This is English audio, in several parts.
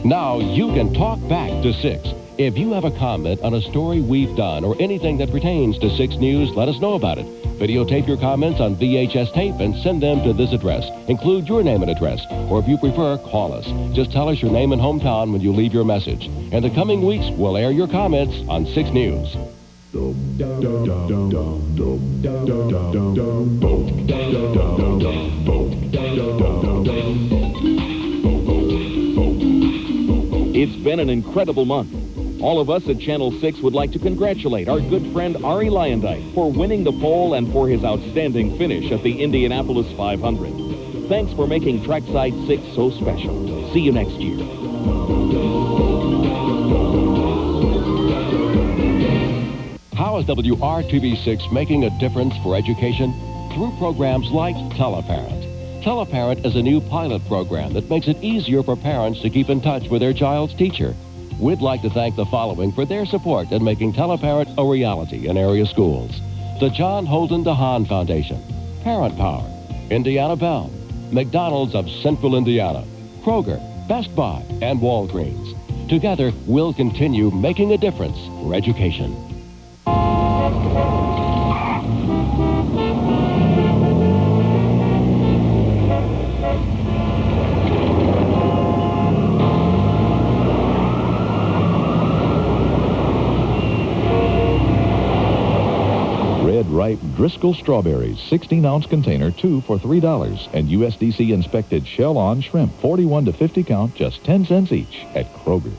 Now you can talk back to 6. If you have a comment on a story we've done or anything that pertains to 6 News, let us know about it. Videotape your comments on VHS tape and send them to this address. Include your name and address, or if you prefer, call us. Just tell us your name and hometown when you leave your message. In the coming weeks, we'll air your comments on 6 News. It's been an incredible month. All of us at Channel 6 would like to congratulate our good friend Ari Lyondike for winning the pole and for his outstanding finish at the Indianapolis 500. Thanks for making Trackside 6 so special. See you next year. How is WRTV6 making a difference for education? Through programs like Teleparent. Teleparent is a new pilot program that makes it easier for parents to keep in touch with their child's teacher. We'd like to thank the following for their support in making Teleparent a reality in area schools. The John Holden DeHaan Foundation, Parent Power, Indiana Bell, McDonald's of Central Indiana, Kroger, Best Buy, and Walgreens. Together, we'll continue making a difference for education. Ripe Driscoll strawberries, 16-ounce container, 2 for $3. And USDC inspected shell-on shrimp, 41 to 50 count, just 10 cents each at Kroger.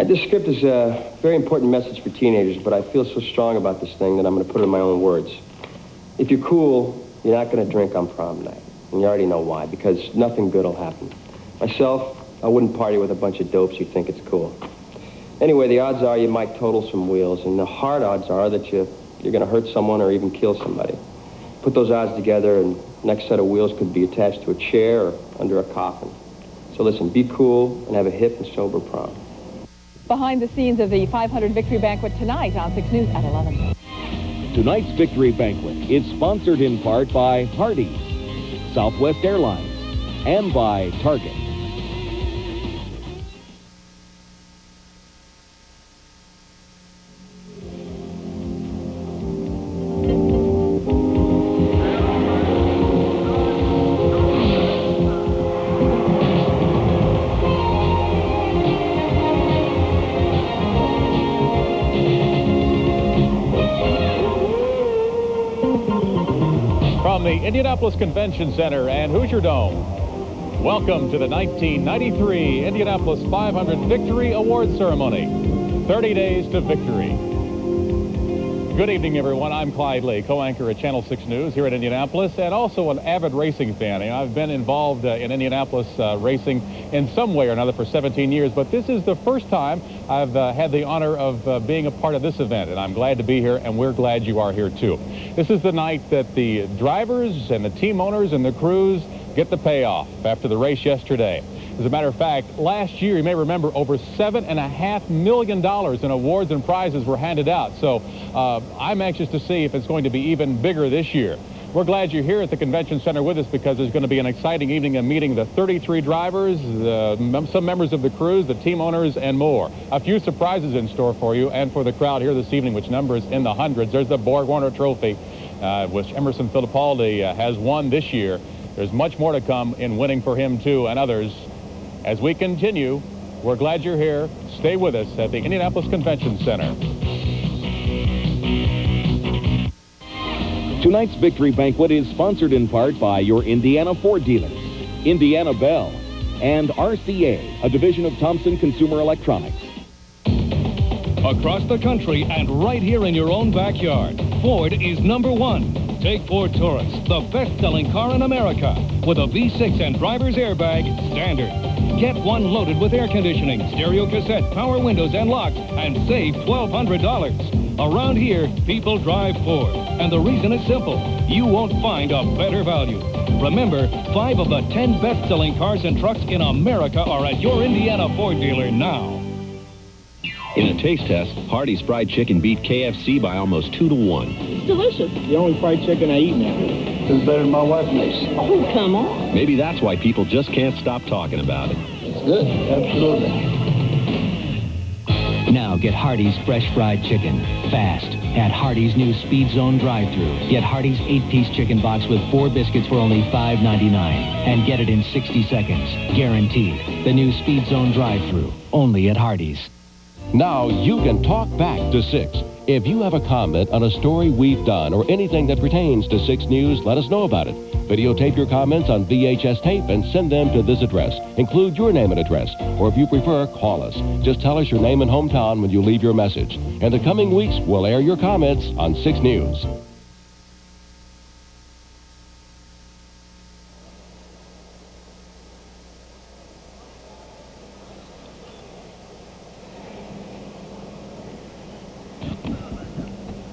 This script is a very important message for teenagers, but I feel so strong about this thing that I'm going to put it in my own words. If you're cool, you're not going to drink on prom night. And you already know why, because nothing good will happen. Myself, I wouldn't party with a bunch of dopes who think it's cool. Anyway, the odds are you might total some wheels, and the hard odds are that you're going to hurt someone or even kill somebody. Put those odds together, and the next set of wheels could be attached to a chair or under a coffin. So listen, be cool and have a hip and sober prom. Behind the scenes of the 500 Victory Banquet tonight on 6 News at 11. Tonight's Victory Banquet is sponsored in part by Hardee's, Southwest Airlines, and by Target. From the Indianapolis Convention Center and Hoosier Dome, welcome to the 1993 Indianapolis 500 Victory Award Ceremony. 30 days to victory. Good evening, everyone. I'm Clyde Lee, co-anchor at Channel 6 News here at Indianapolis, and also an avid racing fan. I've been involved in Indianapolis racing in some way or another for 17 years, but this is the first time I've had the honor of being a part of this event, and I'm glad to be here, and we're glad you are here, too. This is the night that the drivers and the team owners and the crews get the payoff after the race yesterday. As a matter of fact, last year, you may remember, over $7.5 million in awards and prizes were handed out. So I'm anxious to see if it's going to be even bigger this year. We're glad you're here at the Convention Center with us because there's going to be an exciting evening of meeting the 33 drivers, some members of the crews, the team owners, and more. A few surprises in store for you and for the crowd here this evening, which numbers in the hundreds. There's the Borg Warner Trophy, which Emerson Fittipaldi has won this year. There's much more to come in winning for him, too, and others. As we continue, we're glad you're here. Stay with us at the Indianapolis Convention Center. Tonight's Victory Banquet is sponsored in part by your Indiana Ford dealers, Indiana Bell, and RCA, a division of Thompson Consumer Electronics. Across the country and right here in your own backyard, Ford is #1. Take Ford Taurus, the best-selling car in America, with a V6 and driver's airbag standard. Get one loaded with air conditioning, stereo cassette, power windows, and locks, and save $1,200. Around here, people drive Ford, and the reason is simple. You won't find a better value. Remember, 5 of the 10 best-selling cars and trucks in America are at your Indiana Ford dealer now. In a taste test, Hardee's fried chicken beat KFC by almost 2 to 1. It's delicious. The only fried chicken I eat now. It's better than my wife makes. Oh, come on. Maybe that's why people just can't stop talking about it. It's good. Absolutely. Now get Hardee's fresh fried chicken. Fast. At Hardee's new Speed Zone drive-thru. Get Hardee's 8-piece chicken box with 4 biscuits for only $5.99. And get it in 60 seconds. Guaranteed. The new Speed Zone drive-thru. Only at Hardee's. Now you can talk back to 6. If you have a comment on a story we've done or anything that pertains to 6 News, let us know about it. Videotape your comments on VHS tape and send them to this address. Include your name and address, or if you prefer, call us. Just tell us your name and hometown when you leave your message. In the coming weeks, we'll air your comments on 6 News.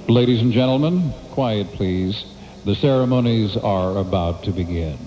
Ladies and gentlemen, quiet please. The ceremonies are about to begin.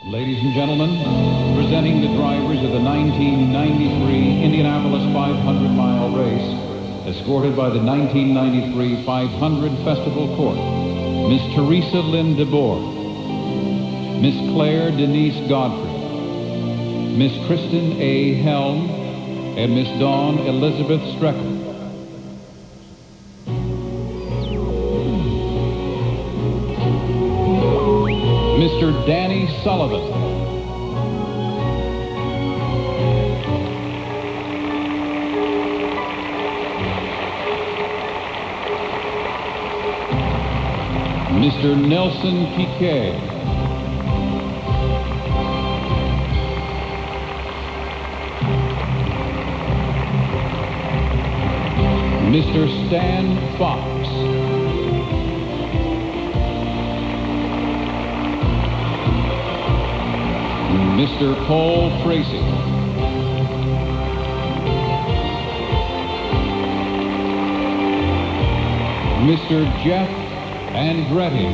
Ladies and gentlemen, presenting the drivers of the 1993 Indianapolis 500-mile race, escorted by the 1993 500 Festival Court, Miss Teresa Lynn DeBoer, Miss Claire Denise Godfrey, Miss Kristen A. Helm, and Miss Dawn Elizabeth Strecker. Mr. Danny Sullivan. Mr. Nelson Piquet. Mr. Stan Fox. Mr. Paul Tracy. Mr. Jeff Andretti.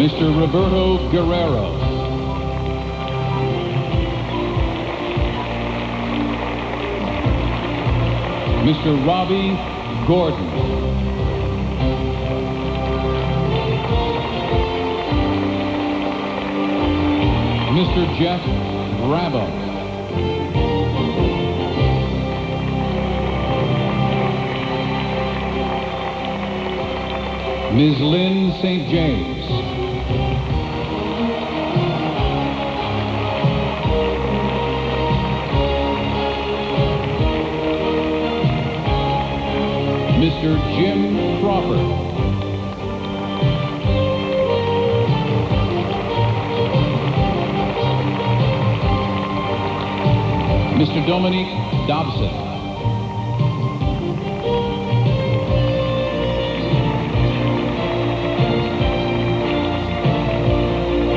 Mr. Roberto Guerrero. Mr. Robbie Gordon. Mr. Jeff Bravo. Ms. Lynn St. James. Mr. Jim Crawford. Mr. Dominique Dobson.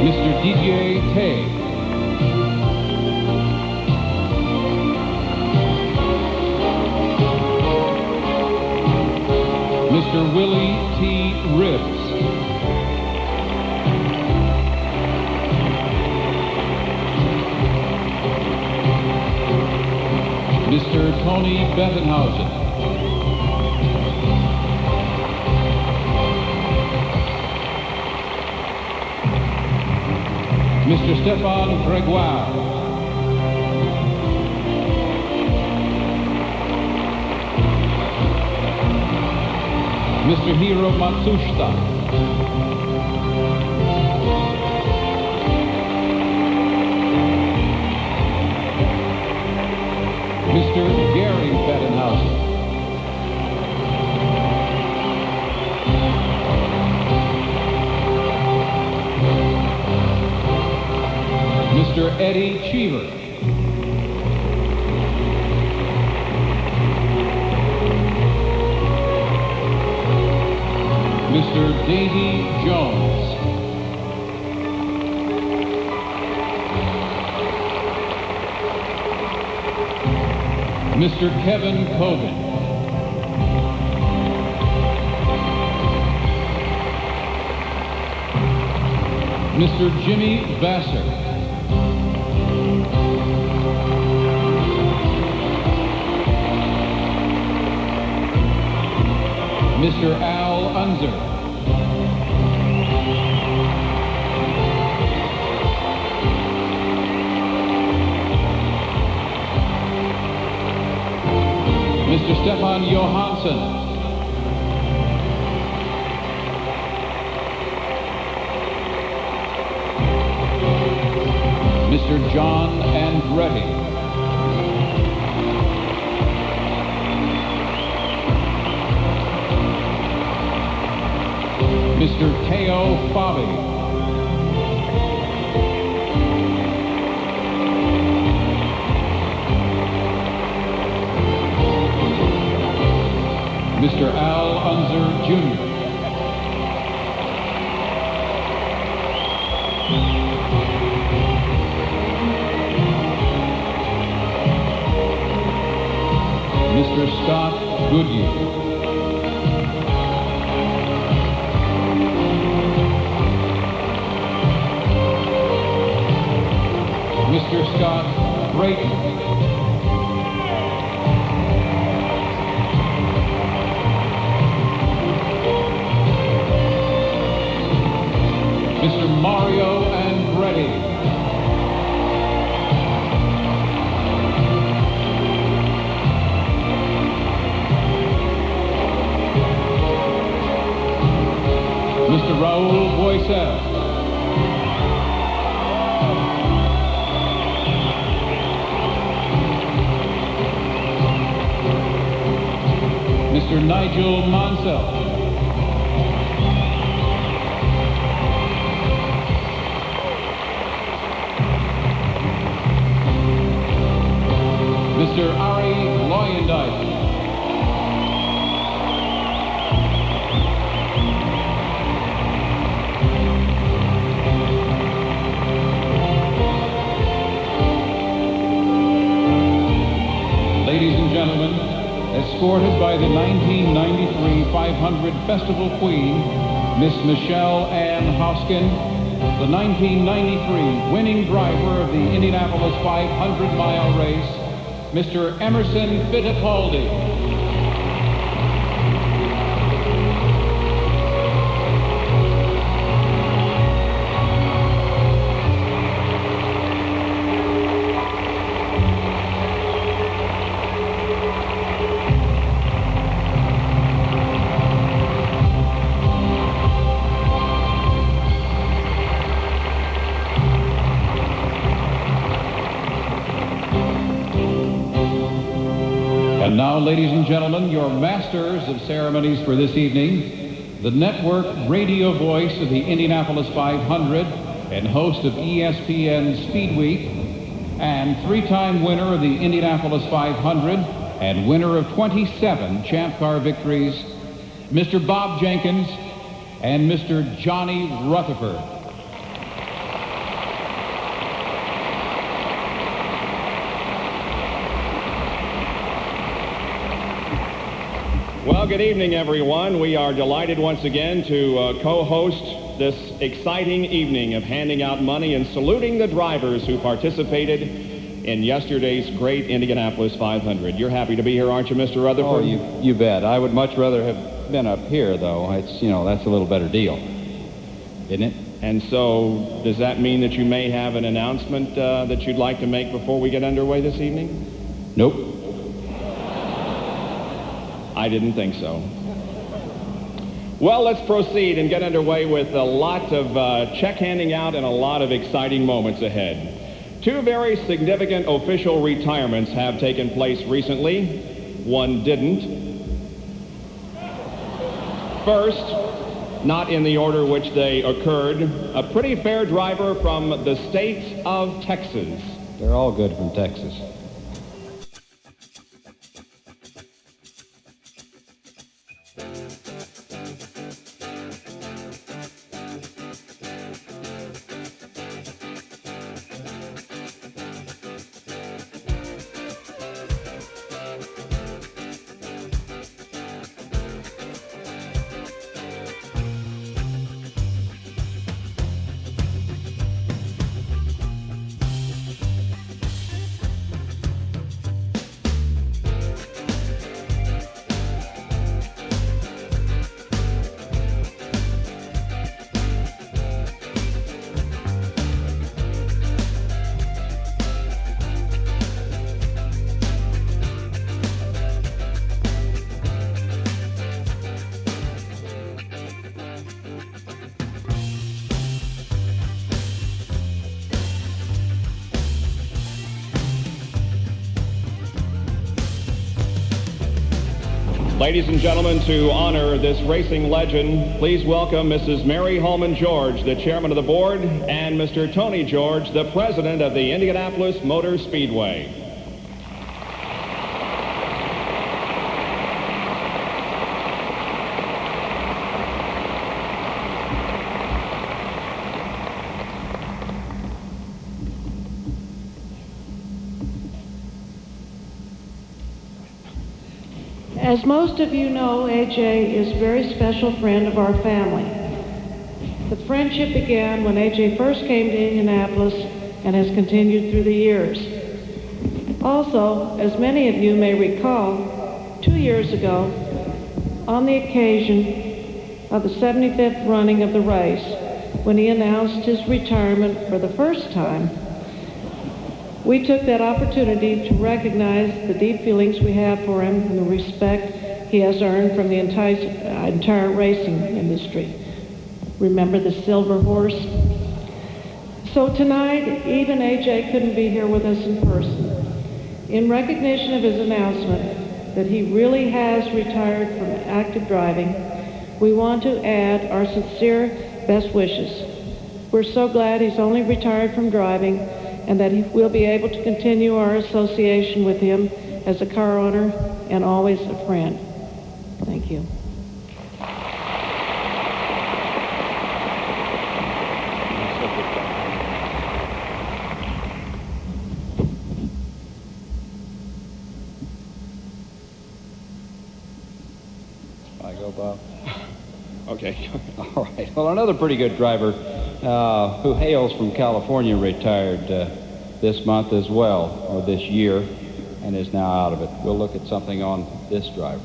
Mr. Didier Tay. Mr. Willie T. Ribbs. Mr. Tony Bethenhausen. Mr. Stefan Gregoire. Mr. Hiro Matsushita. Mr. Gary Bettenhausen. Mr. Eddie Cheever. Mr. Davy Jones. Mr. Kevin Cogan. Mr. Jimmy Vassar. Mr. Al Unzer. Mr. Stefan Johansson. Mr. John Andretti. Mr. Teo Fabi. Mr. Al Unzer, Jr. Mr. Mr. Scott Goodyear. Mr. Scott Brayton. Mr. Mario Andretti. Mr. Raul Boisel. Mr. Nigel Mansell. Mr. Ari Luyendijk. Ladies and gentlemen, escorted by the 1993 500 Festival Queen, Miss Michelle Ann Hoskin, the 1993 winning driver of the Indianapolis 500-mile race, Mr. Emerson Fittipaldi. And now, ladies and gentlemen, your masters of ceremonies for this evening, the network radio voice of the Indianapolis 500 and host of ESPN Speed Week, and three-time winner of the Indianapolis 500 and winner of 27 Champ Car victories, Mr. Bob Jenkins and Mr. Johnny Rutherford. Well, good evening, everyone. We are delighted once again to co-host this exciting evening of handing out money and saluting the drivers who participated in yesterday's great Indianapolis 500. You're happy to be here, aren't you, Mr. Rutherford? Oh, you bet. I would much rather have been up here, though. It's, that's a little better deal, isn't it? And so, does that mean that you may have an announcement that you'd like to make before we get underway this evening? Nope. I didn't think so. Well, let's proceed and get underway with a lot of check handing out and a lot of exciting moments ahead. Two very significant official retirements have taken place recently. One didn't. First, not in the order which they occurred, a pretty fair driver from the state of Texas. They're all good from Texas. Ladies and gentlemen, to honor this racing legend, please welcome Mrs. Mary Holman George, the chairman of the board, and Mr. Tony George, the president of the Indianapolis Motor Speedway. As most of you know, AJ is a very special friend of our family. The friendship began when AJ first came to Indianapolis and has continued through the years. Also, as many of you may recall, 2 years ago, on the occasion of the 75th running of the race, when he announced his retirement for the first time, we took that opportunity to recognize the deep feelings we have for him and the respect he has earned from the entire racing industry. Remember the silver horse? So tonight, even AJ couldn't be here with us in person. In recognition of his announcement that he really has retired from active driving, we want to add our sincere best wishes. We're so glad he's only retired from driving and that we'll be able to continue our association with him as a car owner and always a friend. Thank you. I go, Bob. Okay. All right. Well, another pretty good driver who hails from California retired this month as well, or this year, and is now out of it. We'll look at something on this driver.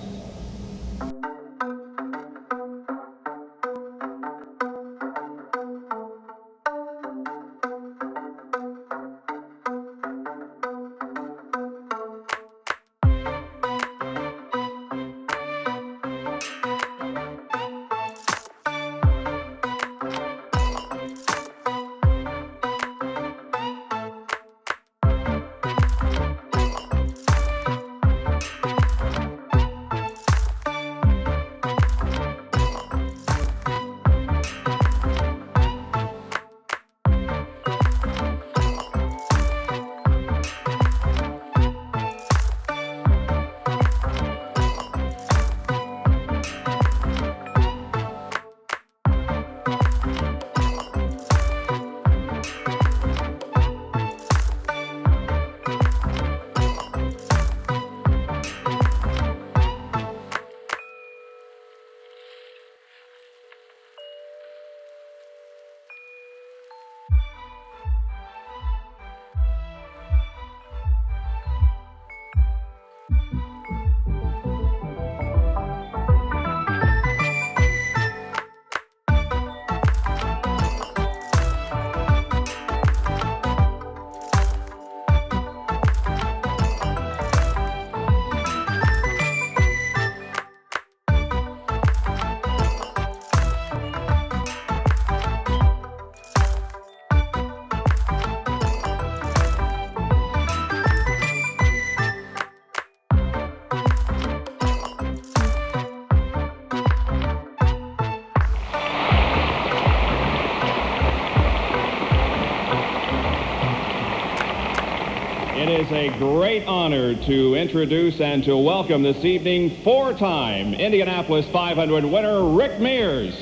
It is a great honor to introduce and to welcome this evening four-time Indianapolis 500 winner Rick Mears.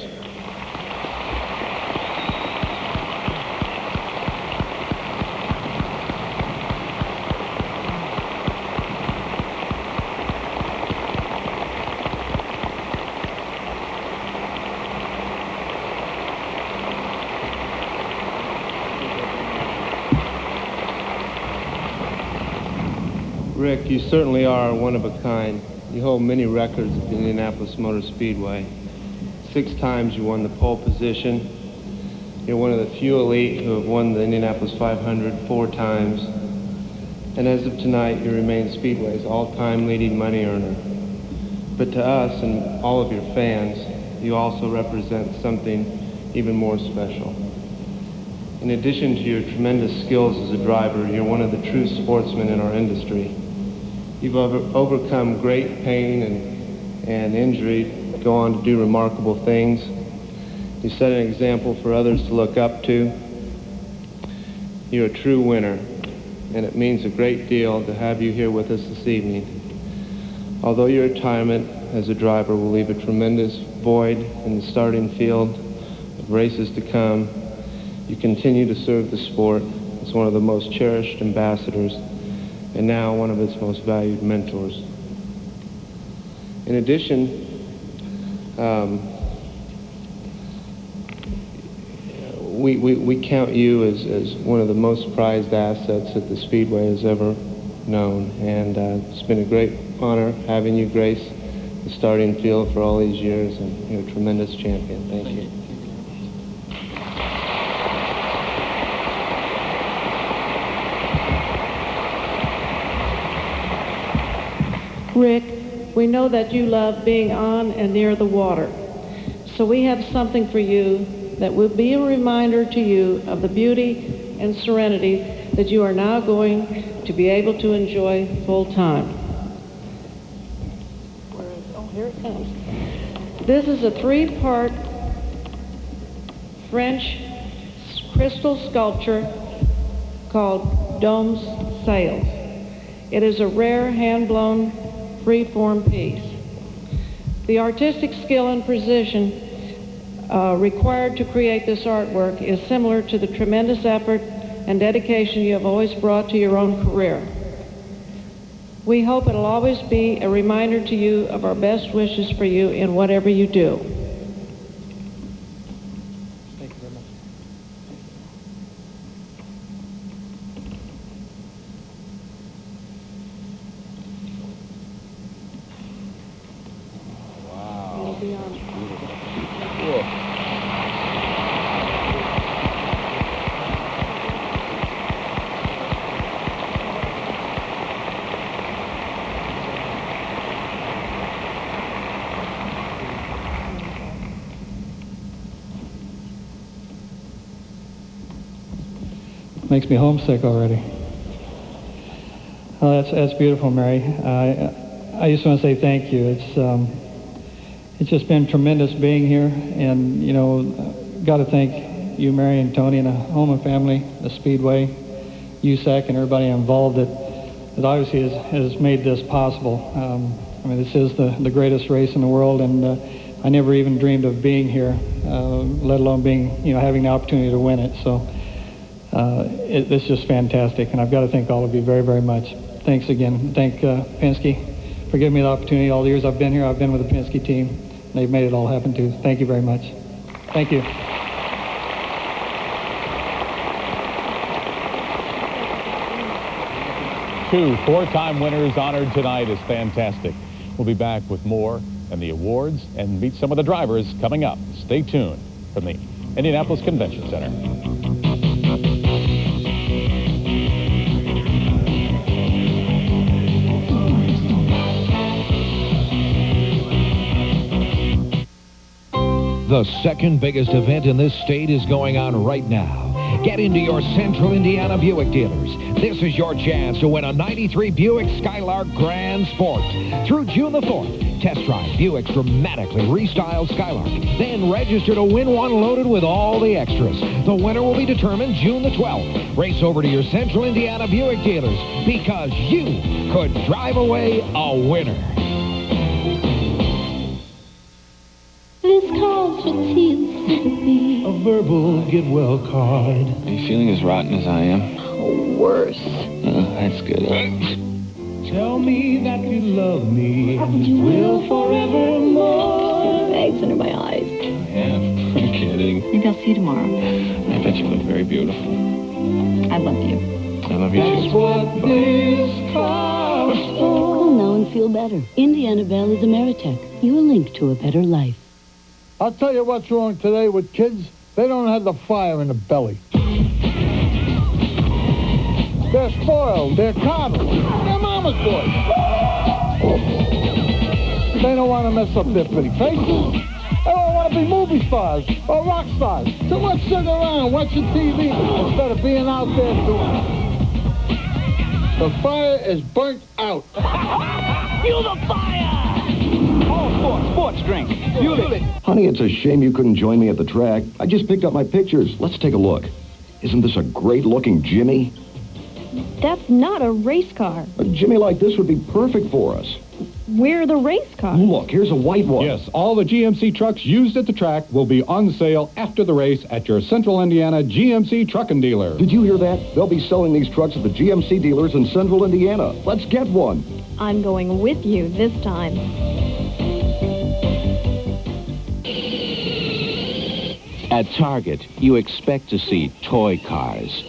Rick, you certainly are one of a kind. You hold many records at the Indianapolis Motor Speedway. 6 times you won the pole position. You're one of the few elite who have won the Indianapolis 500 4 times. And as of tonight, you remain Speedway's all-time leading money earner. But to us and all of your fans, you also represent something even more special. In addition to your tremendous skills as a driver, you're one of the true sportsmen in our industry. You've overcome great pain and injury, go on to do remarkable things. You set an example for others to look up to. You're a true winner, and it means a great deal to have you here with us this evening. Although your retirement as a driver will leave a tremendous void in the starting field of races to come, you continue to serve the sport as one of the most cherished ambassadors and now one of its most valued mentors. In addition, we count you as one of the most prized assets that the Speedway has ever known, and it's been a great honor having you grace the starting field for all these years, and you're a tremendous champion. Thank you. Rick, we know that you love being on and near the water, so we have something for you that will be a reminder to you of the beauty and serenity that you are now going to be able to enjoy full time. Oh, here it comes. This is a 3-part French crystal sculpture called Dome's Sails. It is a rare hand-blown free-form piece. The artistic skill and precision required to create this artwork is similar to the tremendous effort and dedication you have always brought to your own career. We hope it'll always be a reminder to you of our best wishes for you in whatever you do. Thank you very much. Wow. Makes me homesick already. Oh, that's beautiful, Mary. I just want to say thank you. It's just been tremendous being here, and you know, got to thank you, Mary and Tony, and the Homa family, the Speedway, USAC, and everybody involved that obviously has made this possible. I mean, this is the greatest race in the world, and I never even dreamed of being here, let alone having the opportunity to win it. So. It's just fantastic, and I've got to thank all of you very, very much. Thanks again. Thank Penske for giving me the opportunity. All the years I've been here, I've been with the Penske team, and they've made it all happen too. Thank you very much. Thank you. 2 4-time winners honored tonight is fantastic. We'll be back with more and the awards and meet some of the drivers coming up. Stay tuned from the Indianapolis Convention Center. The second biggest event in this state is going on right now. Get into your Central Indiana Buick dealers. This is your chance to win a 93 Buick Skylark Grand Sport. Through June the 4th, test drive Buick's dramatically restyled Skylark. Then register to win one loaded with all the extras. The winner will be determined June the 12th. Race over to your Central Indiana Buick dealers because you could drive away a winner. This calls for tears, sympathy. A verbal get well card. Are you feeling as rotten as I am? Oh, worse. That's good. Tell me that you love me and you will forevermore. Bags under my eyes. I have. I'm kidding. Maybe I'll see you tomorrow. I bet you look very beautiful. I love you. I love you too. That's what this calls for. Cool now and feel better. Indiana Bell is Ameritech. Your link to a better life. I'll tell you what's wrong today with kids. They don't have the fire in the belly. They're spoiled. They're coddled. They're mama's boys. They don't want to mess up their pretty faces. They don't want to be movie stars or rock stars. So let's sit around watching TV instead of being out there doing it. The fire is burnt out. Feel the fire! All sports drink. Fuel it. Honey, it's a shame you couldn't join me at the track. I just picked up my pictures. Let's take a look. Isn't this a great-looking Jimmy? That's not a race car. A Jimmy like this would be perfect for us. We're the race car. Look, here's a white one. Yes, all the GMC trucks used at the track will be on sale after the race at your Central Indiana GMC trucking dealer. Did you hear that? They'll be selling these trucks at the GMC dealers in Central Indiana. Let's get one. I'm going with you this time. At Target, you expect to see toy cars.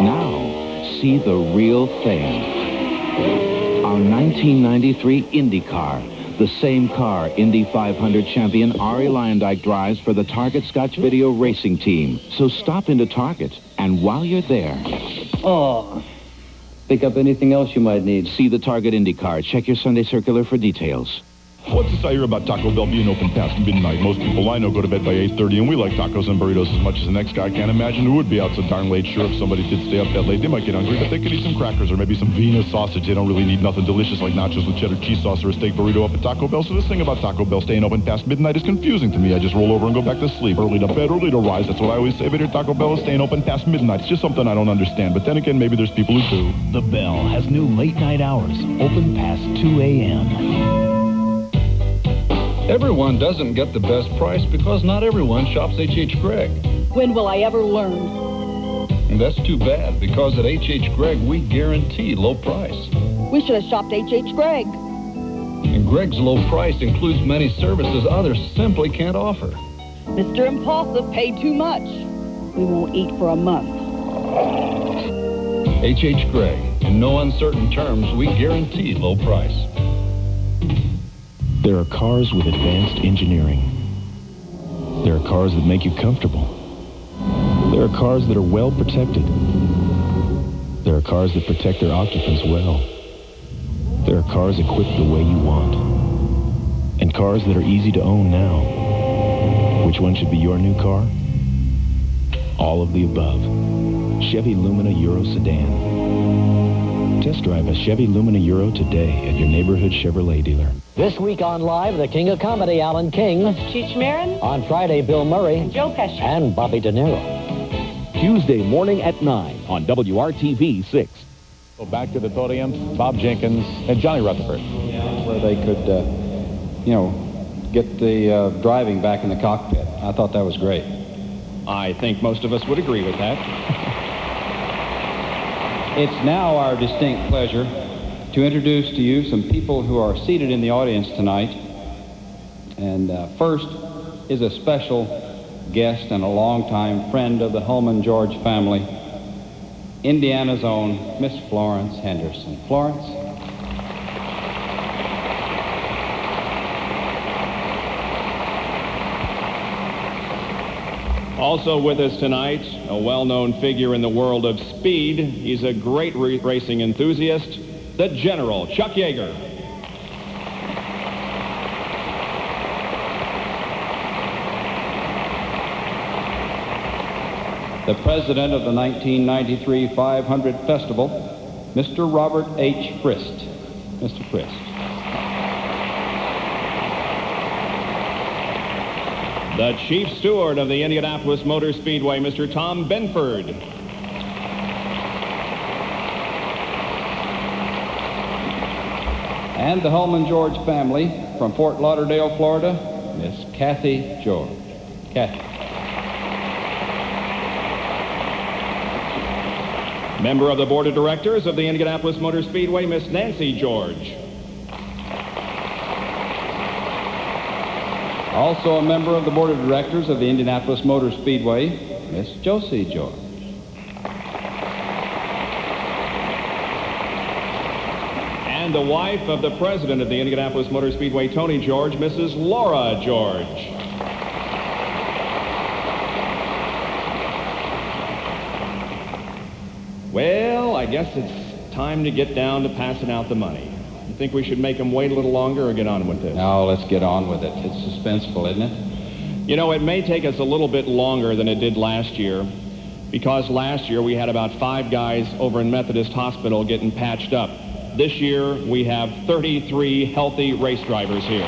Now, see the real thing. Our 1993 Indy car. The same car Indy 500 champion Arie Luyendyk drives for the Target Scotch Video Racing Team. So stop into Target, and while you're there... Oh, pick up anything else you might need. See the Target Indy car. Check your Sunday circular for details. What's this I hear about Taco Bell being open past midnight? Most people I know go to bed by 8:30, and we like tacos and burritos as much as the next guy. I can't imagine who would be out so darn late. Sure, if somebody did stay up that late, they might get hungry, but they could eat some crackers or maybe some Venus sausage. They don't really need nothing delicious like nachos with cheddar cheese sauce or a steak burrito up at Taco Bell. So this thing about Taco Bell staying open past midnight is confusing to me. I just roll over and go back to sleep. Early to bed, early to rise. That's what I always say. But here Taco Bell is staying open past midnight. It's just something I don't understand. But then again, maybe there's people who do. The Bell has new late-night hours, open past 2 a.m. Everyone doesn't get the best price because not everyone shops H.H. Gregg. When will I ever learn? And that's too bad, because at H.H. Gregg, we guarantee low price. We should have shopped H.H. Gregg. And Gregg's low price includes many services others simply can't offer. Mr. Impulsive paid too much. We won't eat for a month. H.H. Gregg. In no uncertain terms, we guarantee low price. There are cars with advanced engineering. There are cars that make you comfortable. There are cars that are well protected. There are cars that protect their occupants well. There are cars equipped the way you want. And cars that are easy to own now. Which one should be your new car? All of the above. Chevy Lumina Euro Sedan. Test drive a Chevy Lumina Euro today at your neighborhood Chevrolet dealer. This week on Live, the king of comedy, Alan King. Cheech Marin. On Friday, Bill Murray. And Joe Pesci. And Bobby De Niro. Tuesday morning at 9 on WRTV 6. So back to the podium, Bob Jenkins and Johnny Rutherford. Where they could, get the driving back in the cockpit. I thought that was great. I think most of us would agree with that. It's now our distinct pleasure to introduce to you some people who are seated in the audience tonight. And first is a special guest and a longtime friend of the Holman George family, Indiana's own Miss Florence Henderson. Florence? Also with us tonight, a well-known figure in the world of speed. He's a great racing enthusiast, the General, Chuck Yeager. The president of the 1993 500 Festival, Mr. Robert H. Frist. Mr. Frist. The chief steward of the Indianapolis Motor Speedway, Mr. Tom Benford. And the Holman George family from Fort Lauderdale, Florida, Miss Kathy George. Kathy. Member of the Board of Directors of the Indianapolis Motor Speedway, Miss Nancy George. Also a member of the Board of Directors of the Indianapolis Motor Speedway, Miss Josie George. And the wife of the president of the Indianapolis Motor Speedway, Tony George, Mrs. Laura George. Well, I guess it's time to get down to passing out the money. You think we should make them wait a little longer or get on with this? No, let's get on with it. It's suspenseful, isn't it? You know, it may take us a little bit longer than it did last year, because last year we had about 5 guys over in Methodist Hospital getting patched up. This year we have 33 healthy race drivers here.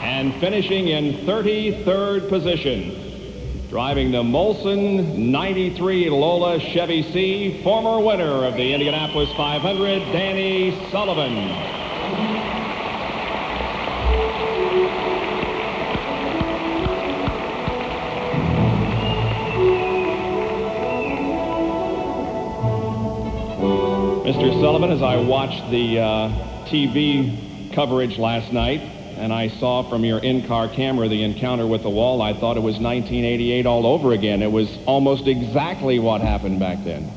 And finishing in 33rd position, driving the Molson 93 Lola Chevy C, former winner of the Indianapolis 500, Danny Sullivan. Mr. Sullivan, as I watched the TV coverage last night, and I saw from your in-car camera the encounter with the wall, I thought it was 1988 all over again. It was almost exactly what happened back then.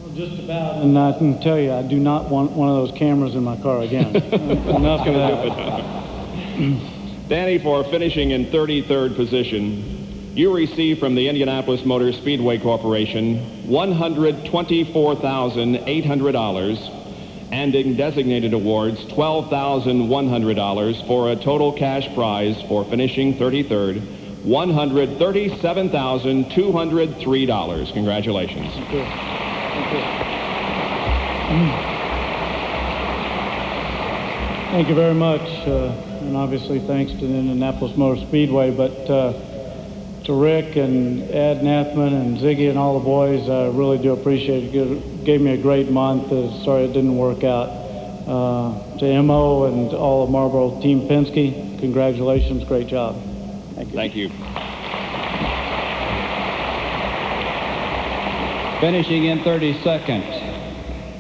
Well, just about. And I can tell you, I do not want one of those cameras in my car again. Enough of that. Danny, for finishing in 33rd position, you received from the Indianapolis Motor Speedway Corporation $124,800 and in designated awards $12,100 for a total cash prize for finishing 33rd, $137,203. Congratulations. Thank you. Thank you. Thank you very much, and obviously thanks to the Indianapolis Motor Speedway, but to Rick and Ed Nathman and Ziggy and all the boys, I really do appreciate it. Gave me a great month. Sorry it didn't work out. To MO and all of Marlboro Team Penske, congratulations, great job. Thank you. Thank you. Finishing in 32nd,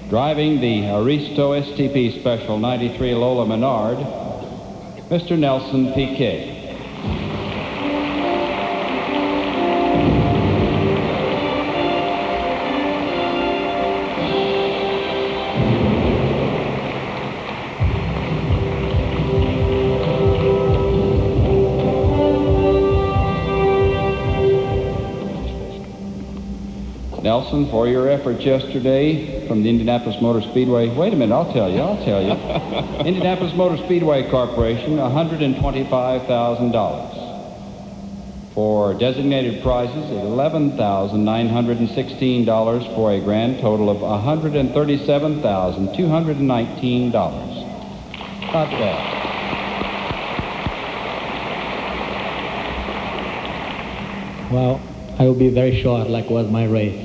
driving the Aristo STP Special 93 Lola Menard, Mr. Nelson Piquet. Nelson, for your efforts yesterday from the Indianapolis Motor Speedway. Wait a minute, I'll tell you. Indianapolis Motor Speedway Corporation, $125,000. For designated prizes, $11,916 for a grand total of $137,219. Not bad. Well, I will be very short, like was my race.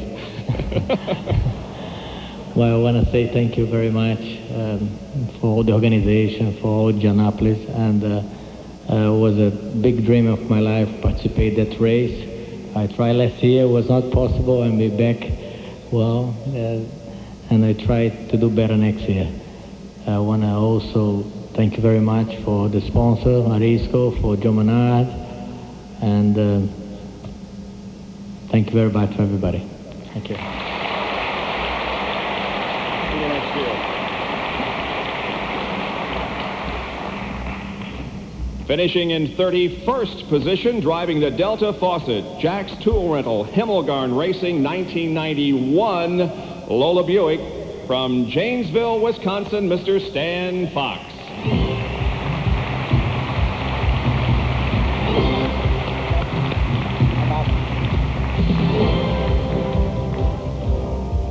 Well, I want to say thank you very much for the organization, for Indianapolis, and it was a big dream of my life to participate in that race. I tried last year, it was not possible, and be back well, and I tried to do better next year. I want to also thank you very much for the sponsor, Arisco, for Joe Menard, and thank you very much for everybody. Thank you. See you next year. Finishing in 31st position, driving the Delta Faucet, Jack's Tool Rental, Himmelgarn Racing, 1991 Lola Buick. From Janesville, Wisconsin, Mr. Stan Fox.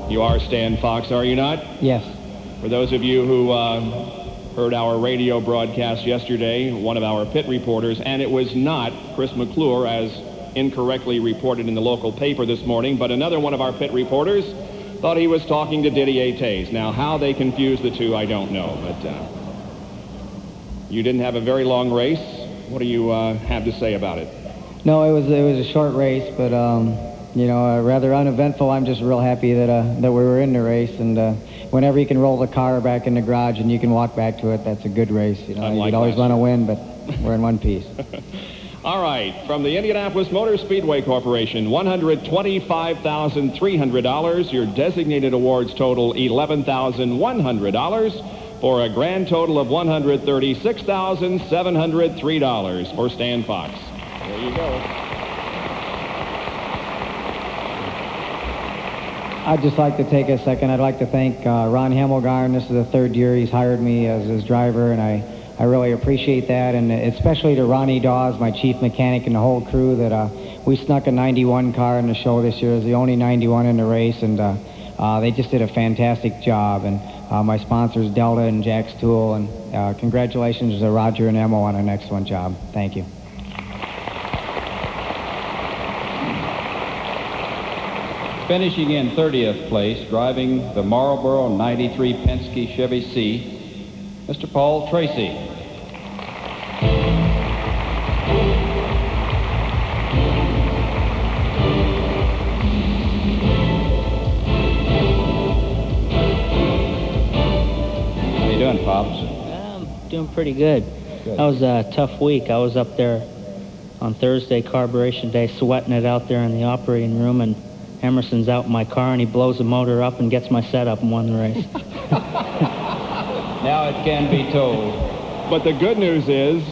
You are Stan Fox, are you not? Yes. For those of you who heard our radio broadcast yesterday, one of our pit reporters, and it was not Chris McClure, as incorrectly reported in the local paper this morning, but another one of our pit reporters thought he was talking to Didier Tays. Now, how they confused the two, I don't know, but you didn't have a very long race. What do you have to say about it? No, it was a short race, but you know, rather uneventful. I'm just real happy that we were in the race, and whenever you can roll the car back in the garage and you can walk back to it, that's a good race. You know, you'd always want to win, but we're in one piece. All right, from the Indianapolis Motor Speedway Corporation, $125,300. Your designated awards total $11,100 for a grand total of $136,703 for Stan Fox. There you go. I'd just like to take a second. I'd like to thank Ron Himmelgarn. This is the third year he's hired me as his driver, and I really appreciate that, and especially to Ronnie Dawes, my chief mechanic, and the whole crew, that we snuck a 91 car in the show this year. It was the only 91 in the race, and they just did a fantastic job. And my sponsors, Delta and Jack's Tool, and congratulations to Roger and Emmo on an excellent job. Thank you. Finishing in 30th place, driving the Marlboro 93 Penske Chevy C, Mr. Paul Tracy. Pops? I'm doing pretty good. Good. That was a tough week. I was up there on Thursday, carburation day, sweating it out there in the operating room, and Emerson's out in my car, and he blows the motor up and gets my setup and won the race. Now it can be told. But the good news is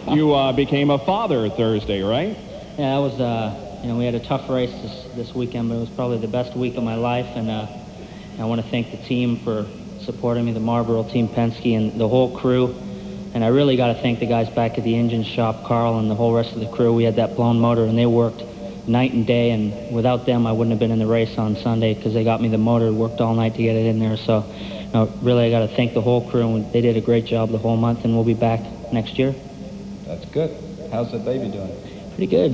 you became a father Thursday, right? Yeah, that was, we had a tough race this weekend, but it was probably the best week of my life, and I want to thank the team for supporting me, the Marlboro team, Penske, and the whole crew. And I really got to thank the guys back at the engine shop, Carl, and the whole rest of the crew. We had that blown motor, and they worked night and day, and without them, I wouldn't have been in the race on Sunday because they got me the motor, worked all night to get it in there. So, really, I got to thank the whole crew, and they did a great job the whole month, and we'll be back next year. That's good. How's the baby doing? Pretty good.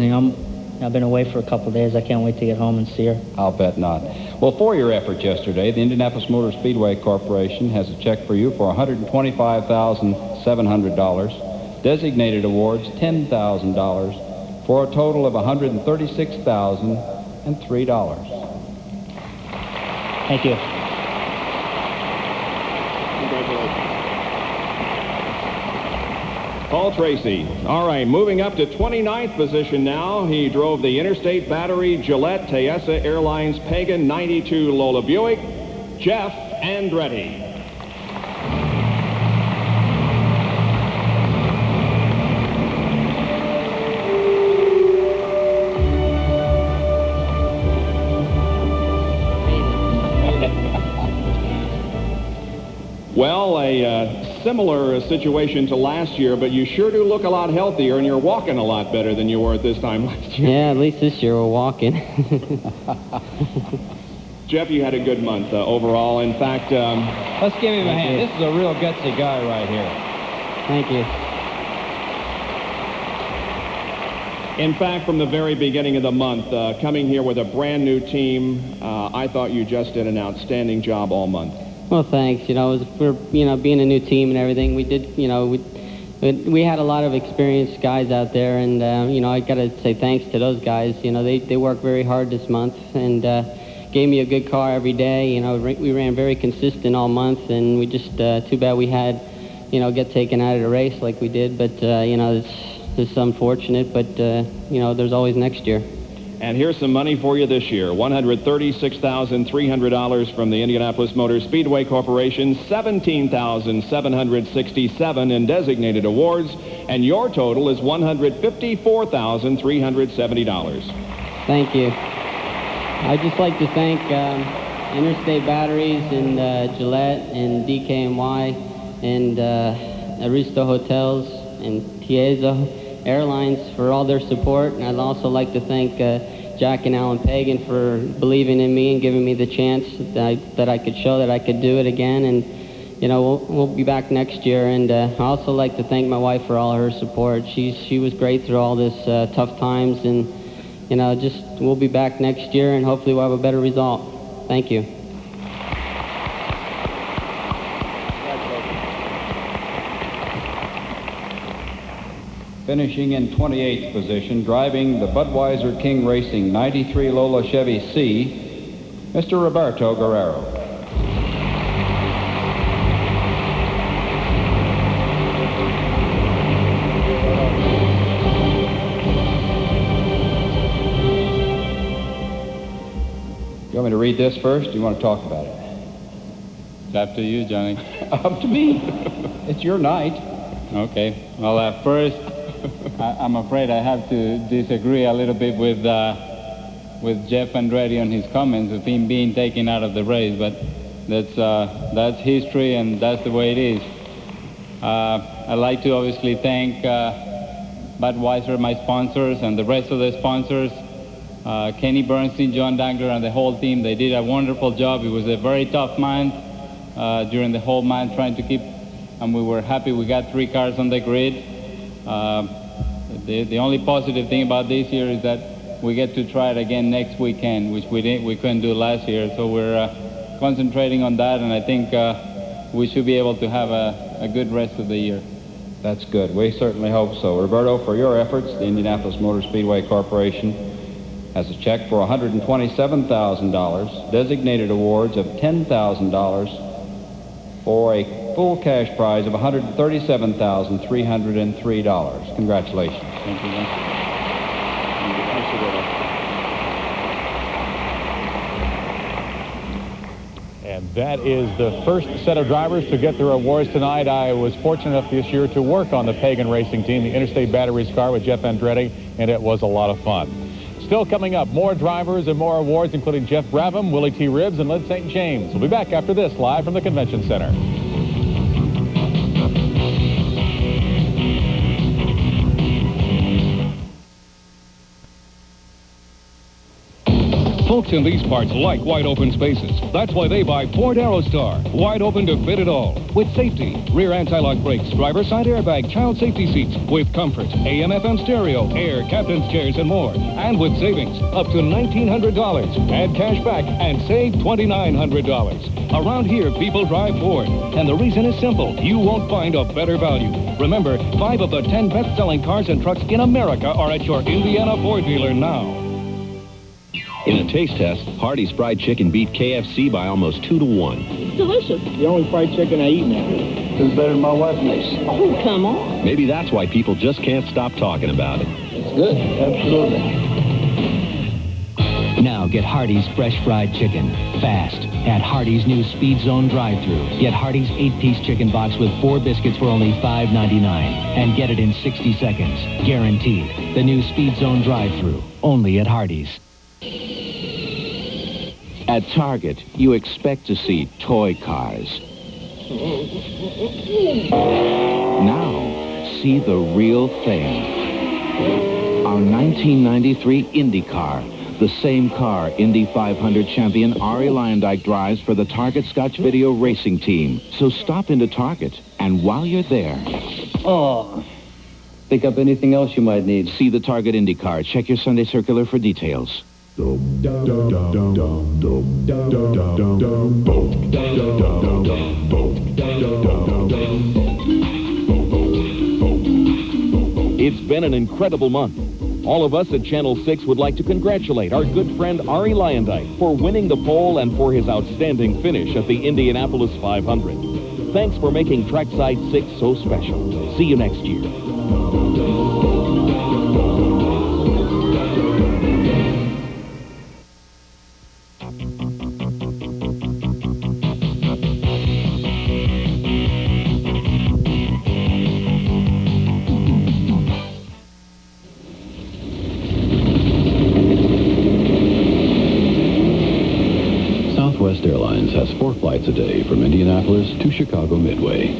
I've been away for a couple of days. I can't wait to get home and see her. I'll bet not. Well, for your efforts yesterday, the Indianapolis Motor Speedway Corporation has a check for you for $125,700. Designated awards, $10,000, for a total of $136,003. Thank you. Paul Tracy. All right, moving up to 29th position now. He drove the Interstate Battery Gillette Tayessa Airlines Pagan 92 Lola Buick, Jeff Andretti. Well, a similar situation to last year, but you sure do look a lot healthier, and you're walking a lot better than you were at this time last year. Yeah, at least this year we're walking. Jeff, you had a good month overall. In fact, let's give him a hand. This is a real gutsy guy right here. Thank you. In fact, from the very beginning of the month, coming here with a brand new team, I thought you just did an outstanding job all month. Well, thanks. For being a new team and everything, we did. We had a lot of experienced guys out there, and I got to say thanks to those guys. They worked very hard this month and gave me a good car every day. We ran very consistent all month, and we just too bad we had get taken out of the race like we did. But it's unfortunate. But there's always next year. And here's some money for you this year. $136,300 from the Indianapolis Motor Speedway Corporation, $17,767 in designated awards, and your total is $154,370. Thank you. I'd just like to thank Interstate Batteries and Gillette and DKNY and Aristo Hotels and Tiesa Airlines for all their support, and I'd also like to thank Jack and Alan Pagan for believing in me and giving me the chance that I could show that I could do it again. And we'll be back next year. And I also like to thank my wife for all her support. She was great through all this tough times, and we'll be back next year, and hopefully we'll have a better result. Thank you. Finishing in 28th position, driving the Budweiser King Racing 93 Lola Chevy C, Mr. Roberto Guerrero. You want me to read this first, or do you want to talk about it? It's up to you, Johnny. Up to me. It's your night. Okay. Well, first, I'm afraid I have to disagree a little bit with Jeff Andretti on his comments of him being taken out of the race, but that's history, and that's the way it is. I'd like to obviously thank Budweiser, my sponsors, and the rest of the sponsors, Kenny Bernstein, John Dangler, and the whole team. They did a wonderful job. It was a very tough month during the whole month trying to keep, and we were happy we got 3 cars on the grid. The only positive thing about this year is that we get to try it again next weekend, which we couldn't do last year. So we're concentrating on that, and I think we should be able to have a good rest of the year. That's good. We certainly hope so. Roberto, for your efforts, the Indianapolis Motor Speedway Corporation has a check for $127,000, designated awards of $10,000 for a full cash prize of $137,303. Congratulations. Thank you. And that is the first set of drivers to get their awards tonight. I was fortunate enough this year to work on the Pagan Racing Team, the Interstate Batteries car with Jeff Andretti, and it was a lot of fun. Still coming up, more drivers and more awards, including Jeff Brabham, Willie T. Ribbs, and Lynn St. James. We'll be back after this, live from the Convention Center. Folks in these parts like wide open spaces. That's why they buy Ford Aerostar. Wide open to fit it all. With safety, rear anti-lock brakes, driver side airbag, child safety seats. With comfort, AM/FM stereo, air, captain's chairs, and more. And with savings, up to $1,900. Add cash back and save $2,900. Around here, people drive Ford. And the reason is simple. You won't find a better value. Remember, 5 of the 10 best-selling cars and trucks in America are at your Indiana Ford dealer now. In a taste test, Hardee's Fried Chicken beat KFC by almost 2-to-1. It's delicious. The only fried chicken I eat now. It's better than my wife makes. Oh, come on. Maybe that's why people just can't stop talking about it. It's good. Absolutely. Now get Hardee's fresh fried chicken. Fast. At Hardee's new Speed Zone drive-thru. Get Hardee's 8-piece chicken box with 4 biscuits for only $5.99. And get it in 60 seconds. Guaranteed. The new Speed Zone drive-thru. Only at Hardee's. At Target, you expect to see toy cars. Now, see the real thing. Our 1993 Indy car, the same car Indy 500 champion Arie Luyendyk drives for the Target Scotch Video Racing Team. So stop into Target, and while you're there... Oh, pick up anything else you might need. See the Target Indy car. Check your Sunday circular for details. It's been an incredible month. All of us at Channel 6 would like to congratulate our good friend Arie Luyendyk for winning the pole and for his outstanding finish at the Indianapolis 500. Thanks for making Trackside 6 so special. See you next year. Southwest Airlines has 4 flights a day from Indianapolis to Chicago Midway.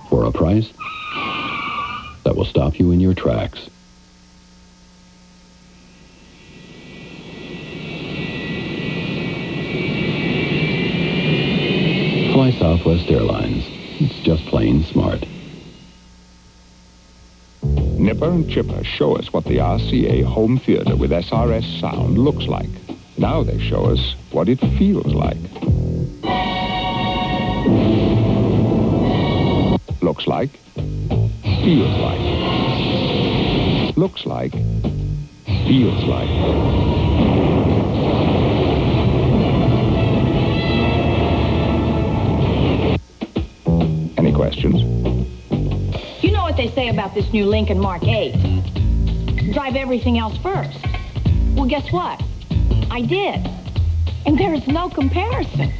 For a price that will stop you in your tracks. Fly Southwest Airlines. It's just plain smart. Nipper and Chipper show us what the RCA home theater with SRS sound looks like. Now they show us what it feels like. Looks like. Feels like. Looks like. Feels like. Any questions? You know what they say about this new Lincoln Mark 8? Drive everything else first. Well, guess what? I did. And there's no comparison.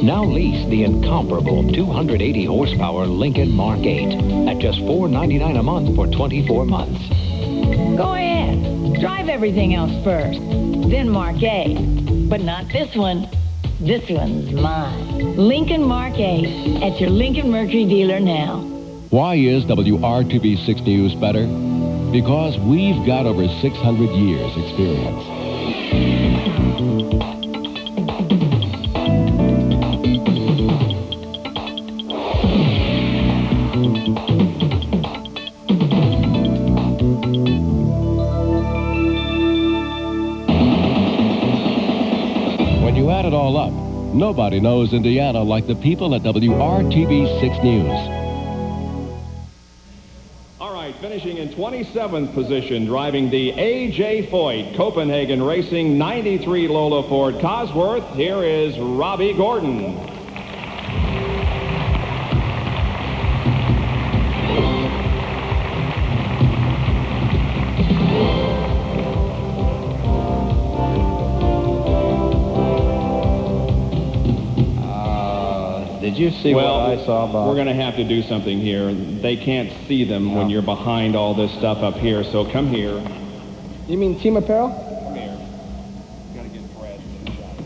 Now lease the incomparable 280 horsepower Lincoln Mark 8 at just $4.99 a month for 24 months. Go ahead. Drive everything else first. Then Mark 8. But not this one. This one's mine. Lincoln Mark 8 at your Lincoln Mercury dealer now. Why is WRTB6 News better? Because we've got over 600 years experience. When you add it all up, nobody knows Indiana like the people at WRTB6 News. finishing in 27th position, driving the A.J. Foyt Copenhagen Racing 93 Lola Ford Cosworth, here is Robbie Gordon. Did you see what I saw, Bob? We're going to have to do something here. They can't see them when you're behind all this stuff up here, so come here. You mean Team Apparel? Come here. Got to get Brad in the shot.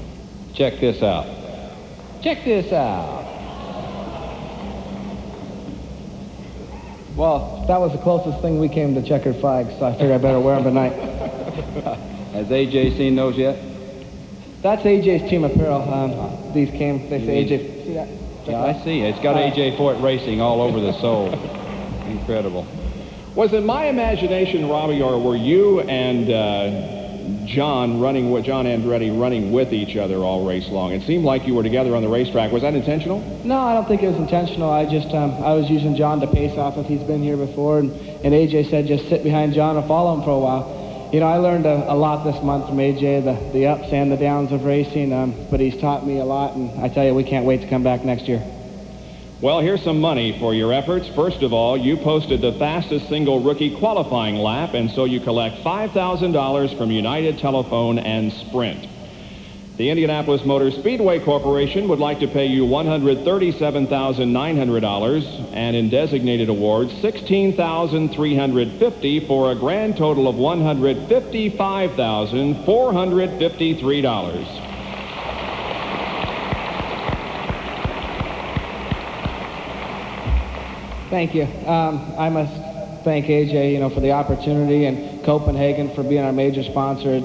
Check this out. Check this out. Well, that was the closest thing we came to checkered flags, so I figured I better wear them tonight. Has AJ seen those yet? That's AJ's Team Apparel. These came, they say AJ, see that? Yeah, I see. It's got AJ Foyt Racing all over the sole. Incredible. Was it my imagination, Robbie, or were you and John Andretti running with each other all race long? It seemed like you were together on the racetrack. Was that intentional? No, I don't think it was intentional. I was using John to pace off if he's been here before, and AJ said just sit behind John and follow him for a while. You know, I learned a lot this month from AJ, the ups and the downs of racing, but he's taught me a lot, and I tell you, we can't wait to come back next year. Well, here's some money for your efforts. First of all, you posted the fastest single rookie qualifying lap, and so you collect $5,000 from United Telephone and Sprint. The Indianapolis Motor Speedway Corporation would like to pay you $137,900 and in designated awards $16,350 for a grand total of $155,453. Thank you. I must thank AJ, you know, for the opportunity, and Copenhagen for being our major sponsor.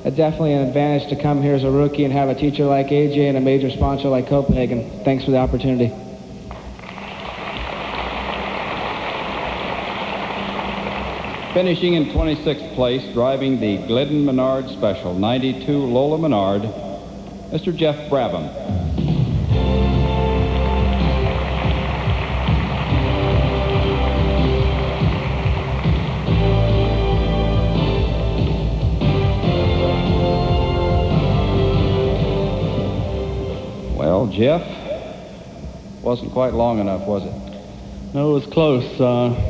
It's definitely an advantage to come here as a rookie and have a teacher like AJ and a major sponsor like Copenhagen. Thanks for the opportunity. Finishing in 26th place, driving the Glidden Menard Special 92 Lola Menard, Mr. Jeff Brabham. Well, Jeff, wasn't quite long enough, was it? No, it was close.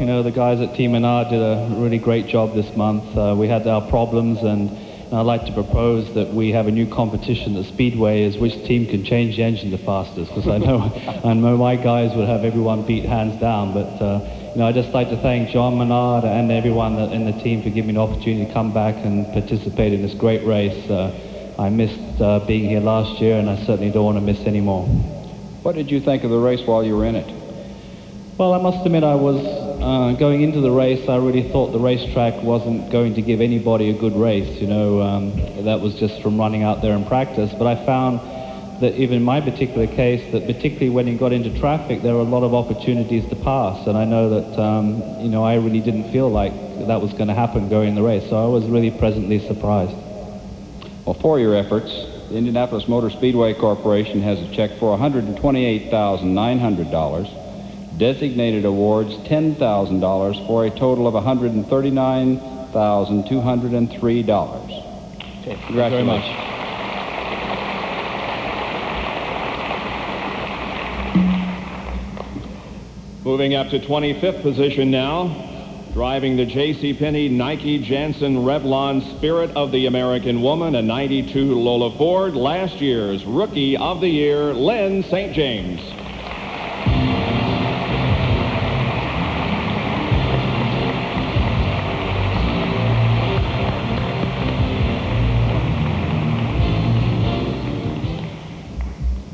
You know, the guys at Team Menard did a really great job this month. We had our problems, and I'd like to propose that we have a new competition at Speedway, is which team can change the engine the fastest, because I know my guys would have everyone beat hands down. But you know, I'd just like to thank John Menard and everyone in the team for giving me an opportunity to come back and participate in this great race. I missed being here last year, and I certainly don't want to miss any more. What did you think of the race while you were in it? Well, I must admit I was going into the race, I really thought the racetrack wasn't going to give anybody a good race. You know, that was just from running out there in practice. But I found that even in my particular case, that particularly when you got into traffic, there were a lot of opportunities to pass. And I know that, you know, I really didn't feel like that was going to happen going in the race. So I was really pleasantly surprised. Well, for your efforts, the Indianapolis Motor Speedway Corporation has a check for $128,900. Designated awards $10,000 for a total of $139,203. Okay, congratulations. Thank you very much. Moving up to 25th position now, driving the JCPenney Nike Jansen Revlon Spirit of the American Woman, a 92 Lola Ford, last year's Rookie of the Year, Lynn St. James.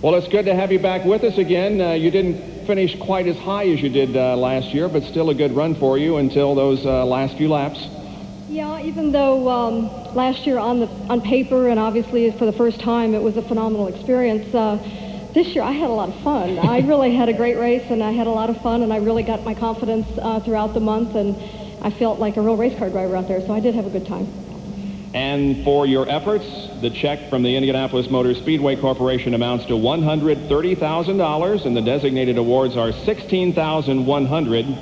Well, it's good to have you back with us again. You didn't finish quite as high as you did last year, but still a good run for you until those last few laps. Yeah, even though last year on paper and obviously for the first time it was a phenomenal experience, this year I had a lot of fun. I really had a great race, and I had a lot of fun, and I really got my confidence throughout the month, and I felt like a real race car driver out there, so I did have a good time. And for your efforts, the check from the Indianapolis Motor Speedway Corporation amounts to $130,000, and the designated awards are $16,100.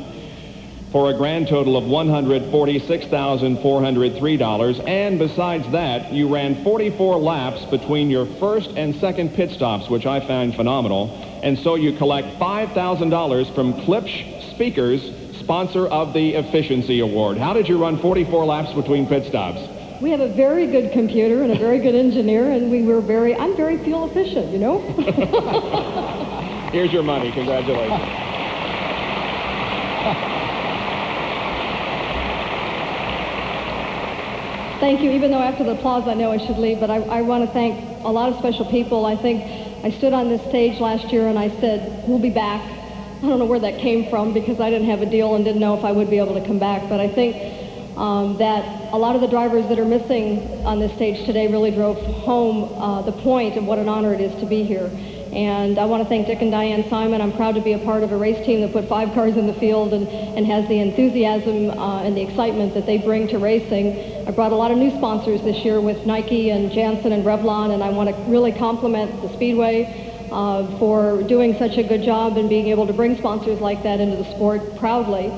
for a grand total of $146,403. And besides that, you ran 44 laps between your first and second pit stops, which I found phenomenal. And so you collect $5,000 from Klipsch Speakers, sponsor of the Efficiency Award. How did you run 44 laps between pit stops? We have a very good computer and a very good engineer, and I'm very fuel efficient, you know? Here's your money. Congratulations. Thank you. Even though after the applause I know I should leave, but I want to thank a lot of special people. I think I stood on this stage last year and I said, we'll be back. I don't know where that came from because I didn't have a deal and didn't know if I would be able to come back. But I think that a lot of the drivers that are missing on this stage today really drove home the point of what an honor it is to be here. And I want to thank Dick and Diane Simon. I'm proud to be a part of a race team that put 5 cars in the field and has the enthusiasm and the excitement that they bring to racing. I brought a lot of new sponsors this year with Nike and Janssen and Revlon, and I want to really compliment the Speedway for doing such a good job and being able to bring sponsors like that into the sport proudly.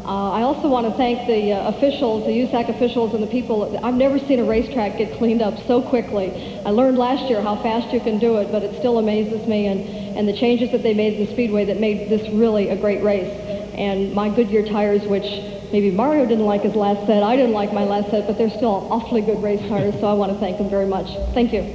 I also want to thank the officials, the USAC officials, and the people. I've never seen a racetrack get cleaned up so quickly. I learned last year how fast you can do it, but it still amazes me, and the changes that they made in the Speedway that made this really a great race. And my Goodyear tires, which maybe Mario didn't like his last set, I didn't like my last set, but they're still awfully good race tires, so I want to thank them very much. Thank you.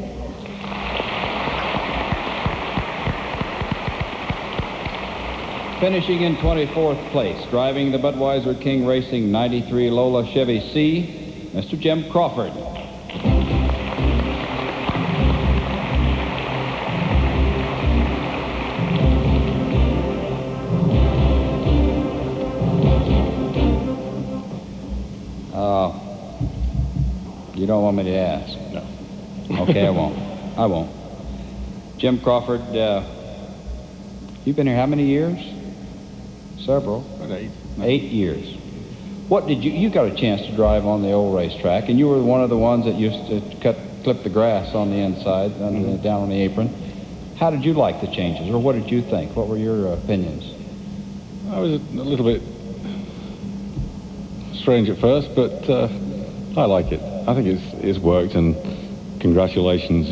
Finishing in 24th place, driving the Budweiser King Racing 93 Lola Chevy C, Mr. Jim Crawford. You don't want me to ask? No. Okay, I won't. I won't. Jim Crawford, you've been here how many years? Several. 8. 8 years. What did you got a chance to drive on the old racetrack, and you were one of the ones that used to clip the grass on the inside, down on the apron. How did you like the changes, or what did you think? What were your opinions? I was a little bit strange at first, but I like it. I think it's worked, and congratulations,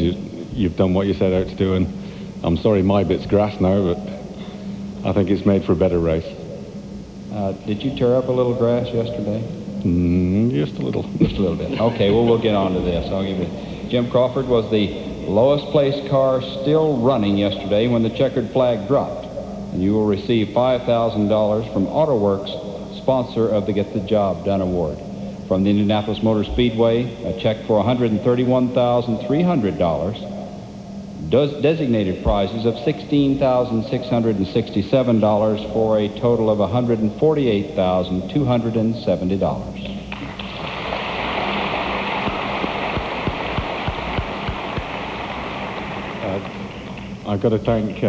you've done what you set out to do, and I'm sorry my bit's grass now, but I think it's made for a better race. Did you tear up a little grass yesterday? Just a little. Just a little bit. Okay, well, we'll get on to this. I'll give you. Jim Crawford was the lowest placed car still running yesterday when the checkered flag dropped. And you will receive $5,000 from AutoWorks, sponsor of the Get the Job Done Award. From the Indianapolis Motor Speedway, a check for $131,300. Designated prizes of $16,667 for a total of $148,270. I've got to thank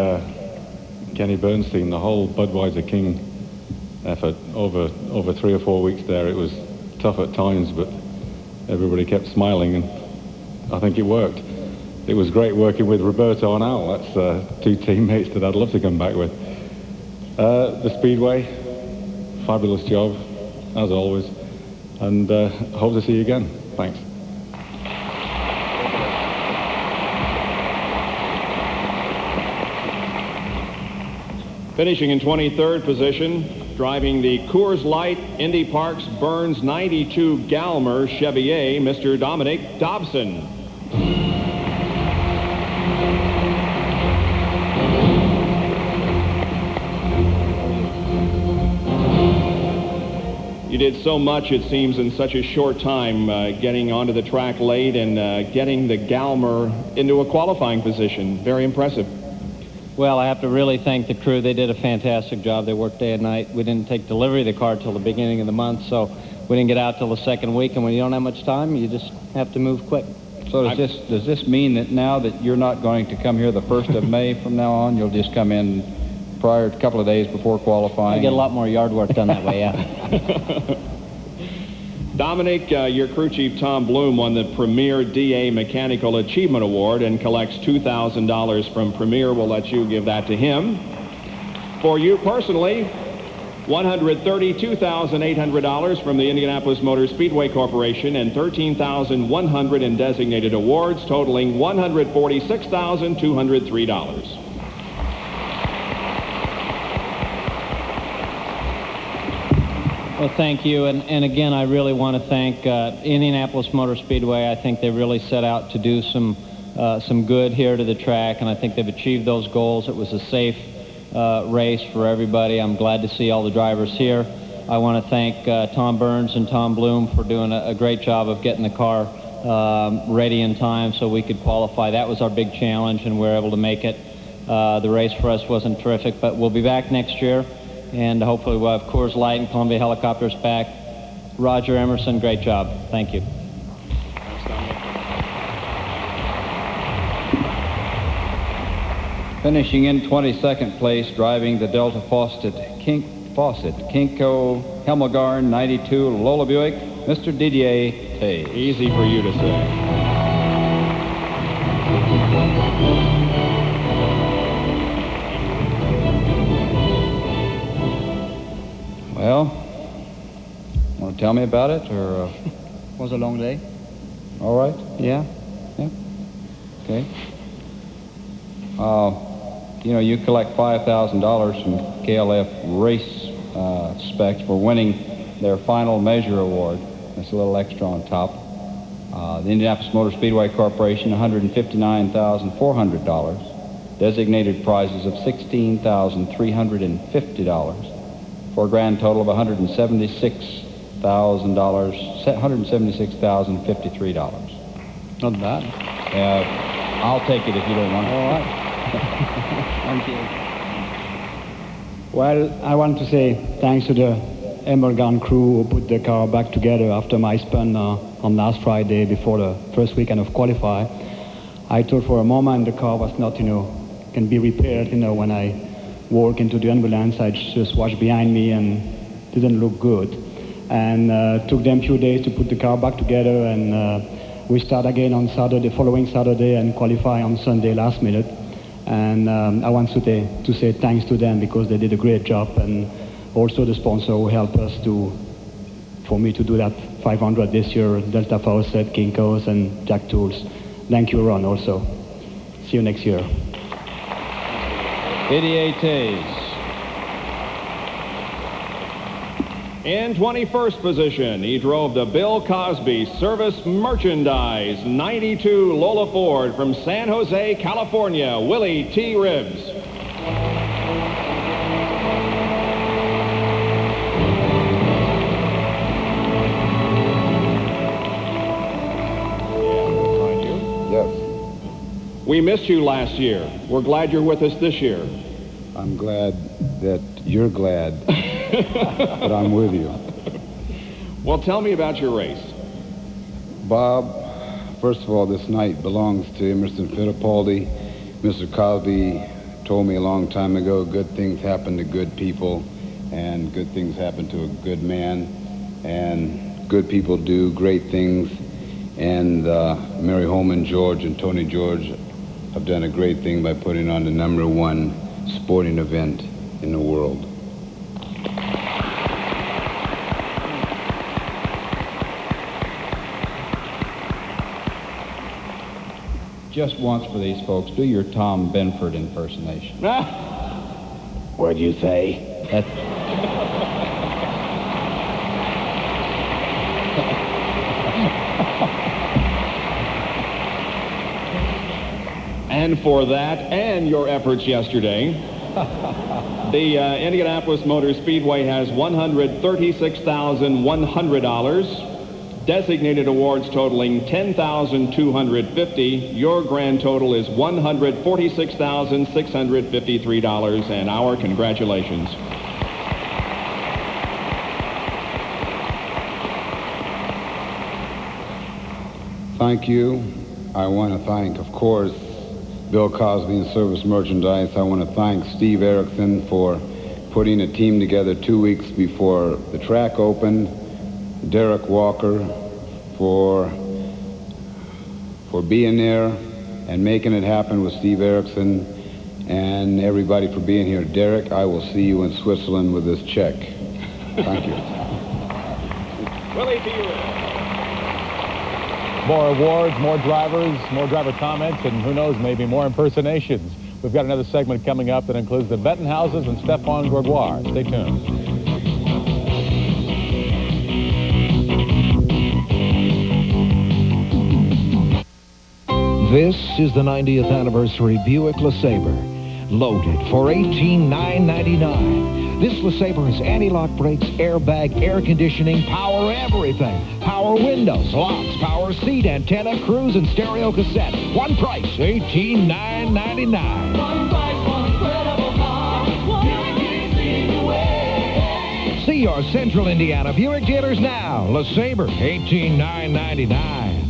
Kenny Bernstein, the whole Budweiser King effort over 3 or 4 weeks there. It was tough at times, but everybody kept smiling, and I think it worked. It was great working with Roberto and Al. That's 2 teammates that I'd love to come back with. The Speedway, fabulous job, as always, and hope to see you again. Thanks. Finishing in 23rd position, driving the Coors Light Indy Parks Burns 92 Galmer Chevy, Mr. Dominic Dobson. You did so much, it seems, in such a short time, getting onto the track late and getting the Galmer into a qualifying position. Very impressive. Well, I have to really thank the crew. They did a fantastic job. They worked day and night. We didn't take delivery of the car till the beginning of the month, so we didn't get out till the second week, and when you don't have much time, you just have to move quick. So does this mean that now that you're not going to come here the 1st of May from now on, you'll just come in prior to a couple of days before qualifying? I get a lot more yard work done that way, yeah. Dominic, your crew chief Tom Bloom won the Premier DA Mechanical Achievement Award and collects $2,000 from Premier. We'll let you give that to him. For you personally, $132,800 from the Indianapolis Motor Speedway Corporation, and $13,100 in designated awards, totaling $146,203. Well, thank you. And again, I really want to thank Indianapolis Motor Speedway. I think they really set out to do some good here to the track, and I think they've achieved those goals. It was a safe race for everybody. I'm glad to see all the drivers here. I want to thank Tom Burns and Tom Bloom for doing a great job of getting the car ready in time so we could qualify. That was our big challenge, and we were able to make it. The race for us wasn't terrific, but we'll be back next year. And hopefully we'll have Coors Light and Columbia Helicopters back. Roger, Emerson, great job. Thank you. Finishing in 22nd place, driving the Delta Fawcett, Kinko, Hemmelgarn, 92, Lola Buick, Mr. Didier Tay. Easy for you to say. Well, want to tell me about it, or? It was a long day. All right. Yeah. Yeah. Okay. You know, you collect $5,000 from KLF Race Specs for winning their final measure award. That's a little extra on top. The Indianapolis Motor Speedway Corporation, $159,400. Designated prizes of $16,350. For a grand total of $176,053. Not bad. I'll take it if you don't want it. All right. Thank you. Well, I want to say thanks to the Emerson crew who put the car back together after my spin on last Friday before the first weekend of qualify. I thought for a moment the car was not, can be repaired, when I walk into the ambulance, I just watched behind me and didn't look good. And took them a few days to put the car back together, and we start again on Saturday, following Saturday, and qualify on Sunday last minute. And I want to say thanks to them because they did a great job, and also the sponsor who helped us for me to do that 500 this year, Delta Fawcett, Kinko's, and Jack Tools. Thank you, Ron, also. See you next year. Didier Tays. In 21st position, he drove the Bill Cosby Service Merchandise 92 Lola Ford from San Jose, California, Willie T. Ribbs. Yes. We missed you last year. We're glad you're with us this year. I'm glad that you're glad that I'm with you. Well, tell me about your race. Bob, first of all, this night belongs to Emerson Fittipaldi. Mr. Cosby told me a long time ago, good things happen to good people, and good things happen to a good man, and good people do great things. And Mary Holman George and Tony George have done a great thing by putting on the #1 sporting event in the world. Just once for these folks, do your Tom Benford impersonation. What'd you say? And for that and your efforts yesterday, the Indianapolis Motor Speedway has $136,100. Designated awards totaling $10,250. Your grand total is $146,653, and our congratulations. Thank you. I want to thank, of course, Bill Cosby and Service Merchandise. I want to thank Steve Erickson for putting a team together 2 weeks before the track opened. Derek Walker for being there and making it happen with Steve Erickson, and everybody for being here. Derek, I will see you in Switzerland with this check. Thank you. Willie, to you. More awards, more drivers, more driver comments, and who knows, maybe more impersonations. We've got another segment coming up that includes the Bettenhouses and Stephane Gregoire. Stay tuned. This is the 90th anniversary Buick LeSabre, loaded for $18,999. This LeSabre has anti-lock brakes, airbag, air conditioning, power everything. Power windows, locks, power seat, antenna, cruise, and stereo cassette. One price, $18,999. One price, one incredible car. See your Central Indiana Buick dealers now. LeSabre, $18,999.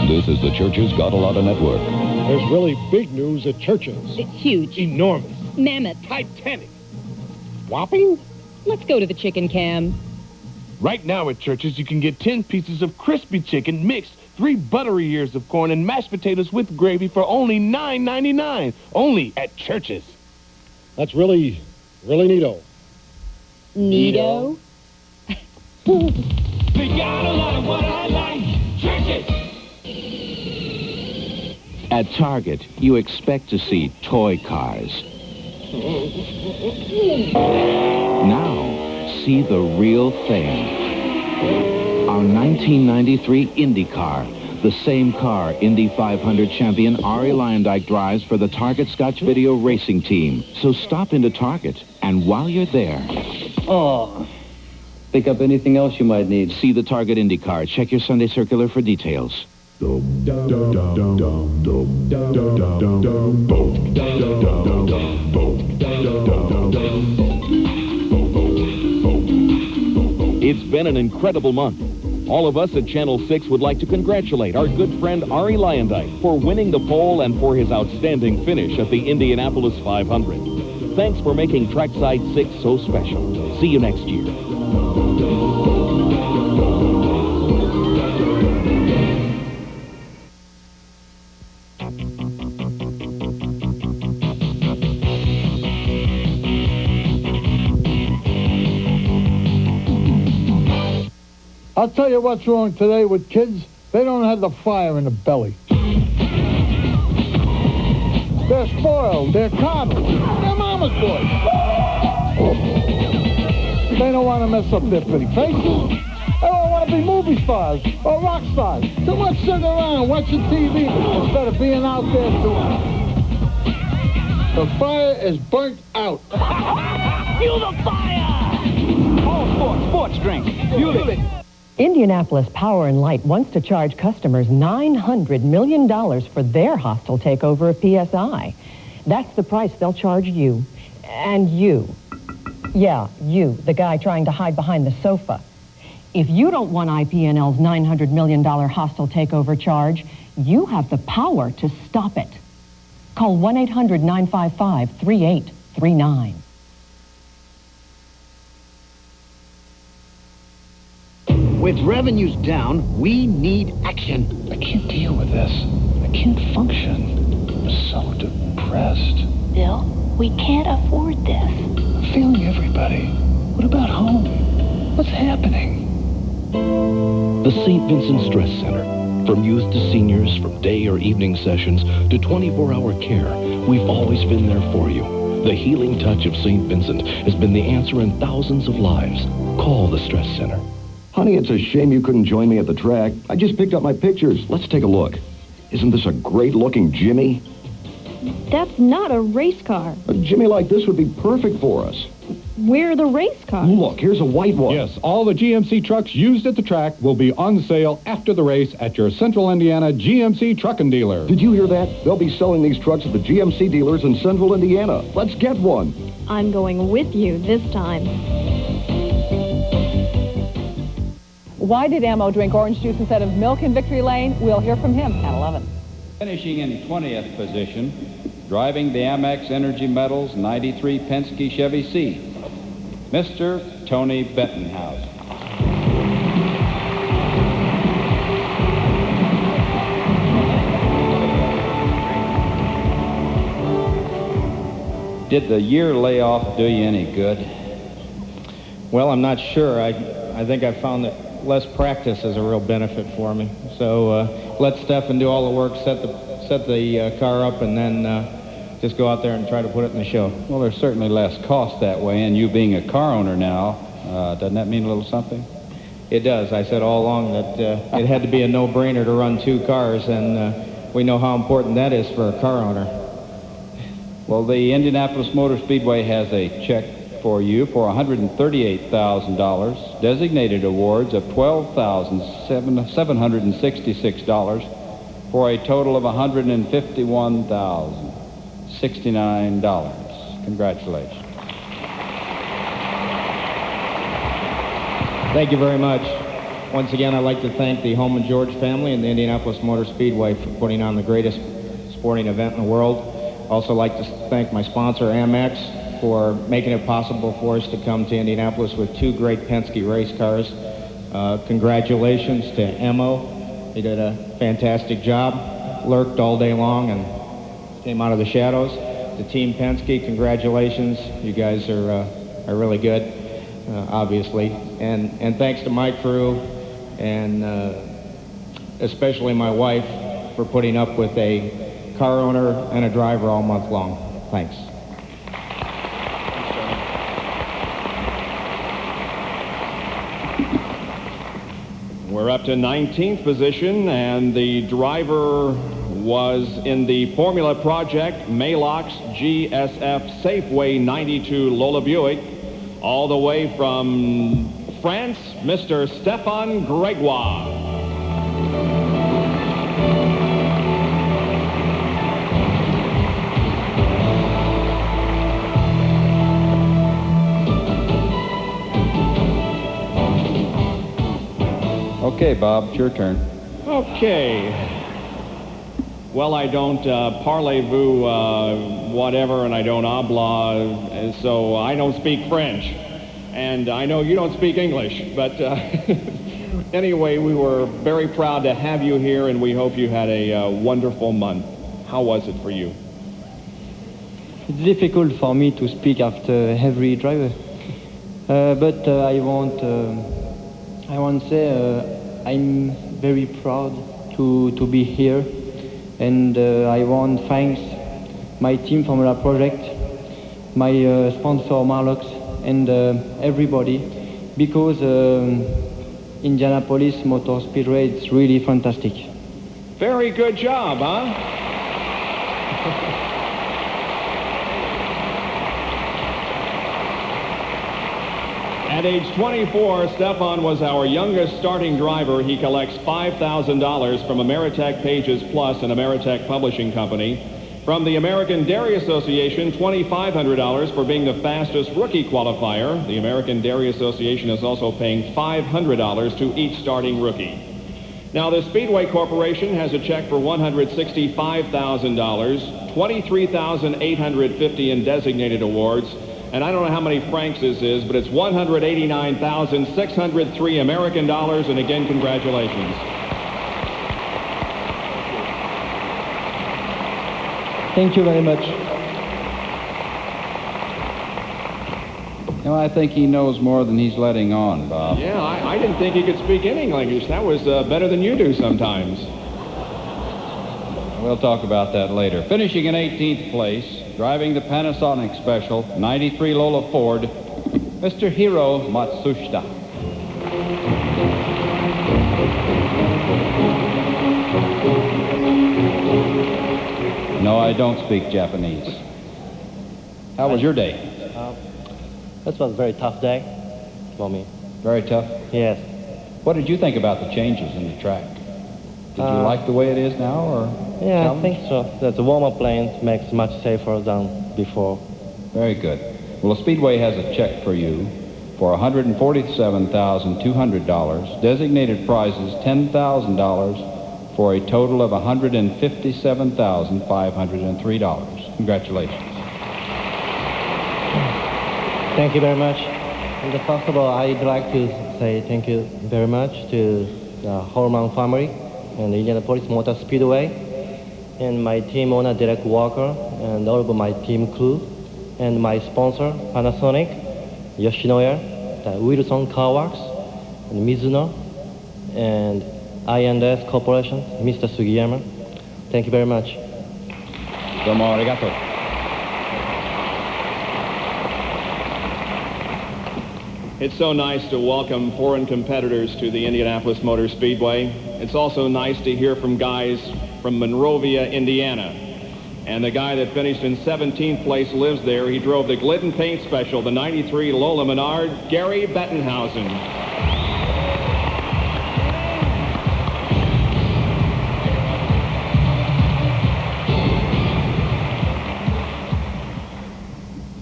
This is the Church's Got a Lot of Network. There's really big news at Church's. It's huge. Enormous. Mammoth. Titanic. Whopping? Let's go to the chicken cam. Right now at Church's, you can get 10 pieces of crispy chicken mixed, 3 buttery ears of corn, and mashed potatoes with gravy for only $9.99. Only at Church's. That's really neato. Neato? They got a lot of what I like. Church's. At Target, you expect to see toy cars. Now, see the real thing. Our 1993 Indy car, the same car Indy 500 champion Arie Luyendyk drives for the Target Scotch Video Racing Team. So stop into Target, and while you're there... Oh, pick up anything else you might need. See the Target Indy car. Check your Sunday circular for details. It's been an incredible month. All of us at Channel 6 would like to congratulate our good friend Arie Luyendyk for winning the pole and for his outstanding finish at the Indianapolis 500. Thanks for making Trackside 6 so special. See you next year. I'll tell you what's wrong today with kids. They don't have the fire in the belly. They're spoiled. They're coddled. They're mama's boys. They don't want to mess up their pretty faces. They don't want to be movie stars or rock stars. Too much sitting around watching TV instead of being out there doing it. The fire is burnt out. Fuel the fire! All sports drink. Fuel it. Indianapolis Power and Light wants to charge customers $900 million for their hostile takeover of PSI. That's the price they'll charge you. And you. Yeah, you, the guy trying to hide behind the sofa. If you don't want IPNL's $900 million hostile takeover charge, you have the power to stop it. Call 1-800-955-3839. With revenues down, we need action. I can't deal with this. I can't function. I'm so depressed. Bill, we can't afford this. I'm failing everybody. What about home? What's happening? The St. Vincent Stress Center. From youth to seniors, from day or evening sessions to 24-hour care, we've always been there for you. The healing touch of St. Vincent has been the answer in thousands of lives. Call the Stress Center. Honey, it's a shame you couldn't join me at the track. I just picked up my pictures. Let's take a look. Isn't this a great-looking Jimmy? That's not a race car. A Jimmy like this would be perfect for us. Where are the race cars? Look, here's a white one. Yes, all the GMC trucks used at the track will be on sale after the race at your Central Indiana GMC trucking dealer. Did you hear that? They'll be selling these trucks at the GMC dealers in Central Indiana. Let's get one. I'm going with you this time. Why did Ammo drink orange juice instead of milk in Victory Lane? We'll hear from him at 11. Finishing in 20th position, driving the Amex Energy Metals 93 Penske Chevy C, Mr. Tony Bettenhausen. Did the year layoff do you any good? Well, I'm not sure. I think I found that less practice is a real benefit for me. So let Stefan do all the work, set the car up, and then just go out there and try to put it in the show. Well, there's certainly less cost that way, and you being a car owner now, doesn't that mean a little something? It does. I said all along that it had to be a no-brainer to run 2 cars, and we know how important that is for a car owner. Well, the Indianapolis Motor Speedway has a check for you for $138,000, designated awards of $12,766 for a total of $151,069. Congratulations. Thank you very much. Once again, I'd like to thank the Holman George family and the Indianapolis Motor Speedway for putting on the greatest sporting event in the world. Also like to thank my sponsor, Amex, for making it possible for us to come to Indianapolis with 2 great Penske race cars. Congratulations to Emo. He did a fantastic job, lurked all day long and came out of the shadows. To Team Penske, congratulations. You guys are really good, obviously. And thanks to my crew and especially my wife for putting up with a car owner and a driver all month long. Thanks. We're up to 19th position, and the driver was in the Formula Project Maalox GSF Safeway 92 Lola Buick, all the way from France, Mr. Stefan Gregoire. Okay, Bob, it's your turn. Okay. Well, I don't parlez-vous whatever, and I don't habla, so I don't speak French. And I know you don't speak English, but anyway, we were very proud to have you here, and we hope you had a wonderful month. How was it for you? It's difficult for me to speak after every driver, but I want say I'm very proud to be here, and I want to thank my team Formula Project, my sponsor Marlox, and everybody, because Indianapolis Motor Speedway is really fantastic. Very good job, huh? At age 24, Stefan was our youngest starting driver. He collects $5,000 from Ameritech Pages Plus, an Ameritech publishing company. From the American Dairy Association, $2,500 for being the fastest rookie qualifier. The American Dairy Association is also paying $500 to each starting rookie. Now, the Speedway Corporation has a check for $165,000, $23,850 in designated awards, and I don't know how many francs this is, but it's $189,603 American dollars, and again, congratulations. Thank you very much. You know, I think he knows more than he's letting on, Bob. Yeah, I didn't think he could speak any language. That was better than you do sometimes. We'll talk about that later. Finishing in 18th place, driving the Panasonic Special 93 Lola Ford, Mr. Hiro Matsushita. No, I don't speak Japanese. How was your day? This was a very tough day for me. Very tough? Yes. What did you think about the changes in the track? Did you like the way it is now, or? Yeah, I think so. That the warm-up lane makes it much safer than before. Very good. Well, the Speedway has a check for you for $147,200. Designated prizes $10,000 for a total of $157,503. Congratulations. Thank you very much. And first of all, I'd like to say thank you very much to the Holman family and the Indianapolis Motor Speedway, and my team owner, Derek Walker, and all of my team crew, and my sponsor, Panasonic, Yoshinoya, Wilson Car Works, and Mizuno, and I&S Corporation, Mr. Sugiyama. Thank you very much. Domo arigato. It's so nice to welcome foreign competitors to the Indianapolis Motor Speedway. It's also nice to hear from guys from Monrovia, Indiana. And the guy that finished in 17th place lives there. He drove the Glidden Paint Special, the 93 Lola Menard, Gary Bettenhausen.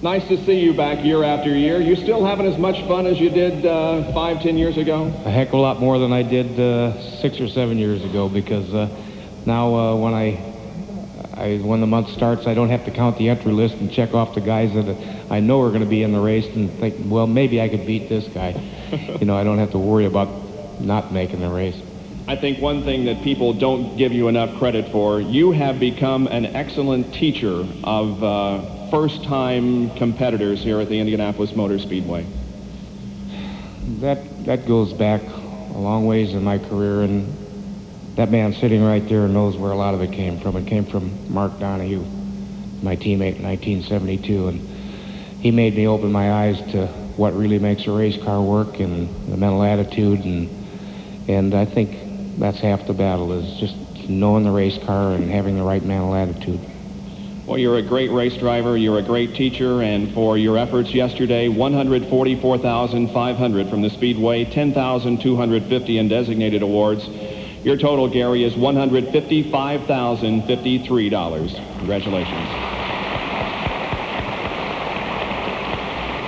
Nice to see you back year after year. You still having as much fun as you did 5-10 years ago? A heck of a lot more than I did 6 or 7 years ago, because now when the month starts, I don't have to count the entry list and check off the guys that I know are going to be in the race and think, well, maybe I could beat this guy. You know, I don't have to worry about not making the race. I think one thing that people don't give you enough credit for, you have become an excellent teacher of first-time competitors here at the Indianapolis Motor Speedway. That goes back a long ways in my career, and that man sitting right there knows where a lot of it came from. It came from Mark Donahue, my teammate in 1972, and he made me open my eyes to what really makes a race car work and the mental attitude, and I think that's half the battle, is just knowing the race car and having the right mental attitude. Well, you're a great race driver, you're a great teacher, and for your efforts yesterday, $144,500 from the Speedway, $10,250 in designated awards. Your total, Gary, is $155,053. Congratulations.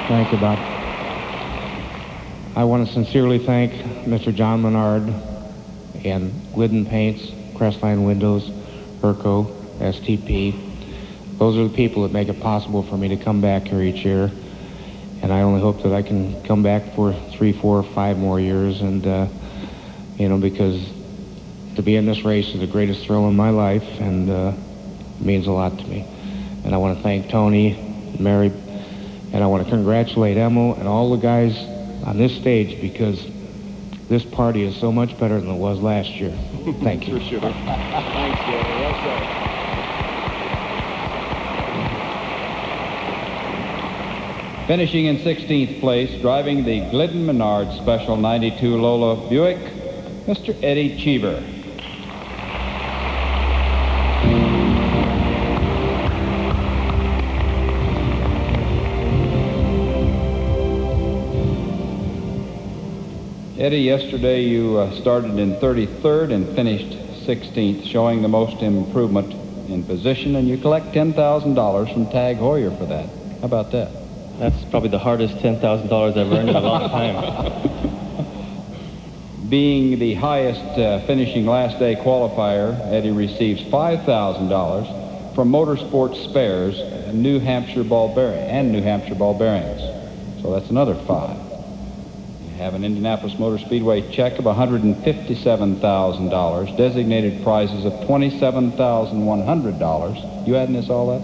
Thank you, Bob. I want to sincerely thank Mr. John Menard and Glidden Paints, Crestline Windows, Herco, STP. Those are the people that make it possible for me to come back here each year. And I only hope that I can come back for 3, 4, 5 more years. And, you know, because to be in this race is the greatest thrill in my life, and it means a lot to me. And I want to thank Tony, and Mary, and I want to congratulate Emil and all the guys on this stage, because this party is so much better than it was last year. Thank you. For sure. Thanks, Gary. Well said. Finishing in 16th place, driving the Glidden Menard Special 92 Lola Buick, Mr. Eddie Cheever. Eddie, yesterday you started in 33rd and finished 16th, showing the most improvement in position, and you collect $10,000 from Tag Heuer for that. How about that? That's probably the hardest $10,000 I've earned in a long time. Being the highest finishing last day qualifier, Eddie receives $5,000 from Motorsports Spares, New Hampshire ball bearings. So that's another $5,000. You have an Indianapolis Motor Speedway check of $157,000, designated prizes of $27,100. You adding this all up?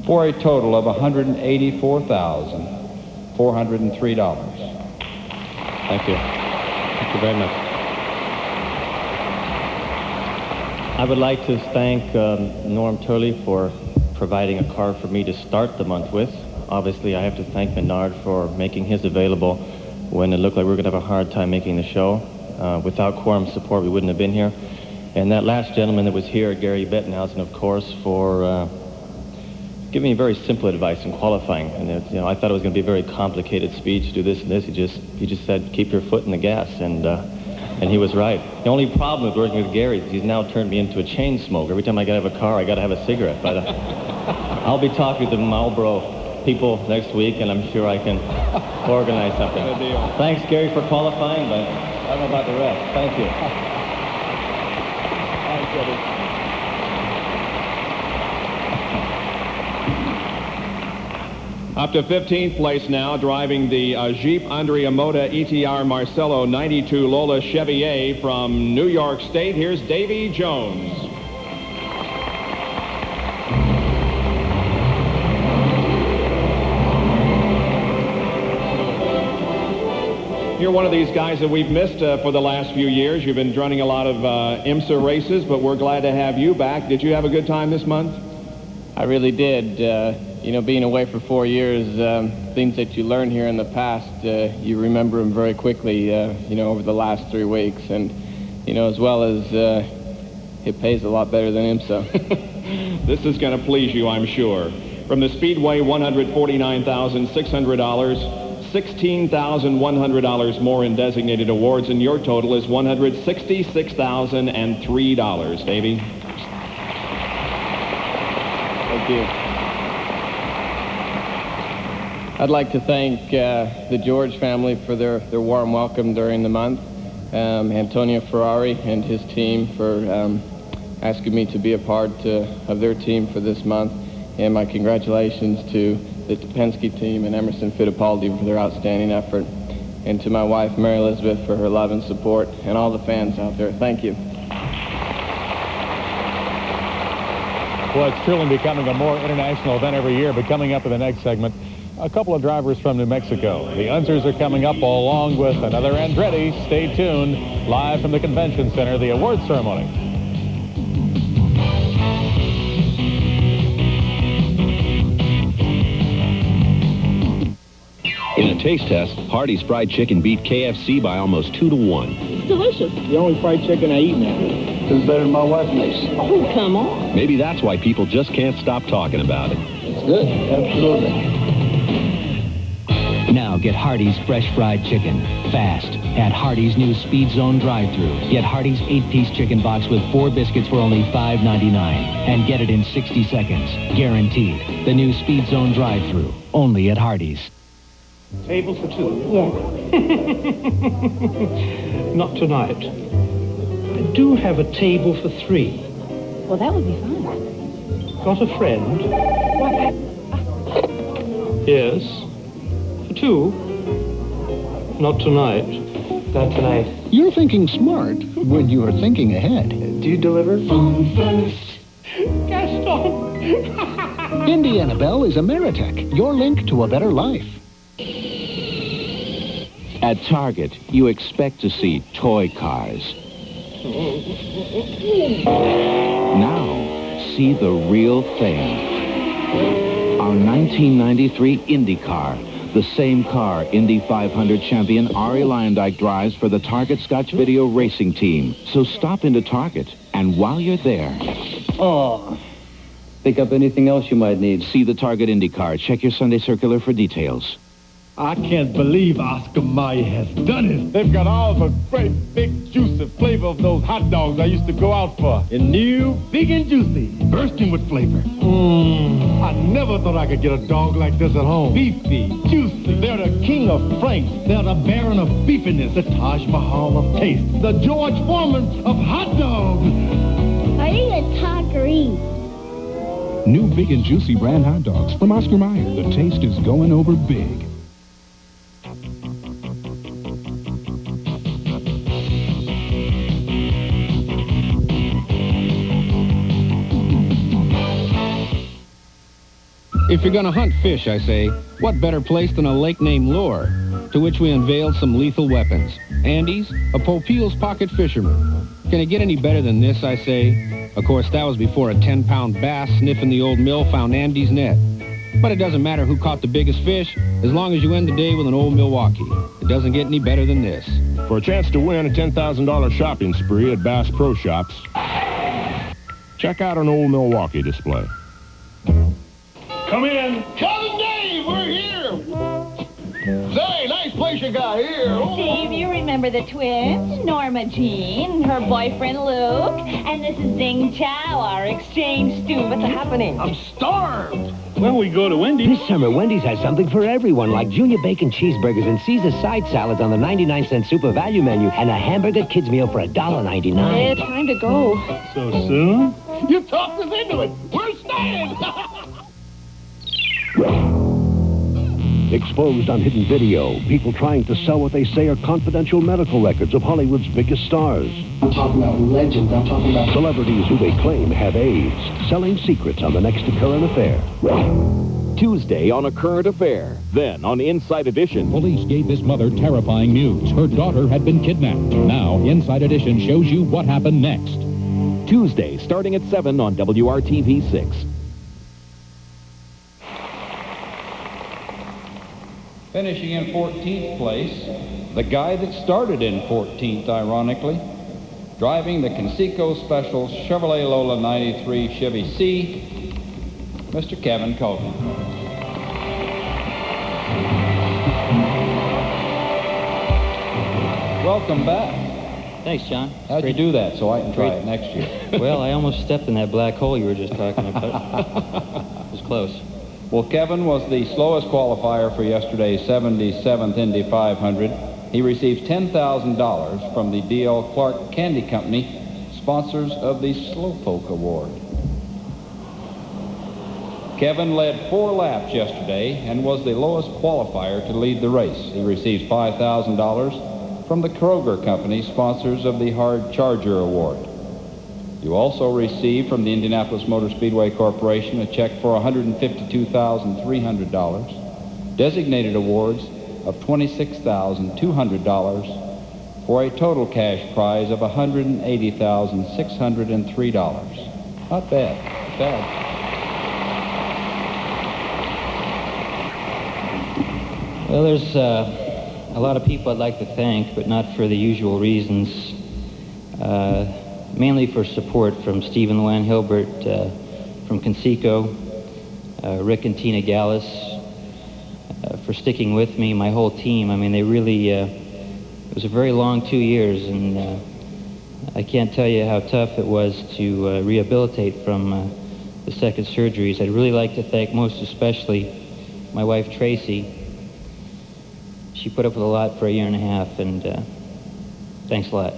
For a total of $184,403. Thank you. Thank you very much. I would like to thank Norm Turley for providing a car for me to start the month with. Obviously, I have to thank Menard for making his available when it looked like we were going to have a hard time making the show. Without quorum support, we wouldn't have been here. And that last gentleman that was here, Gary Bettenhausen, of course, for giving me very simple advice in qualifying. And you know, I thought it was going to be a very complicated speech, do this and this. He just said, keep your foot in the gas, and he was right. The only problem with working with Gary is he's now turned me into a chain smoker. Every time I got to have a car, I got to have a cigarette. But I'll be talking to the Marlboro people next week, and I'm sure I can organize something. Good deal. Thanks, Gary, for qualifying, but I don't know about the rest. Thank you. Thanks, Eddie. Up to 15th place now, driving the Jeep Andrea Moda ETR Marcello 92 Lola Chevrolet from New York State. Here's Davy Jones. you're one of these guys that we've missed for the last few years. You've been running a lot of IMSA races, but we're glad to have you back. Did you have a good time this month? I really did. You know, being away for 4 years, things that you learned here in the past, you remember them very quickly, you know, over the last 3 weeks. And, you know, as well as it pays a lot better than IMSA. This is going to please you, I'm sure. From the Speedway, $149,600. $16,100 more in designated awards, and your total is $166,003, Davey. Thank you. I'd like to thank the George family for their warm welcome during the month. Antonio Ferrari and his team for asking me to be a part of their team for this month. And my congratulations to the Penske team and Emerson Fittipaldi for their outstanding effort. And to my wife, Mary Elizabeth, for her love and support, and all the fans out there. Thank you. Well, it's truly becoming a more international event every year, but coming up in the next segment, a couple of drivers from New Mexico. The Unzers are coming up along with another Andretti. Stay tuned. Live from the Convention Center, the award ceremony. In a taste test, Hardee's Fried Chicken beat KFC by almost 2-1. It's delicious. The only fried chicken I eat now. It's better than my wife makes. Oh, come on. Maybe that's why people just can't stop talking about it. It's good. Absolutely. Now get Hardee's fresh fried chicken. Fast. At Hardee's new Speed Zone drive-thru. Get Hardee's 8-piece chicken box with 4 biscuits for only $5.99. And get it in 60 seconds. Guaranteed. The new Speed Zone drive-thru. Only at Hardee's. Table for 2? Yes. Not tonight. I do have a table for 3. Well, that would be fun. Got a friend? Yes. For 2? Not tonight. Not tonight. You're thinking smart when you're thinking ahead. Do you deliver? Phone first. Gaston! Indiana Bell is Ameritech, your link to a better life. At Target, you expect to see toy cars. Now, see the real thing. Our 1993 Indy car, the same car Indy 500 champion Arie Luyendyk drives for the Target Scotch Video Racing Team. So stop into Target, and while you're there... Oh, pick up anything else you might need. See the Target Indy car. Check your Sunday circular for details. I can't believe Oscar Mayer has done it. They've got all the great, big, juicy flavor of those hot dogs I used to go out for. And new, big and juicy, bursting with flavor. I never thought I could get a dog like this at home. Beefy, juicy. They're the king of franks. They're the baron of beefiness. The Taj Mahal of taste. The George Foreman of hot dogs. Are you a taquerie? New big and juicy brand hot dogs from Oscar Mayer. The taste is going over big. If you're going to hunt fish, I say, what better place than a lake named Lure, to which we unveiled some lethal weapons. Andy's, a Popeil's pocket fisherman. Can it get any better than this, I say? Of course, that was before a 10-pound bass sniffing the old mill found Andy's net. But it doesn't matter who caught the biggest fish, as long as you end the day with an old Milwaukee. It doesn't get any better than this. For a chance to win a $10,000 shopping spree at Bass Pro Shops, check out an old Milwaukee display. Come in. Cousin Dave, we're here. Say, nice place you got here. Dave, you remember the twins? Norma Jean, her boyfriend Luke, and this is Ding Chow, our exchange student. What's happening? I'm starved. Well, we go to Wendy's. This summer, Wendy's has something for everyone, like Junior Bacon Cheeseburgers and Caesar side salads on the 99-cent super value menu, and a hamburger kids meal for $1.99. It's time to go. So soon? You talked us into it. We're staying. Exposed on hidden video, people trying to sell what they say are confidential medical records of Hollywood's biggest stars. I'm talking about legends. I'm talking about celebrities who they claim have AIDS, selling secrets on the next current affair. Tuesday on A Current Affair. Then on Inside Edition. Police gave this mother terrifying news. Her daughter had been kidnapped. Now, Inside Edition shows you what happened next. Tuesday, starting at 7 on WRTV 6. Finishing in 14th place, the guy that started in 14th, ironically, driving the Conseco Special Chevrolet Lola 93 Chevy C, Mr. Kevin Cogan. Welcome back. Thanks, John. How'd you do that so I can try it next year? Well, I almost stepped in that black hole you were just talking about. It was close. Well, Kevin was the slowest qualifier for yesterday's 77th Indy 500. He receives $10,000 from the D.L. Clark Candy Company, sponsors of the Slowpoke Award. Kevin led 4 laps yesterday and was the lowest qualifier to lead the race. He receives $5,000 from the Kroger Company, sponsors of the Hard Charger Award. You also receive from the Indianapolis Motor Speedway Corporation a check for $152,300, designated awards of $26,200 for a total cash prize of $180,603. Not bad. Not bad. Well, there's a lot of people I'd like to thank, but not for the usual reasons. Mainly for support from Stephen Luan Hilbert, from Conseco, Rick and Tina Gallus, for sticking with me, my whole team. I mean, they really, it was a very long 2 years, and I can't tell you how tough it was to rehabilitate from the second surgeries. I'd really like to thank most especially my wife, Tracy. She put up with a lot for a year and a half, and thanks a lot.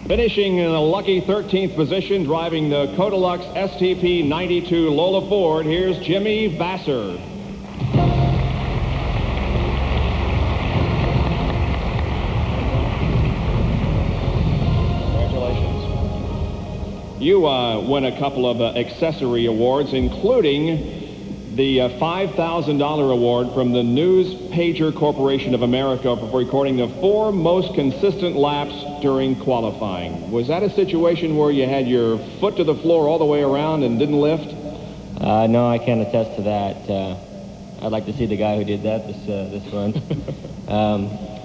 Finishing in a lucky 13th position, driving the Codilux STP 92 Lola Ford, here's Jimmy Vassar. Congratulations. You won a couple of accessory awards, including the $5,000 award from the News Pager Corporation of America for recording the 4 most consistent laps during qualifying. Was that a situation where you had your foot to the floor all the way around and didn't lift? No, I can't attest to that. I'd like to see the guy who did that this run.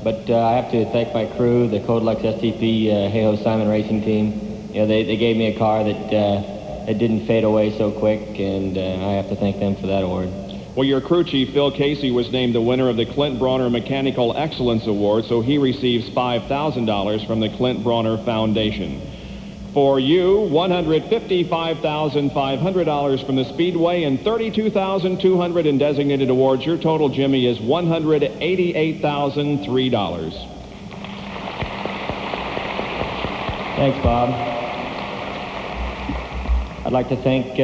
But I have to thank my crew, the Codilux STP Hey-Ho Simon Racing Team. You know, they gave me a car that it didn't fade away so quick, and I have to thank them for that award. Well, your crew chief, Phil Casey, was named the winner of the Clint Bronner Mechanical Excellence Award, so he receives $5,000 from the Clint Bronner Foundation. For you, $155,500 from the Speedway and $32,200 in designated awards. Your total, Jimmy, is $188,003. Thanks, Bob. I'd like to thank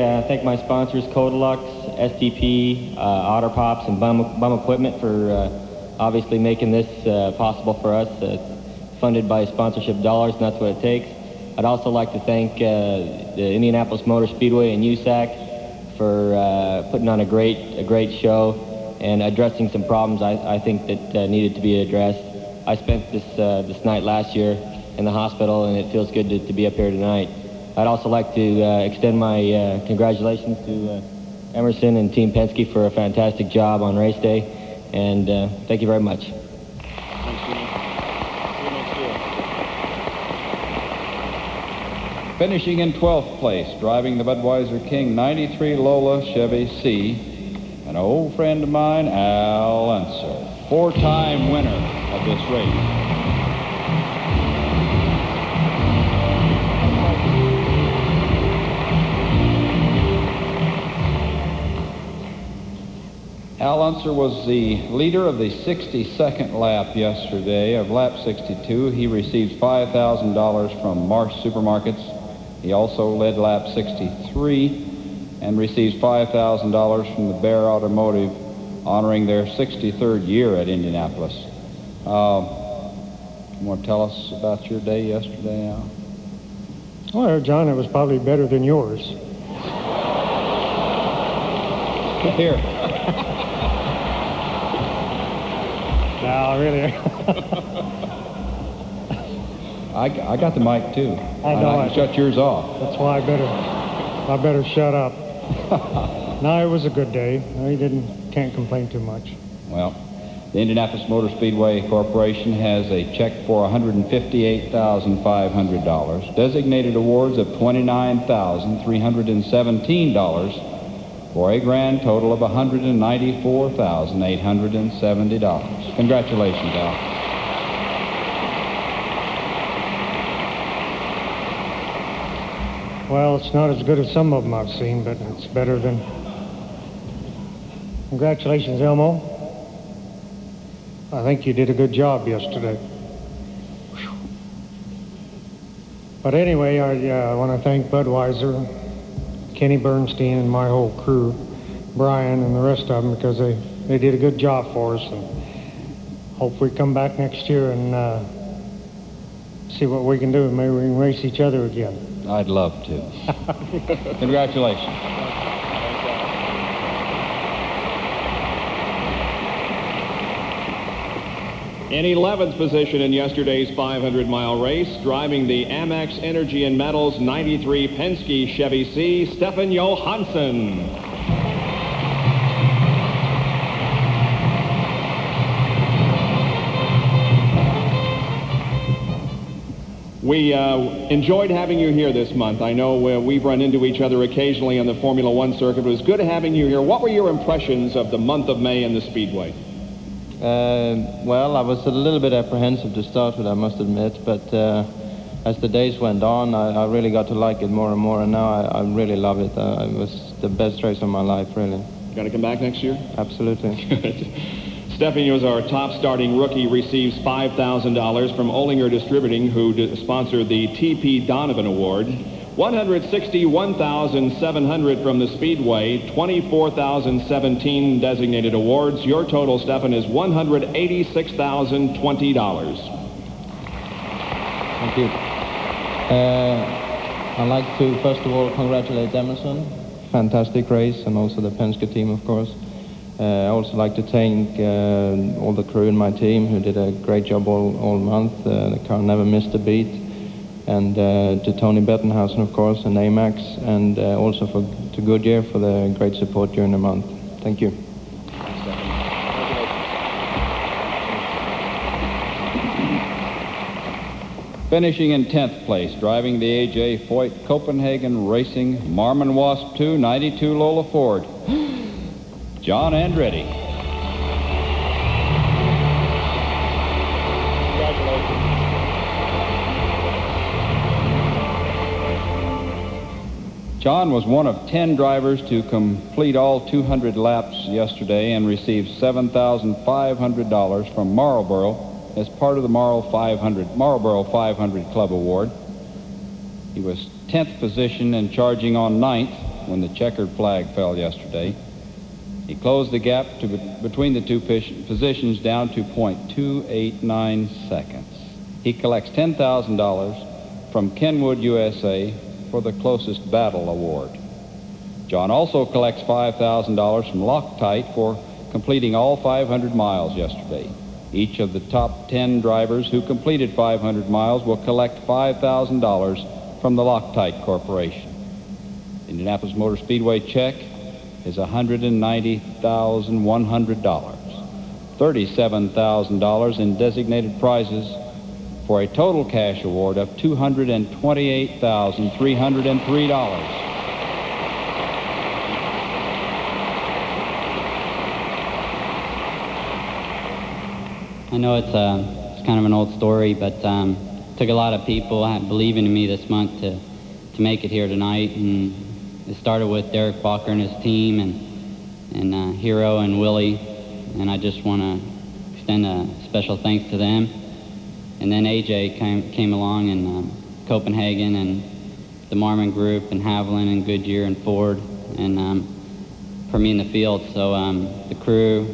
my sponsors, Codilux, STP, Otter Pops, and Bum Equipment for obviously making this possible for us. It's funded by sponsorship dollars, and that's what it takes. I'd also like to thank the Indianapolis Motor Speedway and USAC for putting on a great show and addressing some problems I think that needed to be addressed. I spent this night last year in the hospital, and it feels good to be up here tonight. I'd also like to extend my congratulations to Emerson and Team Penske for a fantastic job on race day, and thank you very much. Thanks, Jimmy. See you next year. Finishing in 12th place, driving the Budweiser King 93 Lola Chevy C, an old friend of mine, Al Unser, 4-time winner of this race. Al Unser was the leader of the 62nd lap yesterday, of lap 62. He receives $5,000 from Marsh Supermarkets. He also led lap 63 and receives $5,000 from the Bear Automotive, honoring their 63rd year at Indianapolis. You want to tell us about your day yesterday, Al? Well, John, it was probably better than yours. Here. No, really. I got the mic too. I know. I can shut yours off. That's why I better shut up. No, it was a good day. Can't complain too much. Well, the Indianapolis Motor Speedway Corporation has a check for $158,500, designated awards of $29,317, for a grand total of $194,870. Congratulations, Al. Well, it's not as good as some of them I've seen, but it's better than... Congratulations, Elmo. I think you did a good job yesterday. But anyway, I want to thank Budweiser, Kenny Bernstein, and my whole crew, Brian and the rest of them, because they did a good job for us. And hope we come back next year and see what we can do. Maybe we can race each other again. I'd love to. Congratulations. In 11th position in yesterday's 500-mile race, driving the Amex Energy and Metals 93 Penske Chevy C, Stefan Johansson. We enjoyed having you here this month. I know we've run into each other occasionally on the Formula One circuit. It was good having you here. What were your impressions of the month of May in the Speedway? Well, I was a little bit apprehensive to start with, I must admit, but as the days went on, I really got to like it more and more, and now I really love it. It was the best race of my life, really. Going to come back next year? Absolutely. Stefan was our top starting rookie, receives $5,000 from Olinger Distributing, who sponsored the T.P. Donovan Award. $161,700 from the Speedway, $24,017 designated awards. Your total, Stefan, is $186,020. Thank you. I'd like to, first of all, congratulate Emerson. Fantastic race, and also the Penske team, of course. I also like to thank all the crew in my team who did a great job all month. The car never missed a beat. And to Tony Bettenhausen, of course, and AMAX, and also to Goodyear for the great support during the month. Thank you. Finishing in 10th place, driving the A.J. Foyt Copenhagen Racing Marmon Wasp 2 92 Lola Ford, John Andretti. Congratulations. John was one of 10 drivers to complete all 200 laps yesterday and received $7,500 from Marlboro as part of the Marlboro 500 Club Award. He was 10th position and charging on 9th when the checkered flag fell yesterday. He closed the gap between the two positions down to .289 seconds. He collects $10,000 from Kenwood, USA for the closest battle award. John also collects $5,000 from Loctite for completing all 500 miles yesterday. Each of the top 10 drivers who completed 500 miles will collect $5,000 from the Loctite Corporation. Indianapolis Motor Speedway check is $190,100. $37,000 in designated prizes for a total cash award of $228,303. I know it's kind of an old story, but it took a lot of people believing in me this month to make it here tonight. And it started with Derek Walker and his team, and Hero and Willie, and I just want to extend a special thanks to them. And then AJ came along, and Copenhagen, and the Marmon Group, and Haviland, and Goodyear, and Ford, and for me in the field. So the crew,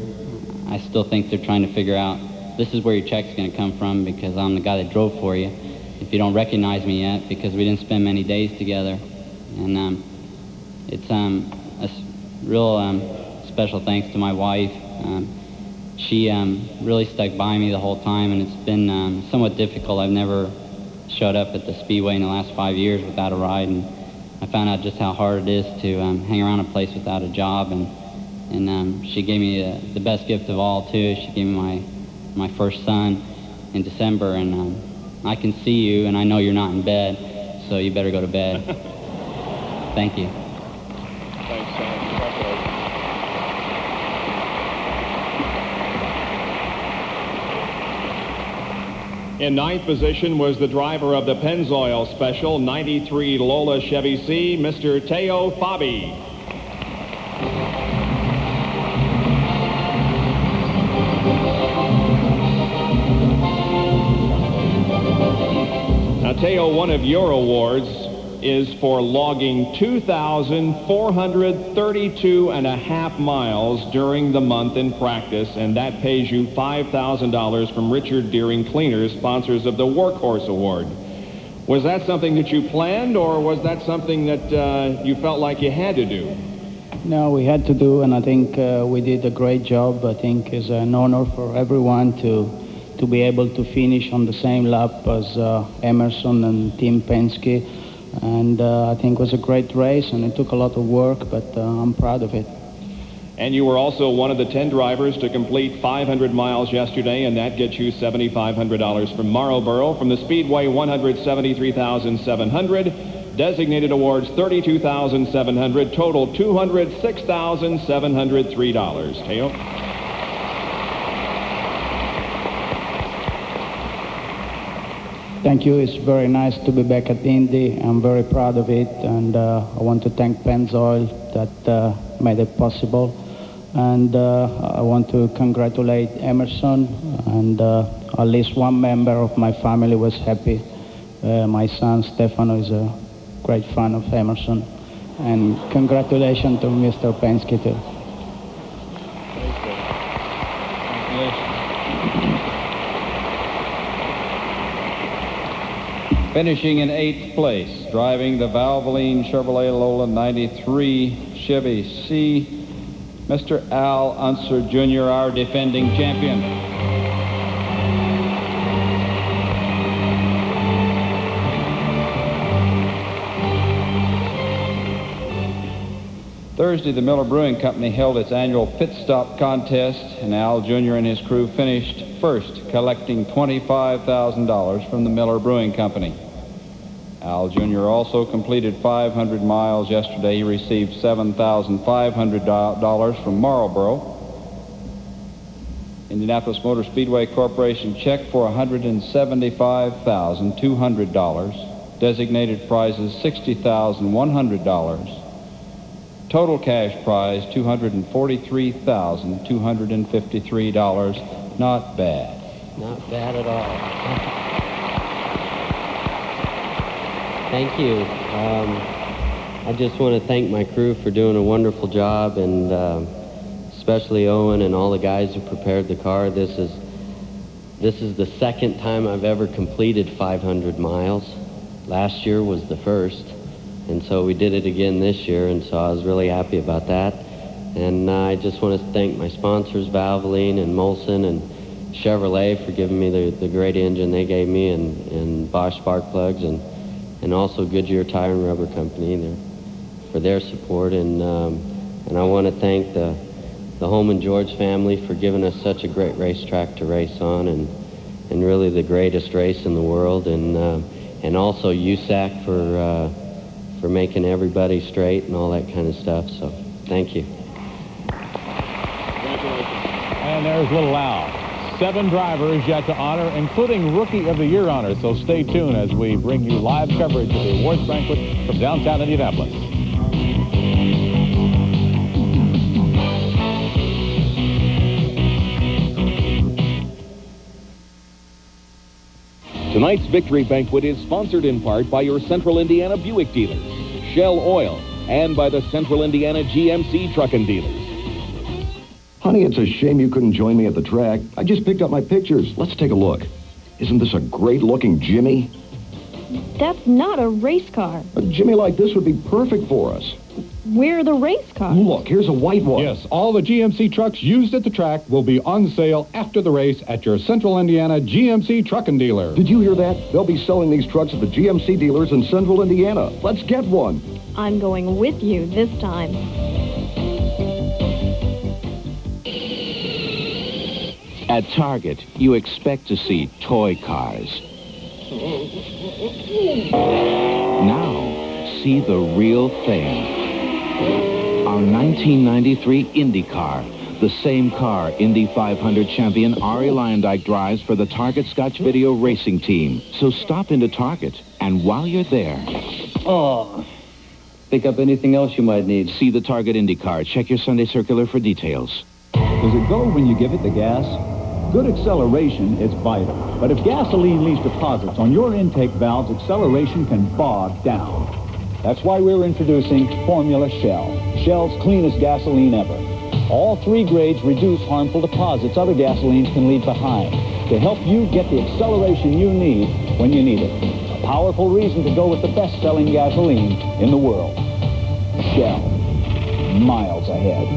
I still think they're trying to figure out this is where your check's going to come from, because I'm the guy that drove for you. If you don't recognize me yet, because we didn't spend many days together. And it's a real special thanks to my wife. She really stuck by me the whole time, and it's been somewhat difficult. I've never showed up at the Speedway in the last 5 years without a ride, and I found out just how hard it is to hang around a place without a job. And she gave me the best gift of all, too. She gave me my first son in December, and I can see you, and I know you're not in bed, so you better go to bed. Thank you. Thanks, John. Congratulations. In ninth position was the driver of the Pennzoil Special 93 Lola Chevy C, Mr. Teo Fabi. Now, Teo, one of your awards is for logging 2,432 and a half miles during the month in practice, and that pays you $5,000 from Richard Deering Cleaners, sponsors of the Workhorse Award. Was that something that you planned, or was that something that you felt like you had to do? No, we had to do, and I think we did a great job. I think it's an honor for everyone to be able to finish on the same lap as Emerson and Team Penske. And I think it was a great race, and it took a lot of work, but I'm proud of it. And you were also one of the 10 drivers to complete 500 miles yesterday, and that gets you $7,500 from Marlboro. From the Speedway, $173,700. Designated awards, $32,700. Total, $206,703. Teo? Thank you. It's very nice to be back at Indy. I'm very proud of it, and I want to thank Pennzoil that made it possible. And I want to congratulate Emerson, and at least one member of my family was happy. My son Stefano is a great fan of Emerson. And congratulations to Mr. Penske too. Finishing in 8th place, driving the Valvoline Chevrolet Lola 93 Chevy C, Mr. Al Unser Jr., our defending champion. Thursday, the Miller Brewing Company held its annual pit stop contest, and Al Jr. and his crew finished first, collecting $25,000 from the Miller Brewing Company. Al Jr. also completed 500 miles yesterday. He received $7,500 from Marlboro. Indianapolis Motor Speedway Corporation check for $175,200. Designated prizes $60,100. Total cash prize $243,253. Not bad. Not bad at all. Thank you. I just want to thank my crew for doing a wonderful job, and especially Owen and all the guys who prepared the car. This is the second time I've ever completed 500 miles. Last year was the first, and so we did it again this year, and so I was really happy about that. And I just want to thank my sponsors, Valvoline and Molson and Chevrolet, for giving me the great engine they gave me, and Bosch spark plugs, and also Goodyear Tire and Rubber Company for their support. And I want to thank the Holman George family for giving us such a great racetrack to race on, and really the greatest race in the world, and also USAC for making everybody straight and all that kind of stuff. So thank you. And there's little Al. 7 drivers yet to honor, including Rookie of the Year honor. So stay tuned as we bring you live coverage of the awards banquet from downtown Indianapolis. Tonight's Victory Banquet is sponsored in part by your Central Indiana Buick dealers, Shell Oil, and by the Central Indiana GMC Truckin' Dealers. Honey, it's a shame you couldn't join me at the track. I just picked up my pictures. Let's take a look. Isn't this a great-looking Jimmy? That's not a race car. A Jimmy like this would be perfect for us. Where are the race cars? Look, here's a white one. Yes, all the GMC trucks used at the track will be on sale after the race at your Central Indiana GMC trucking dealer. Did you hear that? They'll be selling these trucks at the GMC dealers in Central Indiana. Let's get one. I'm going with you this time. At Target, you expect to see toy cars. Now, see the real thing. Our 1993 Indy car, the same car Indy 500 champion Ari Lyondike drives for the Target Scotch Video Racing Team. So stop into Target, and while you're there... Oh, pick up anything else you might need. See the Target Indy car. Check your Sunday circular for details. Does it go when you give it the gas? Good acceleration is vital. But if gasoline leaves deposits on your intake valves, acceleration can bog down. That's why we're introducing Formula Shell, Shell's cleanest gasoline ever. All three grades reduce harmful deposits other gasolines can leave behind to help you get the acceleration you need when you need it. A powerful reason to go with the best-selling gasoline in the world. Shell, miles ahead.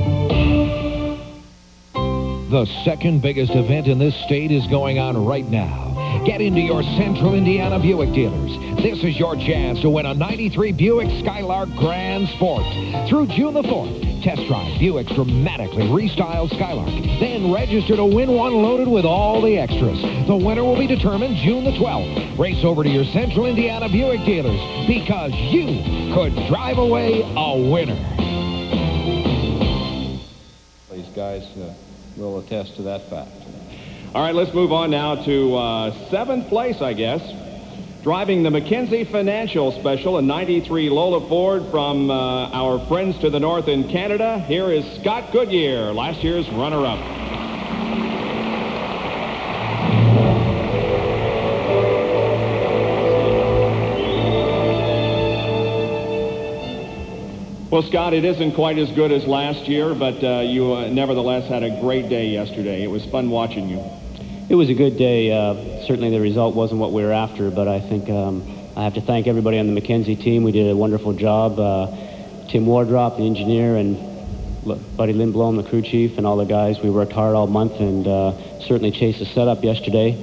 The second biggest event in this state is going on right now. Get into your Central Indiana Buick dealers. This is your chance to win a 93 Buick Skylark Grand Sport. Through June the 4th, test drive Buick's dramatically restyled Skylark. Then register to win one loaded with all the extras. The winner will be determined June the 12th. Race over to your Central Indiana Buick dealers because you could drive away a winner. These guys will attest to that fact. All right, let's move on now to 7th place, I guess. Driving the McKenzie Financial Special, a 93 Lola Ford from our friends to the north in Canada. Here is Scott Goodyear, last year's runner-up. Well, Scott, it isn't quite as good as last year, but you nevertheless had a great day yesterday. It was fun watching you. It was a good day. Certainly the result wasn't what we were after, but I think I have to thank everybody on the McKenzie team. We did a wonderful job. Tim Wardrop, the engineer, and Buddy Lindblom, the crew chief, and all the guys. We worked hard all month and certainly chased the setup yesterday.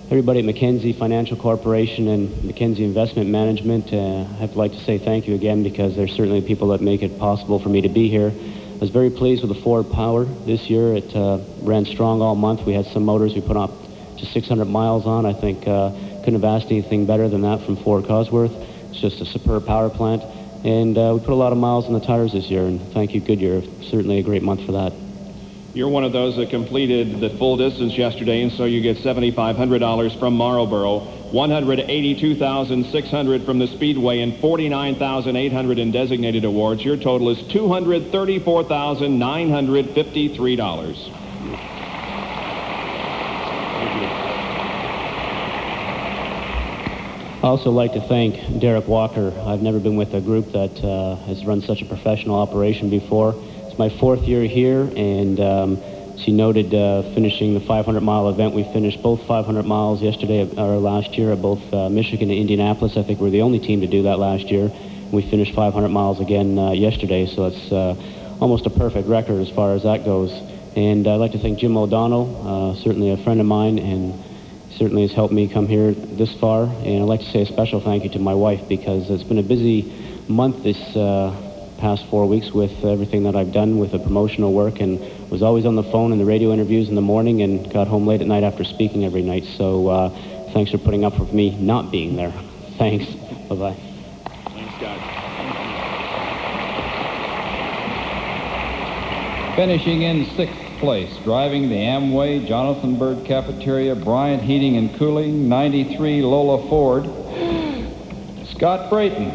Everybody at McKenzie Financial Corporation and McKenzie Investment Management, I'd like to say thank you again because there's certainly people that make it possible for me to be here. I was very pleased with the Ford Power this year. It ran strong all month. We had some motors we put up to 600 miles on. I think couldn't have asked anything better than that from Ford Cosworth. It's just a superb power plant. And we put a lot of miles on the tires this year, and thank you, Goodyear. Certainly a great month for that. You're one of those that completed the full distance yesterday, and so you get $7,500 from Marlboro, $182,600 from the Speedway, and $49,800 in designated awards. Your total is $234,953. I also like to thank Derek Walker. I've never been with a group that has run such a professional operation before. It's my 4th year here, and she noted finishing the 500-mile event. We finished both 500 miles yesterday, or last year, at both Michigan and Indianapolis. I think we're the only team to do that last year. We finished 500 miles again yesterday, so it's almost a perfect record as far as that goes. And I'd like to thank Jim O'Donnell, certainly a friend of mine, and certainly has helped me come here this far. And I'd like to say a special thank you to my wife because it's been a busy month this past 4 weeks with everything that I've done with the promotional work, and was always on the phone and the radio interviews in the morning and got home late at night after speaking every night. So thanks for putting up with me not being there. Thanks. Bye-bye. Thanks, Scott. Finishing in 6th place, driving the Amway Jonathan Bird Cafeteria Bryant Heating and Cooling 93 Lola Ford, Scott Brayton.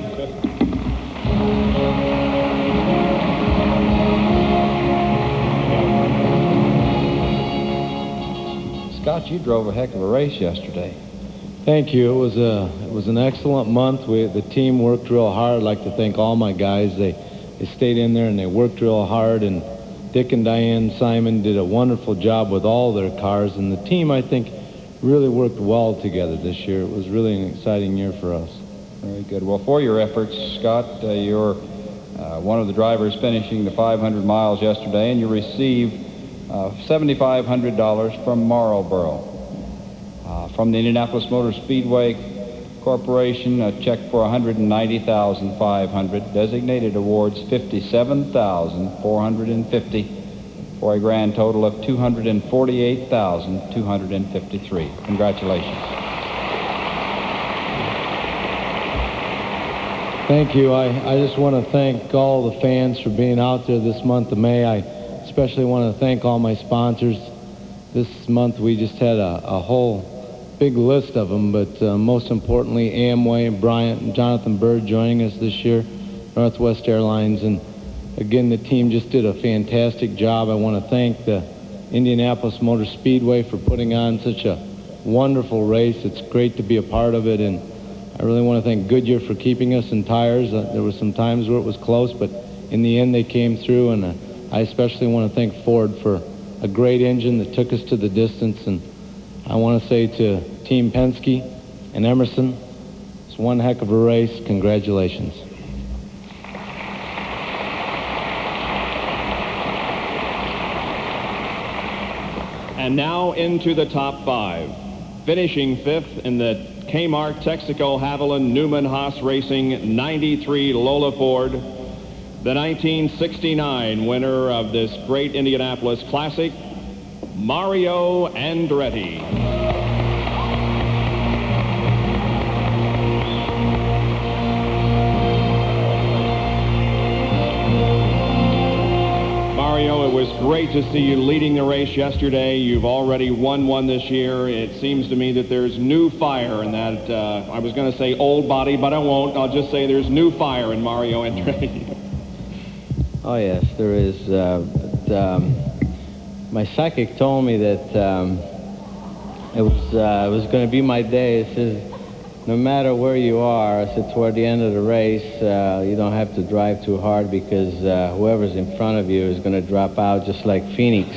Scott, you drove a heck of a race yesterday. Thank you. It was an excellent month. The team worked real hard. I'd like to thank all my guys. They stayed in there and they worked real hard, and Dick and Diane Simon did a wonderful job with all their cars, and the team, I think, really worked well together this year. It was really an exciting year for us. Very good. Well, for your efforts, Scott, you're one of the drivers finishing the 500 miles yesterday, and you received $7,500 from Marlboro. From the Indianapolis Motor Speedway Corporation, a check for $190,500. Designated awards $57,450 for a grand total of $248,253. Congratulations. Thank you. I just want to thank all the fans for being out there this month of May. I especially want to thank all my sponsors. This month we just had a whole big list of them, but most importantly, Amway, Bryant and Jonathan Bird joining us this year, Northwest Airlines, and again, the team just did a fantastic job. I want to thank the Indianapolis Motor Speedway for putting on such a wonderful race. It's great to be a part of it, and I really want to thank Goodyear for keeping us in tires. There were some times where it was close, but in the end they came through, and I especially want to thank Ford for a great engine that took us to the distance. And I want to say to Team Penske and Emerson, it's one heck of a race. Congratulations. And now into the top five. Finishing fifth in the Kmart, Texaco, Haviland, Newman, Haas Racing, 93 Lola Ford, the 1969 winner of this great Indianapolis Classic, Mario Andretti. Mario, it was great to see you leading the race yesterday. You've already won one this year. It seems to me that there's new fire in that, I was going to say old body, but I won't. I'll just say there's new fire in Mario Andretti. Oh, yes, there is. My psychic told me that it was going to be my day. It says, no matter where you are, I said, toward the end of the race, you don't have to drive too hard because whoever's in front of you is going to drop out just like Phoenix.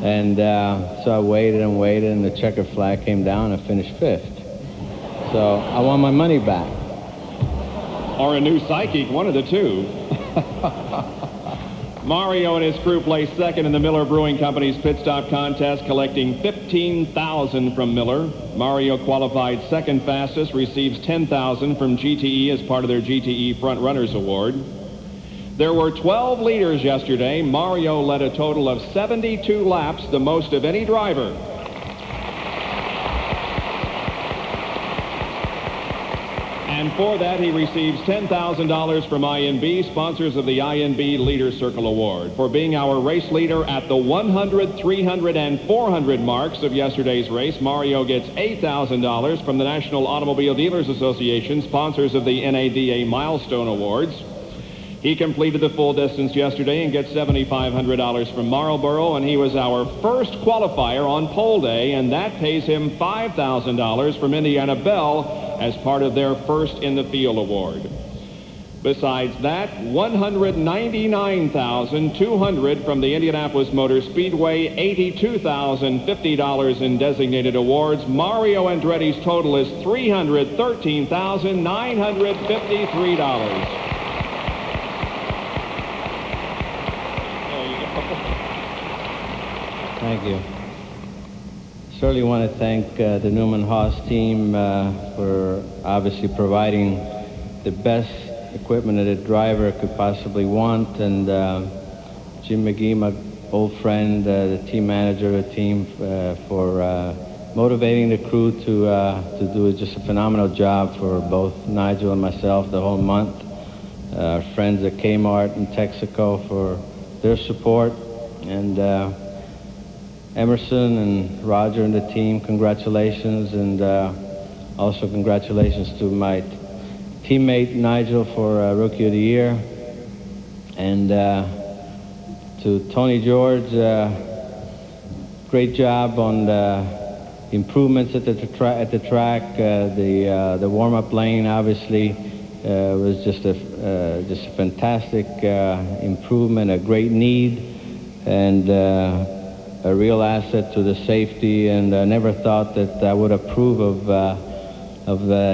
And so I waited and waited, and the checkered flag came down, and I finished fifth. So I want my money back. Or a new psychic, one of the two. Mario and his crew placed second in the Miller Brewing Company's pit stop contest, collecting $15,000 from Miller. Mario qualified second fastest, receives $10,000 from GTE as part of their GTE Front Runners Award. There were 12 leaders yesterday. Mario led a total of 72 laps, the most of any driver. And for that, he receives $10,000 from INB, sponsors of the INB Leader Circle Award. For being our race leader at the 100, 300, and 400 marks of yesterday's race, Mario gets $8,000 from the National Automobile Dealers Association, sponsors of the NADA Milestone Awards. He completed the full distance yesterday and gets $7,500 from Marlboro, and he was our first qualifier on pole day, and that pays him $5,000 from Indiana Bell as part of their First in the Field award. Besides that, $199,200 from the Indianapolis Motor Speedway, $82,050 in designated awards. Mario Andretti's total is $313,953. Thank you. Certainly want to thank the Newman Haas team for obviously providing the best equipment that a driver could possibly want, and Jim McGee, my old friend, the team manager of the team, for motivating the crew to do just a phenomenal job for both Nigel and myself the whole month. Our friends at Kmart and Texaco for their support, and Emerson and Roger and the team, congratulations, and also congratulations to my teammate Nigel for Rookie of the Year, and to Tony George, great job on the improvements at the track. The warm-up lane obviously was just a fantastic improvement, a great need. and a real asset to the safety, and I never thought that I would approve of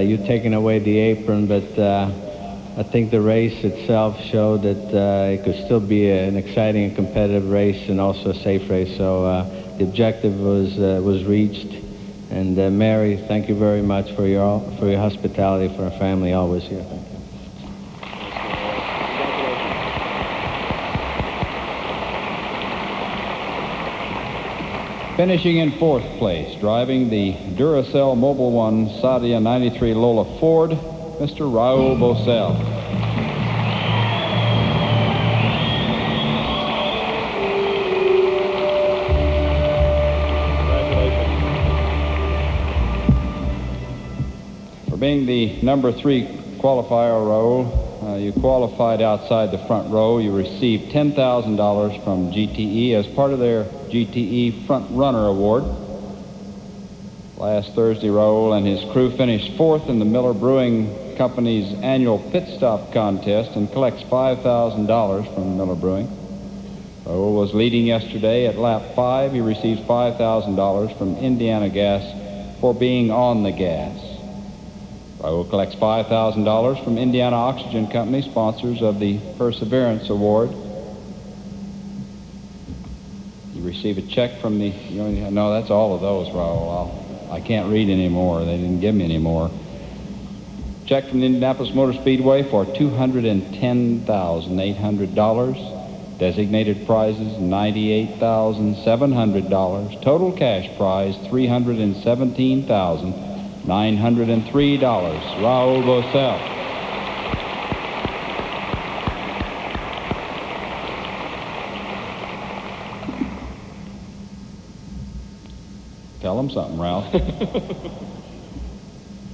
you taking away the apron, but I think the race itself showed that it could still be an exciting and competitive race and also a safe race. So the objective was reached. And Mary, thank you very much for your hospitality for our family always here. Thank you. Finishing in fourth place, driving the Duracell Mobil 1 Sadia 93 Lola Ford, Mr. Raul Bosell. For being the number 3 qualifier, Raul, you qualified outside the front row. You received $10,000 from GTE as part of their GTE Front Runner Award. Last Thursday, Raul and his crew finished fourth in the Miller Brewing Company's annual pit stop contest and collects $5,000 from Miller Brewing. Raul was leading yesterday at lap 5. He receives $5,000 from Indiana Gas for being on the gas. Raul collects $5,000 from Indiana Oxygen Company, sponsors of the Perseverance Award. You receive a check from the... No, that's all of those, Raul. I can't read anymore. They didn't give me any more. Check from the Indianapolis Motor Speedway for $210,800. Designated prizes, $98,700. Total cash prize, $317,903. Raul Bosell. Tell him something, Ralph.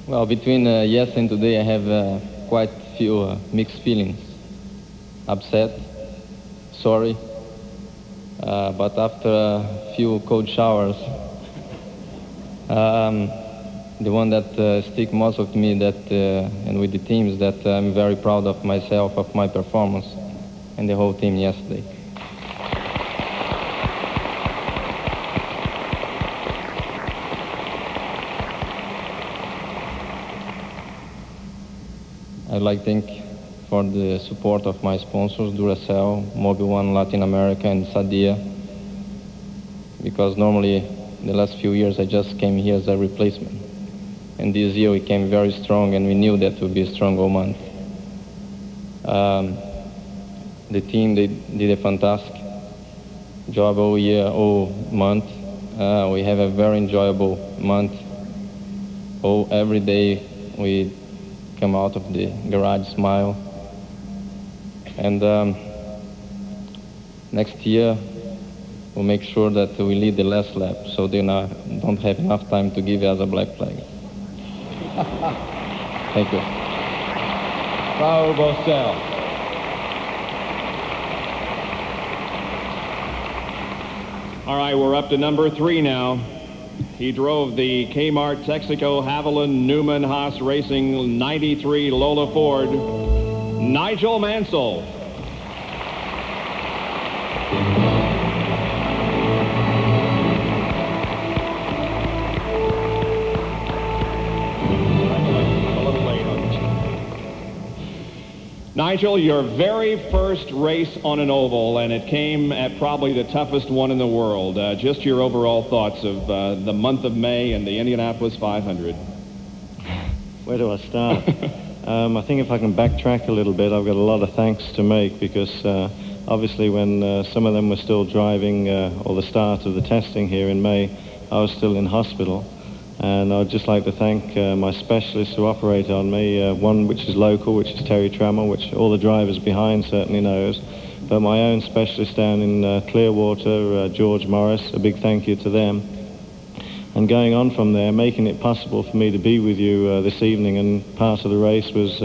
Well, between yes and today, I have quite a few mixed feelings. Upset, sorry, but after a few cold showers, the one that stick most of me, and with the team, is that I'm very proud of myself, of my performance, and the whole team yesterday. I'd like to thank for the support of my sponsors, Duracell, Mobil 1 Latin America, and Sadia, because normally the last few years I just came here as a replacement. And this year we came very strong, and we knew that would be a strong all month. The team, they did a fantastic job all year, all month. We have a very enjoyable month. Every day we come out of the garage smile. And next year we'll make sure that we lead the last lap, so they don't have enough time to give us a black flag. Thank you. Raul Bosell. All right, we're up to number 3 now. He drove the Kmart Texaco Haviland Newman Haas Racing 93 Lola Ford, Nigel Mansell. Nigel, your very first race on an oval, and it came at probably the toughest one in the world. Just your overall thoughts of the month of May and the Indianapolis 500. Where do I start? I think if I can backtrack a little bit, I've got a lot of thanks to make, because obviously when some of them were still driving, or the start of the testing here in May, I was still in hospital. And I'd just like to thank my specialists who operate on me, one which is local, which is Terry Trammell, which all the drivers behind certainly knows, but my own specialist down in Clearwater, George Morris, a big thank you to them. And going on from there, making it possible for me to be with you this evening, and part of the race was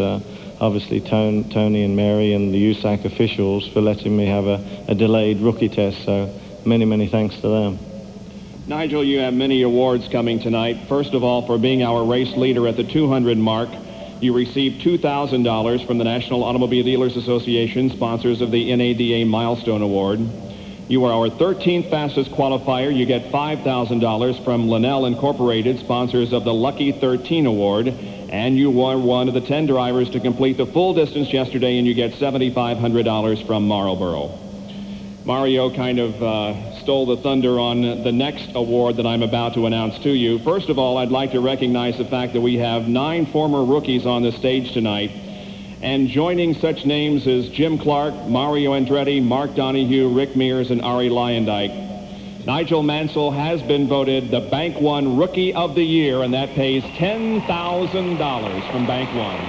obviously Tony and Mary and the USAC officials for letting me have a delayed rookie test, so many, many thanks to them. Nigel, you have many awards coming tonight. First of all, for being our race leader at the 200 mark, you received $2,000 from the National Automobile Dealers Association, sponsors of the NADA Milestone Award. You are our 13th fastest qualifier. You get $5,000 from Linnell Incorporated, sponsors of the Lucky 13 Award. And you were one of the 10 drivers to complete the full distance yesterday, and you get $7,500 from Marlboro. Mario kind of stole the thunder on the next award that I'm about to announce to you. First of all, I'd like to recognize the fact that we have 9 former rookies on the stage tonight. And joining such names as Jim Clark, Mario Andretti, Mark Donahue, Rick Mears, and Ari Lyondike. Nigel Mansell has been voted the Bank One Rookie of the Year, and that pays $10,000 from Bank One.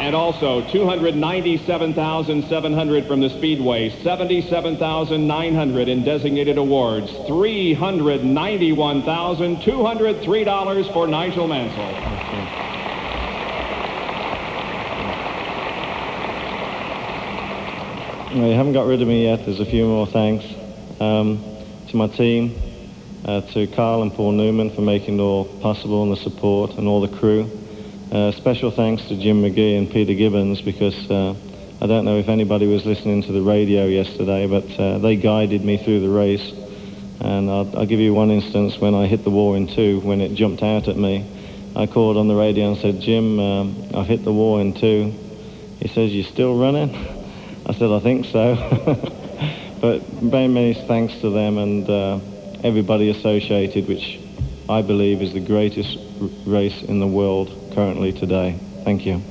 And also $297,700 from the Speedway, $77,900 in designated awards, $391,203 for Nigel Mansell. Well, you haven't got rid of me yet. There's a few more thanks to my team, to Carl and Paul Newman for making it all possible, and the support and all the crew. Special thanks to Jim McGee and Peter Gibbons, because I don't know if anybody was listening to the radio yesterday, but they guided me through the race. And I'll give you one instance. When I hit the wall in two, when it jumped out at me, I called on the radio and said, "Jim, I've hit the wall in two." He says, "You still running?" I said, "I think so." But very many thanks to them and everybody associated, which I believe is the greatest race in the world currently today. Thank you.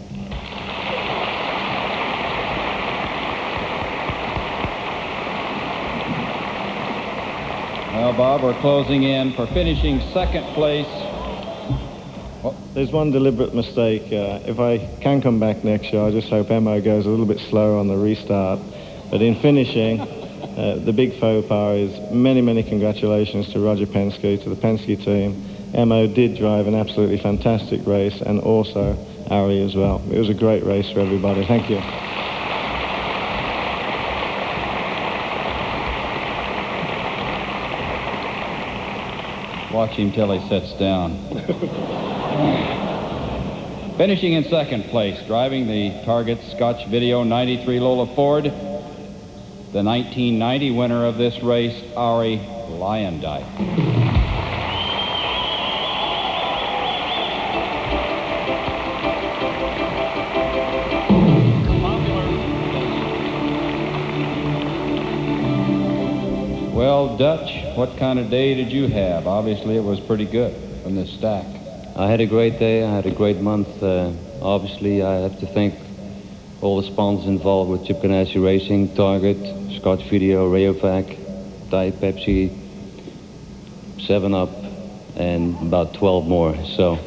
Well, Bob, we're closing in for finishing second place. Well, there's one deliberate mistake. If I can come back next year, I just hope Emmo goes a little bit slower on the restart. But in finishing, the big faux pas is many, many congratulations to Roger Penske, to the Penske team. Emmo did drive an absolutely fantastic race, and also Ari as well. It was a great race for everybody. Thank you. Watch him till he sits down. Finishing in second place, driving the Target Scotch Video 93 Lola Ford, the 1990 winner of this race, Ari Lyondike. Well, Dutch, what kind of day did you have? Obviously, it was pretty good from this stack. I had a great day. I had a great month. Obviously, I have to thank all the sponsors involved with Chip Ganassi Racing, Target, Scotch Video, Rayovac, Diet Pepsi, 7-Up, and about 12 more. So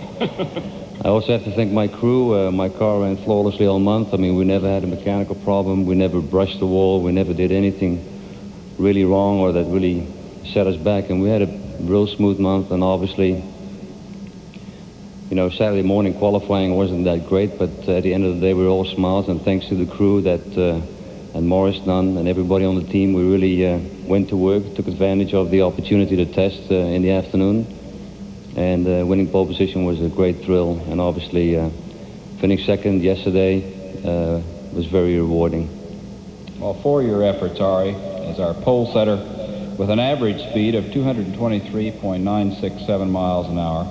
I also have to thank my crew. My car ran flawlessly all month. I mean, we never had a mechanical problem. We never brushed the wall. We never did anything really wrong or that really set us back, and we had a real smooth month. And obviously, you know, Saturday morning qualifying wasn't that great, but at the end of the day we were all smiles, and thanks to the crew that and Morris Dunn and everybody on the team, we really went to work, took advantage of the opportunity to test in the afternoon, and winning pole position was a great thrill. And obviously finishing second yesterday was very rewarding. Well, for your efforts, Ari, as our pole setter, with an average speed of 223.967 miles an hour.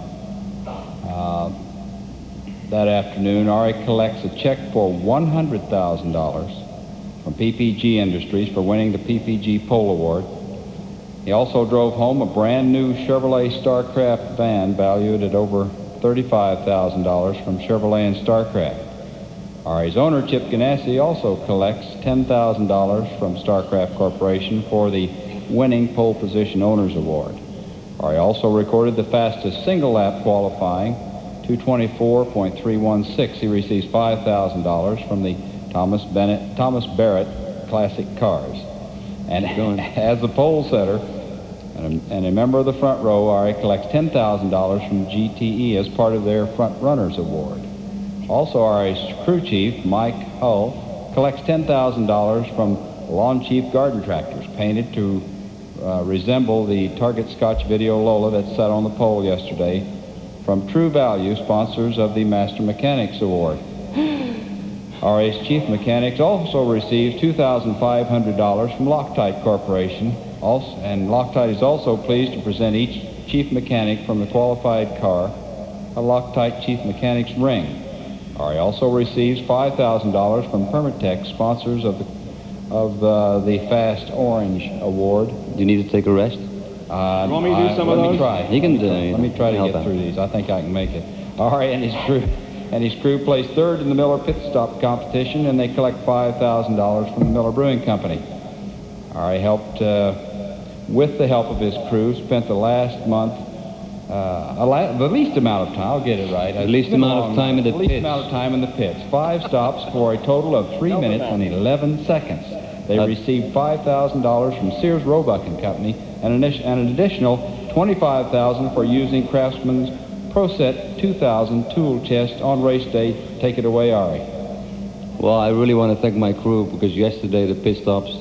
That afternoon, Ari collects a check for $100,000 from PPG Industries for winning the PPG Pole Award. He also drove home a brand new Chevrolet Starcraft van valued at over $35,000 from Chevrolet and Starcraft. Ari's owner, Chip Ganassi, also collects $10,000 from Starcraft Corporation for the winning Pole Position Owners Award. Ari also recorded the fastest single lap qualifying, 224.316. He receives $5,000 from the Thomas Barrett Classic Cars. And as the pole setter and a member of the front row, Ari collects $10,000 from GTE as part of their Front Runners Award. Also, Ari's crew chief, Mike Hull, collects $10,000 from Lawn Chief Garden Tractors, painted to resemble the Target Scotch Video Lola that sat on the pole yesterday, from True Value, sponsors of the Master Mechanics Award. RA's chief mechanics also receives $2,500 from Loctite Corporation. And Loctite is also pleased to present each chief mechanic from the qualified car a Loctite Chief Mechanic's ring. RA also receives $5,000 from Permatex, sponsors of the Fast Orange Award. Do you need to take a rest? You want me to do some of those? Let me try. You can do Let me try to get through these. I think I can make it. RA and his crew placed third in the Miller Pit Stop competition, and they collect $5,000 from the Miller Brewing Company. RA helped, with the help of his crew, spent the last month the least amount of time, I'll get it right. The least amount of time in the pits. The least amount of time in the pits. 5 stops for a total of 3 minutes and 11 seconds. They received $5,000 from Sears Roebuck and Company and an additional $25,000 for using Craftsman's ProSet 2000 tool chest on race day. Take it away, Ari. Well, I really want to thank my crew because yesterday the pit stops,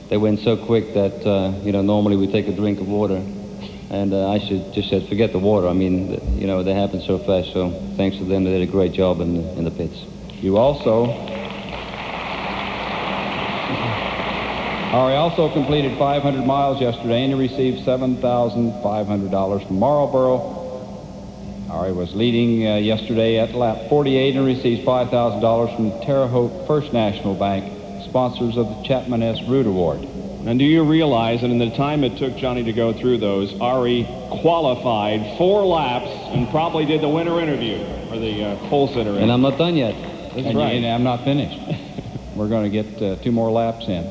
they went so quick that, normally we take a drink of water. And I just said, forget the water. I mean, they happen so fast. So thanks to them, they did a great job in the pits. You also... Ari also completed 500 miles yesterday, and he received $7,500 from Marlboro. Ari was leading yesterday at lap 48 and receives $5,000 from Terre Haute First National Bank, sponsors of the Chapman S. Root Award. And do you realize that in the time it took Johnny to go through those, Ari qualified 4 laps and probably did the winter interview, or the pole sitter interview. And I'm not done yet. That's right. And I'm not finished. We're going to get 2 more laps in.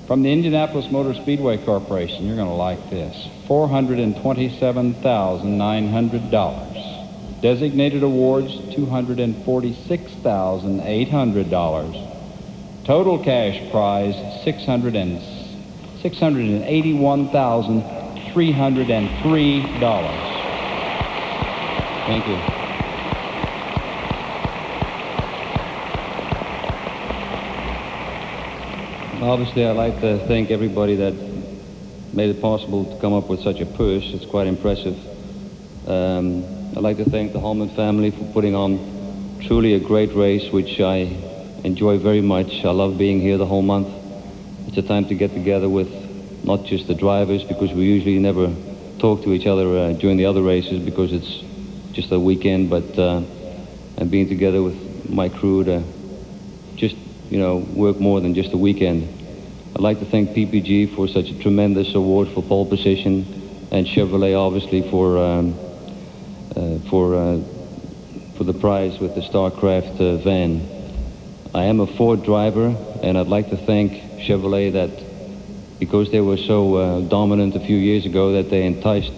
From the Indianapolis Motor Speedway Corporation, you're going to like this. $427,900. Designated awards, $246,800. Total cash prize, $681,303. Thank you. Obviously, I'd like to thank everybody that made it possible to come up with such a purse. It's quite impressive. I'd like to thank the Holman family for putting on truly a great race, which I enjoy very much. I love being here the whole month. It's a time to get together with not just the drivers, because we usually never talk to each other during the other races because it's just a weekend, but and being together with my crew to just, work more than just a weekend. I'd like to thank PPG for such a tremendous award for pole position, and Chevrolet obviously for the prize with the StarCraft van. I am a Ford driver, and I'd like to thank Chevrolet that because they were so dominant a few years ago that they enticed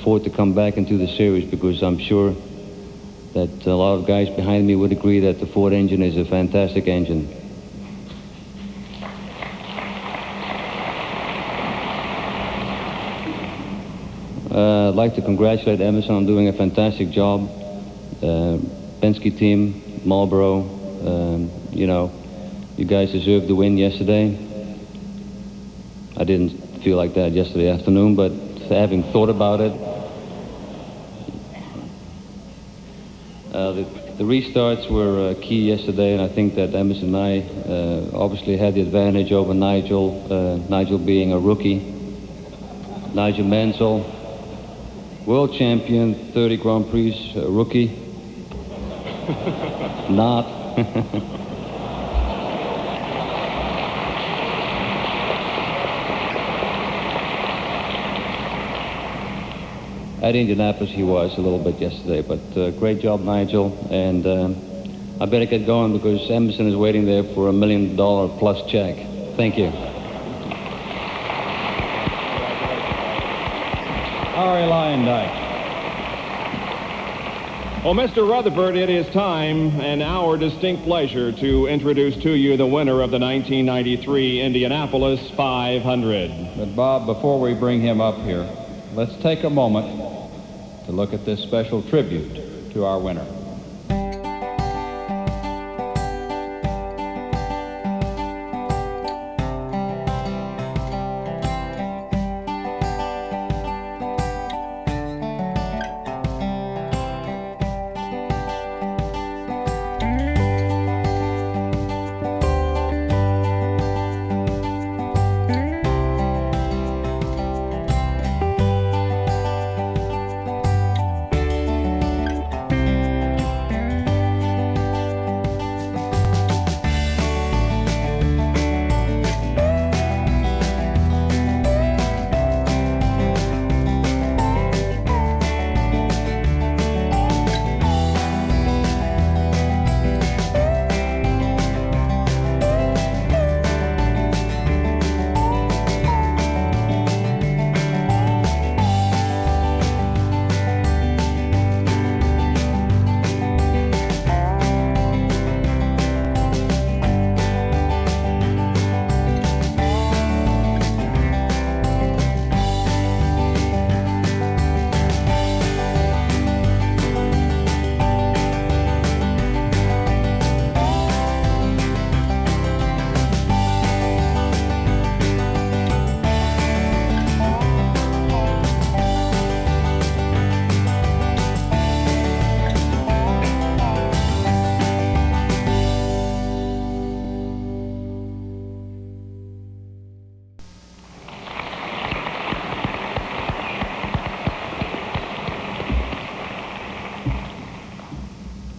Ford to come back into the series, because I'm sure that a lot of guys behind me would agree that the Ford engine is a fantastic engine. I'd like to congratulate Emerson on doing a fantastic job. Penske team, Marlboro, you guys deserved the win yesterday. I didn't feel like that yesterday afternoon, but having thought about it, the restarts were key yesterday, and I think that Emerson and I obviously had the advantage over Nigel, Nigel being a rookie. Nigel Mansell, world champion, 30 Grand Prix, rookie. Not. At Indianapolis he was a little bit yesterday, but great job, Nigel, and I better get going because Emerson is waiting there for $1 million plus check. Thank you. Ari Lyondike. Well, Mr. Rutherford, it is time and our distinct pleasure to introduce to you the winner of the 1993 Indianapolis 500. But Bob, before we bring him up here, let's take a moment to look at this special tribute to our winner.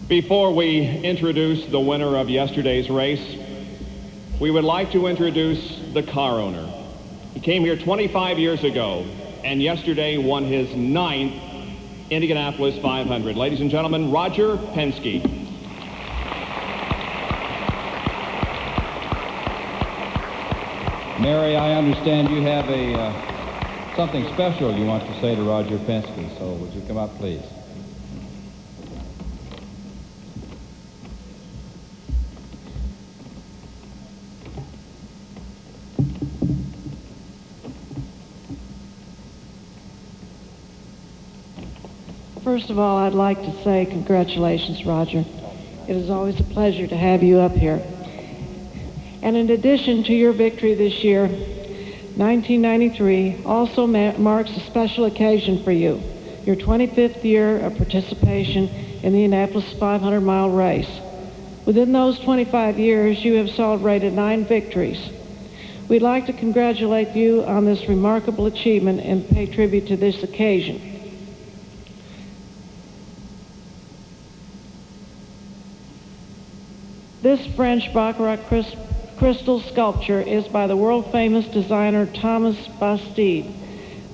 Before we introduce the winner of yesterday's race, we would like to introduce the car owner. He came here 25 years ago and yesterday won his 9th Indianapolis 500. Ladies and gentlemen, Roger Penske. Mary, I understand you have something special you want to say to Roger Penske, so would you come up, please? First of all, I'd like to say congratulations, Roger. It is always a pleasure to have you up here. And in addition to your victory this year, 1993 also marks a special occasion for you, your 25th year of participation in the Indianapolis 500-mile race. Within those 25 years, you have celebrated 9 victories. We'd like to congratulate you on this remarkable achievement and pay tribute to this occasion. This French Baccarat crystal sculpture is by the world-famous designer Thomas Bastide.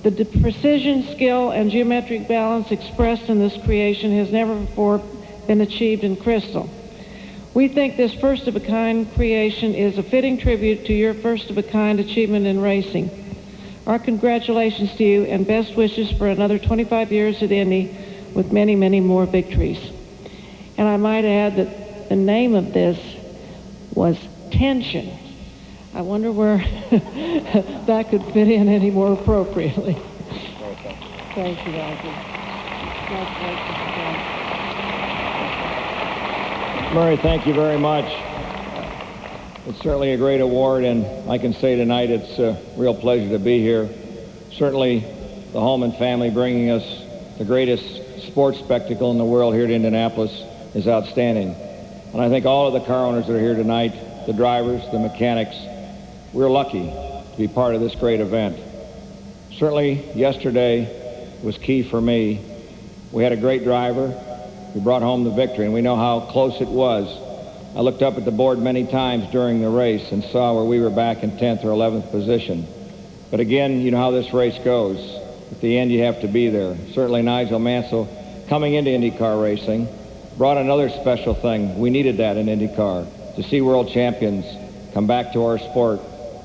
The precision, skill, and geometric balance expressed in this creation has never before been achieved in crystal. We think this first-of-a-kind creation is a fitting tribute to your first-of-a-kind achievement in racing. Our congratulations to you and best wishes for another 25 years at Indy with many, many more victories. And I might add that the name of this was Tension. I wonder where that could fit in any more appropriately. Thank you, Roger. Congratulations again. Murray, thank you very much. It's certainly a great award, and I can say tonight it's a real pleasure to be here. Certainly the Holman family bringing us the greatest sports spectacle in the world here at Indianapolis is outstanding. And I think all of the car owners that are here tonight, the drivers, the mechanics, we're lucky to be part of this great event. Certainly yesterday was key for me. We had a great driver who brought home the victory, and we know how close it was. I looked up at the board many times during the race and saw where we were back in 10th or 11th position. But again, you know how this race goes. At the end, you have to be there. Certainly Nigel Mansell, coming into IndyCar racing, brought another special thing. We needed that in IndyCar, to see world champions come back to our sport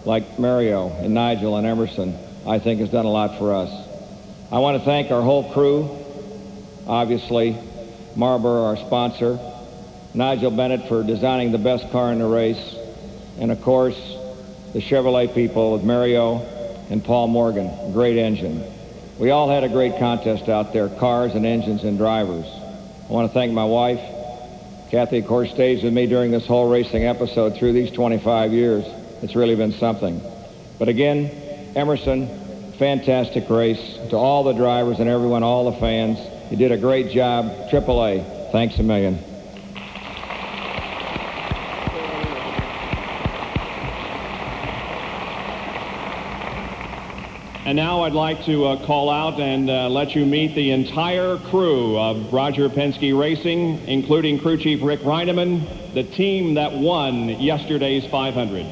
like Mario and Nigel and Emerson, I think has done a lot for us. I want to thank our whole crew, obviously, Marlboro, our sponsor, Nigel Bennett for designing the best car in the race, and of course, the Chevrolet people with Mario and Paul Morgan, great engine. We all had a great contest out there, cars and engines and drivers. I want to thank my wife. Kathy, of course, stays with me during this whole racing episode through these 25 years. It's really been something. But again, Emerson, fantastic race. To all the drivers and everyone, all the fans, you did a great job. AAA, thanks a million. And now I'd like to call out and let you meet the entire crew of Roger Penske Racing, including crew chief Rick Reineman, the team that won yesterday's 500.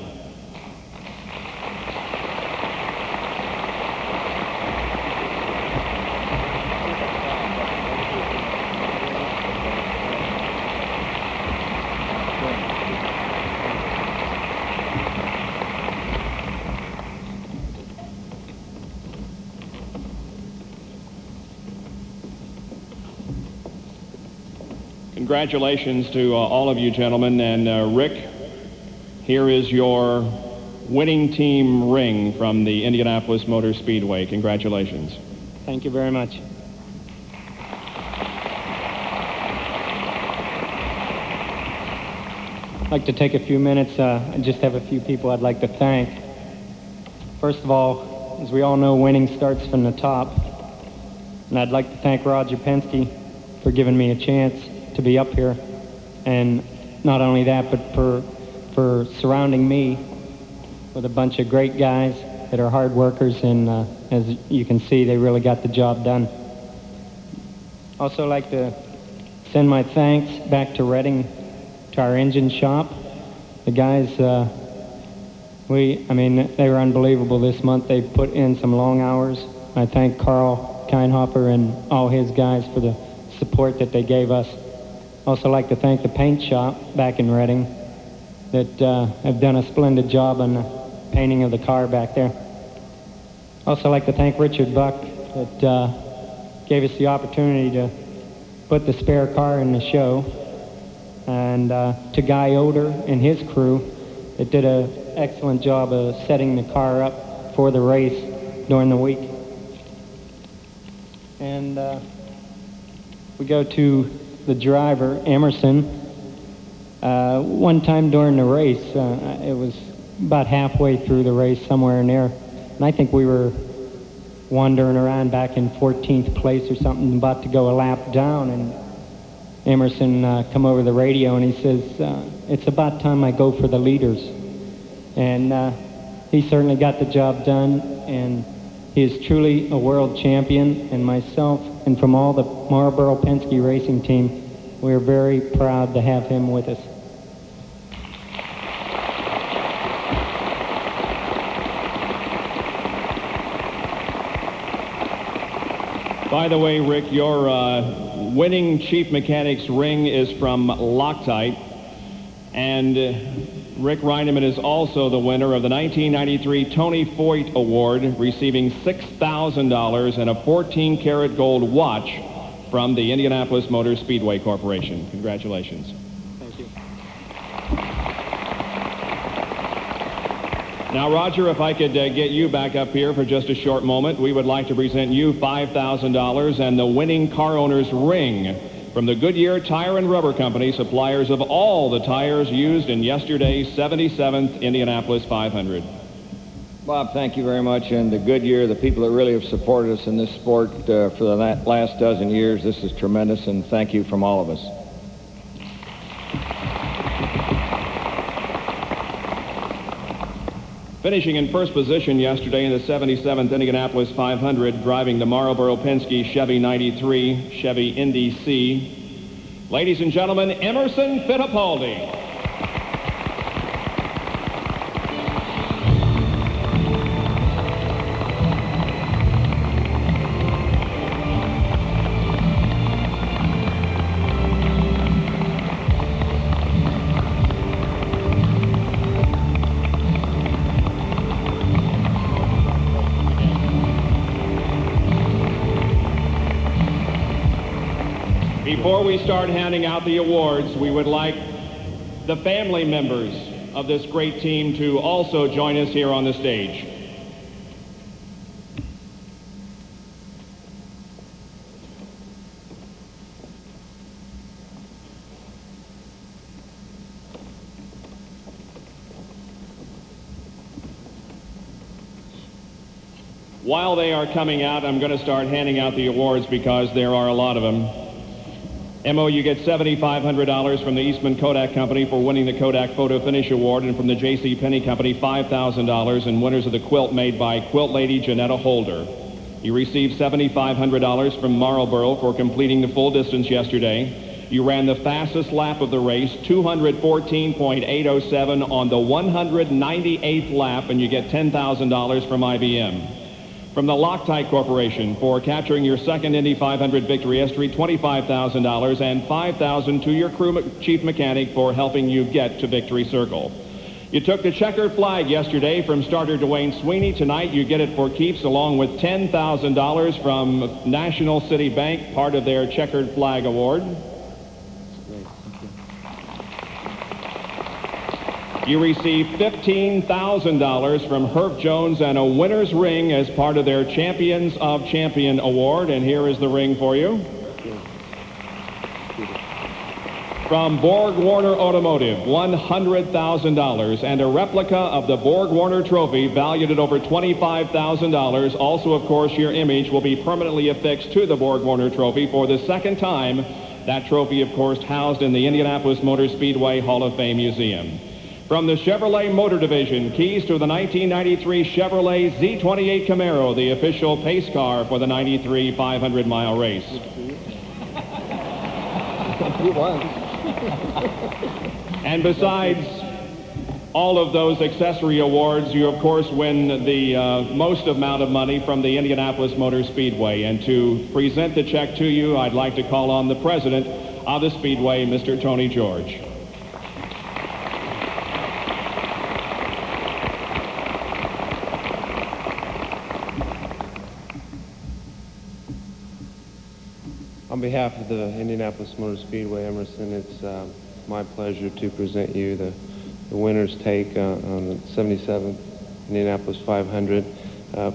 Congratulations to all of you gentlemen, and Rick, here is your winning team ring from the Indianapolis Motor Speedway. Congratulations. Thank you very much. I'd like to take a few minutes. I just have a few people I'd like to thank. First of all, as we all know, winning starts from the top. And I'd like to thank Roger Penske for giving me a chance to be up here, and not only that, but for surrounding me with a bunch of great guys that are hard workers, and as you can see, they really got the job done. Also like to send my thanks back to Reading, to our engine shop. The guys, they were unbelievable this month. They put in some long hours. I thank Carl Keinhopper and all his guys for the support that they gave us. Also like to thank the paint shop back in Reading that have done a splendid job on the painting of the car back there. Also like to thank Richard Buck that gave us the opportunity to put the spare car in the show, and to Guy Oder and his crew that did an excellent job of setting the car up for the race during the week. And we go to the driver, Emerson. One time during the race, it was about halfway through the race, somewhere in there, and I think we were wandering around back in 14th place or something, about to go a lap down, and Emerson come over the radio and he says, it's about time I go for the leaders. And he certainly got the job done, and he is truly a world champion, and myself and from all the Marlboro Penske racing team, we're very proud to have him with us. By the way, Rick, your winning Chief Mechanic's ring is from Loctite, and Rick Reineman is also the winner of the 1993 Tony Foyt Award, receiving $6,000 and a 14-karat gold watch from the Indianapolis Motor Speedway Corporation. Congratulations. Thank you. Now, Roger, if I could get you back up here for just a short moment, we would like to present you $5,000 and the winning car owner's ring from the Goodyear Tire and Rubber Company, suppliers of all the tires used in yesterday's 77th Indianapolis 500. Bob, thank you very much. And the Goodyear, the people that really have supported us in this sport for the last dozen years, this is tremendous, and thank you from all of us. Finishing in first position yesterday in the 77th Indianapolis 500, driving the Marlboro Penske Chevy 93 Chevy Indy C, ladies and gentlemen, Emerson Fittipaldi. Before we start handing out the awards, we would like the family members of this great team to also join us here on the stage. While they are coming out, I'm going to start handing out the awards because there are a lot of them. Mo, you get $7,500 from the Eastman Kodak Company for winning the Kodak Photo Finish Award, and from the J.C. Penney Company, $5,000, and winners of the quilt made by Quilt Lady Janetta Holder. You received $7,500 from Marlboro for completing the full distance yesterday. You ran the fastest lap of the race, 214.807 on the 198th lap, and you get $10,000 from IBM. From the Loctite Corporation for capturing your second Indy 500 victory history, $25,000, and $5,000 to your crew chief mechanic for helping you get to Victory Circle. You took the checkered flag yesterday from starter Dwayne Sweeney. Tonight you get it for keeps, along with $10,000 from National City Bank, part of their checkered flag award. You receive $15,000 from Herb Jones and a winner's ring as part of their Champions of Champion Award, and here is the ring for you. From Borg Warner Automotive, $100,000, and a replica of the Borg Warner Trophy valued at over $25,000. Also, of course, your image will be permanently affixed to the Borg Warner Trophy for the second time. That trophy, of course, housed in the Indianapolis Motor Speedway Hall of Fame Museum. From the Chevrolet Motor Division, keys to the 1993 Chevrolet Z28 Camaro, the official pace car for the 93 500-mile race. He won. And besides all of those accessory awards, you of course win the most amount of money from the Indianapolis Motor Speedway. And to present the check to you, I'd like to call on the president of the Speedway, Mr. Tony George. On behalf of the Indianapolis Motor Speedway, Emerson, it's my pleasure to present you the winner's take on the 77th Indianapolis 500.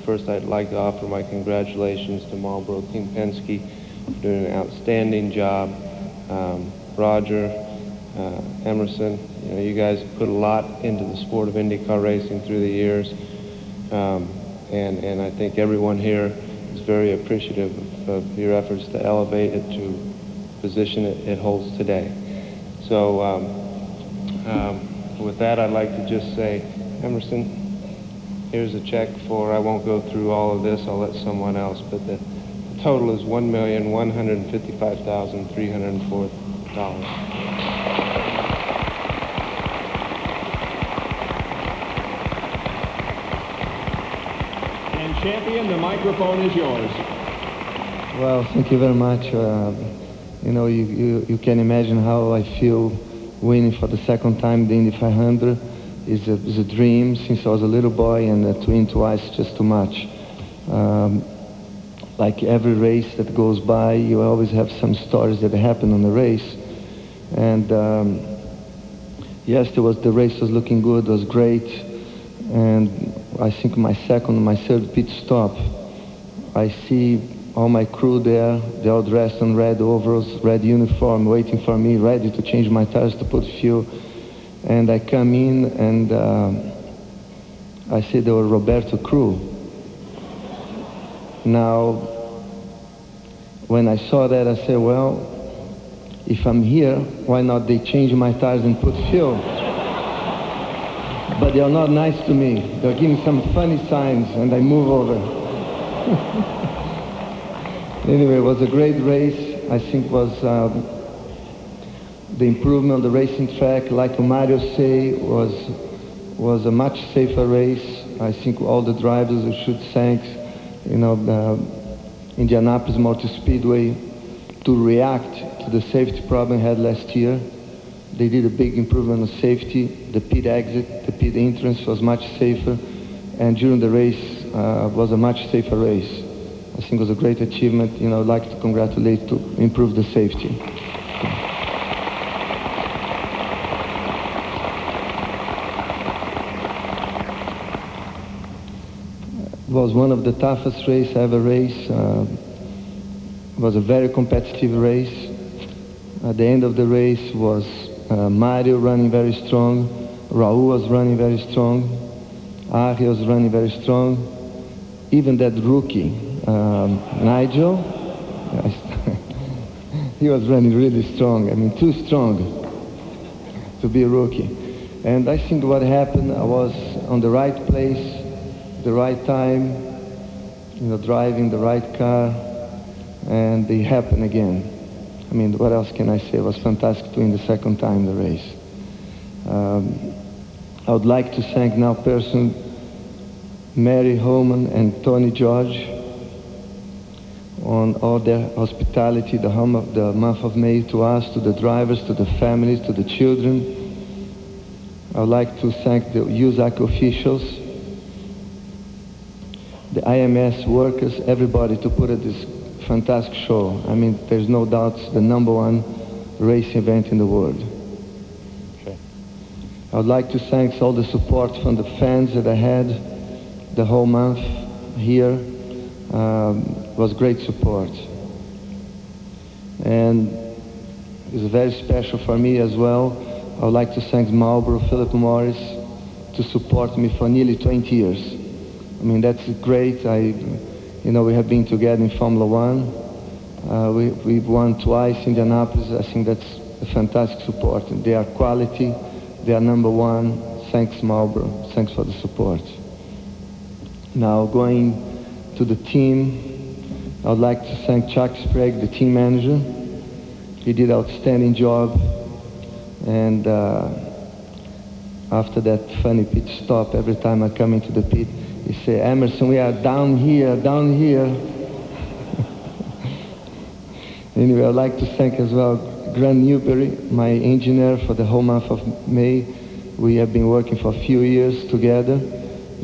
First, I'd like to offer my congratulations to Marlboro Team Penske for doing an outstanding job. Roger, Emerson, you guys put a lot into the sport of IndyCar racing through the years, and I think everyone here is very appreciative of your efforts to elevate it to the position it holds today. So with that, I'd like to just say, Emerson, here's a check for, I won't go through all of this, I'll let someone else, but the total is $1,155,304. And champion, the microphone is yours. Well, thank you very much. You can imagine how I feel winning for the second time the Indy 500. Is a dream since I was a little boy, and to win twice just too much. Like every race that goes by, you always have some stories that happen on the race. And yes, the race was looking good, was great. And I think my third pit stop, I see all my crew there, they're all dressed in red overalls, red uniform, waiting for me, ready to change my tires to put fuel. And I come in and I see they were Roberto crew. Now, when I saw that, I said, well, if I'm here, why not they change my tires and put fuel? But they are not nice to me. They're giving some funny signs, and I move over. Anyway, it was a great race. I think was the improvement on the racing track, like Mario say, was a much safer race. I think all the drivers should thank, the Indianapolis Motor Speedway to react to the safety problem we had last year. They did a big improvement on safety. The pit exit, the pit entrance was much safer, and during the race was a much safer race. I think it was a great achievement. I'd like to congratulate to improve the safety. It was one of the toughest races I ever raced. It was a very competitive race. At the end of the race was Mario running very strong, Raul was running very strong, Ari was running very strong, even that rookie, Nigel, he was running really strong. I mean, too strong to be a rookie. And I think what happened, I was on the right place, the right time, driving the right car, and it happened again. I mean, what else can I say? It was fantastic to win the second time the race. I would like to thank now personally Mary Holman and Tony George on all their hospitality the month of May to us, to the drivers, to the families, to the children. I would like to thank the USAC officials, the IMS workers, everybody to put at this fantastic show. I mean, there's no doubt it's the #1 racing event in the world. Okay. I would like to thank all the support from the fans that I had the whole month here. It was great support. And it's very special for me as well. I would like to thank Marlboro, Philip Morris, to support me for nearly 20 years. I mean, that's great. We have been together in Formula One. We've won twice in Indianapolis. I think that's a fantastic support. They are quality. They are #1. Thanks, Marlboro. Thanks for the support. Now, going to the team, I would like to thank Chuck Sprague, the team manager. He did an outstanding job. And after that funny pit stop, every time I come into the pit, he say, Emerson, we are down here, down here. Anyway, I'd like to thank as well Grant Newberry, my engineer, for the whole month of May. We have been working for a few years together,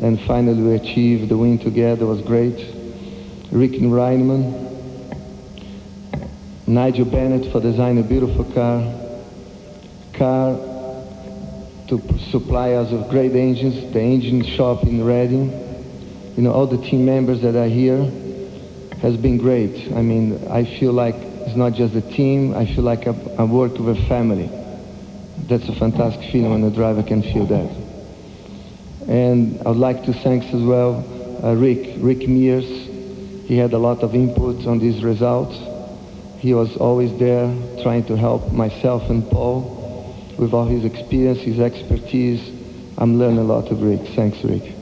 and finally we achieved the win together. It was great. Rick Reineman, Nigel Bennett for designing a beautiful car to supply us with great engines, the engine shop in Reading. You know, all the team members that are here has been great. I mean, I feel like it's not just a team, I feel like I work with a family. That's a fantastic feeling when a driver can feel that. And I'd like to thank as well Rick Mears. He had a lot of input on these results. He was always there trying to help myself and Paul with all his experience, his expertise. I'm learning a lot of Rick. Thanks, Rick.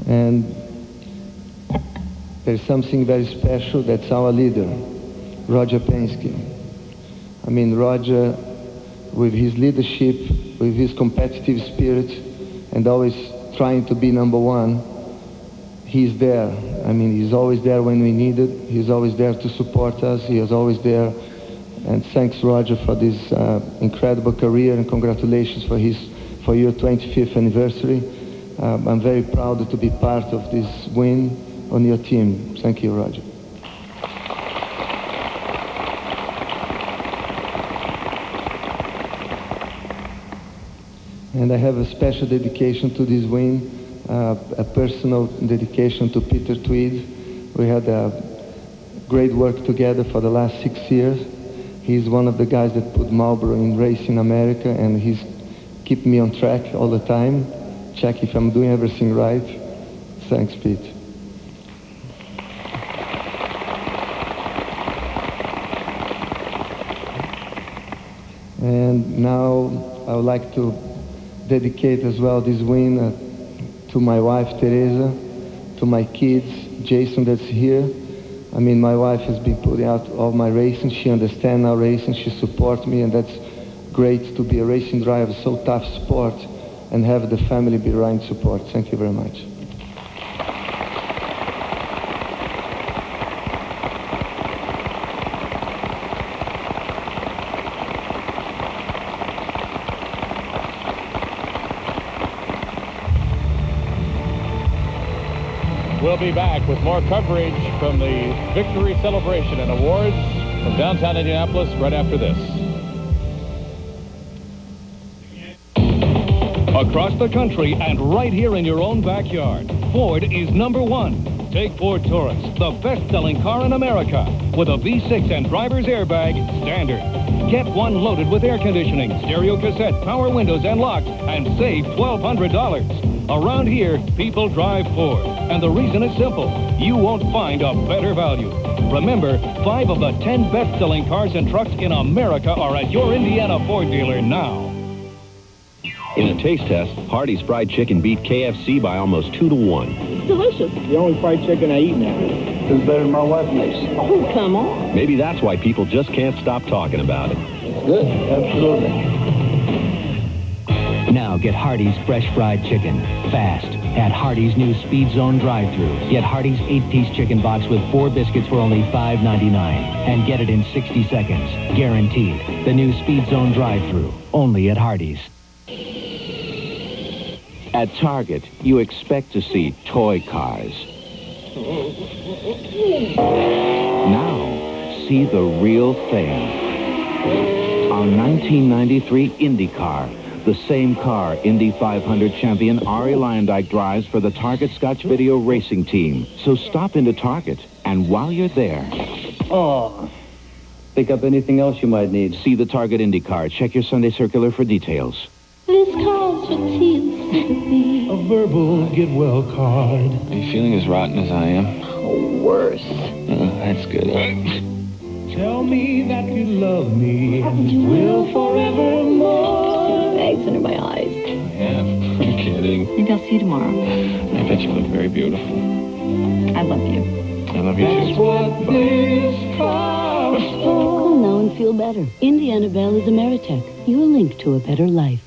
And there's something very special. That's our leader, Roger Penske. I mean, Roger, with his leadership, with his competitive spirit, and always trying to be number one, he's there. I mean, he's always there when we need it. He's always there to support us. He is always there. And thanks, Roger, for this incredible career, and congratulations for your 25th anniversary. I'm very proud to be part of this win on your team. Thank you, Roger. And I have a special dedication to this win, a personal dedication to Peter Tweed. We had great work together for the last 6 years. He's one of the guys that put Marlboro in racing America, and he's kept me on track all the time. Check if I'm doing everything right. Thanks, Pete. And now I would like to dedicate as well this win to my wife, Teresa, to my kids, Jason, that's here. I mean, my wife has been putting out all my racing. She understands our racing. She supports me, and that's great to be a racing driver, so tough sport, and have the family behind support. Thank you very much. We'll be back with more coverage from the victory celebration and awards from downtown Indianapolis right after this. Across the country and right here in your own backyard, Ford is #1. Take Ford Taurus, the best-selling car in America, with a V6 and driver's airbag standard. Get one loaded with air conditioning, stereo cassette, power windows, and locks, and save $1,200. Around here, people drive Ford, and the reason is simple. You won't find a better value. Remember, 5 of the 10 best-selling cars and trucks in America are at your Indiana Ford dealer now. In a taste test, Hardee's fried chicken beat KFC by almost 2-1. It's delicious. The only fried chicken I eat now. It's better than my wife makes. Oh, come on. Maybe that's why people just can't stop talking about it. It's good. Absolutely. Now get Hardee's fresh fried chicken, fast, at Hardee's new Speed Zone drive-thru. Get Hardee's 8-piece chicken box with 4 biscuits for only $5.99. And get it in 60 seconds. Guaranteed. The new Speed Zone drive-thru. Only at Hardee's. At Target, you expect to see toy cars. Now, see the real thing. Our 1993 Indy car. The same car Indy 500 champion Arie Luyendyk drives for the Target Scotch Video Racing Team. So stop into Target, and while you're there... Oh, pick up anything else you might need. See the Target Indy car. Check your Sunday circular for details. This calls for tears, sympathy. A verbal get-well card. Are you feeling as rotten as I am? Oh, worse. That's good. Tell me that you love me and will forevermore. Bags under my eyes. Yeah, Maybe I'll see you tomorrow. I bet you look very beautiful. I love you. I love you too. Cool now and feel better. Indiana Bell is Ameritech. Your link to a better life.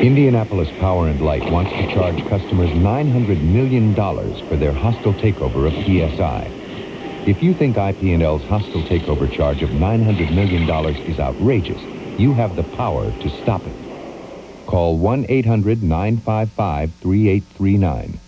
Indianapolis Power and Light wants to charge customers $900 million for their hostile takeover of PSI. If you think IP&L's hostile takeover charge of $900 million is outrageous, you have the power to stop it. Call 1-800-955-3839.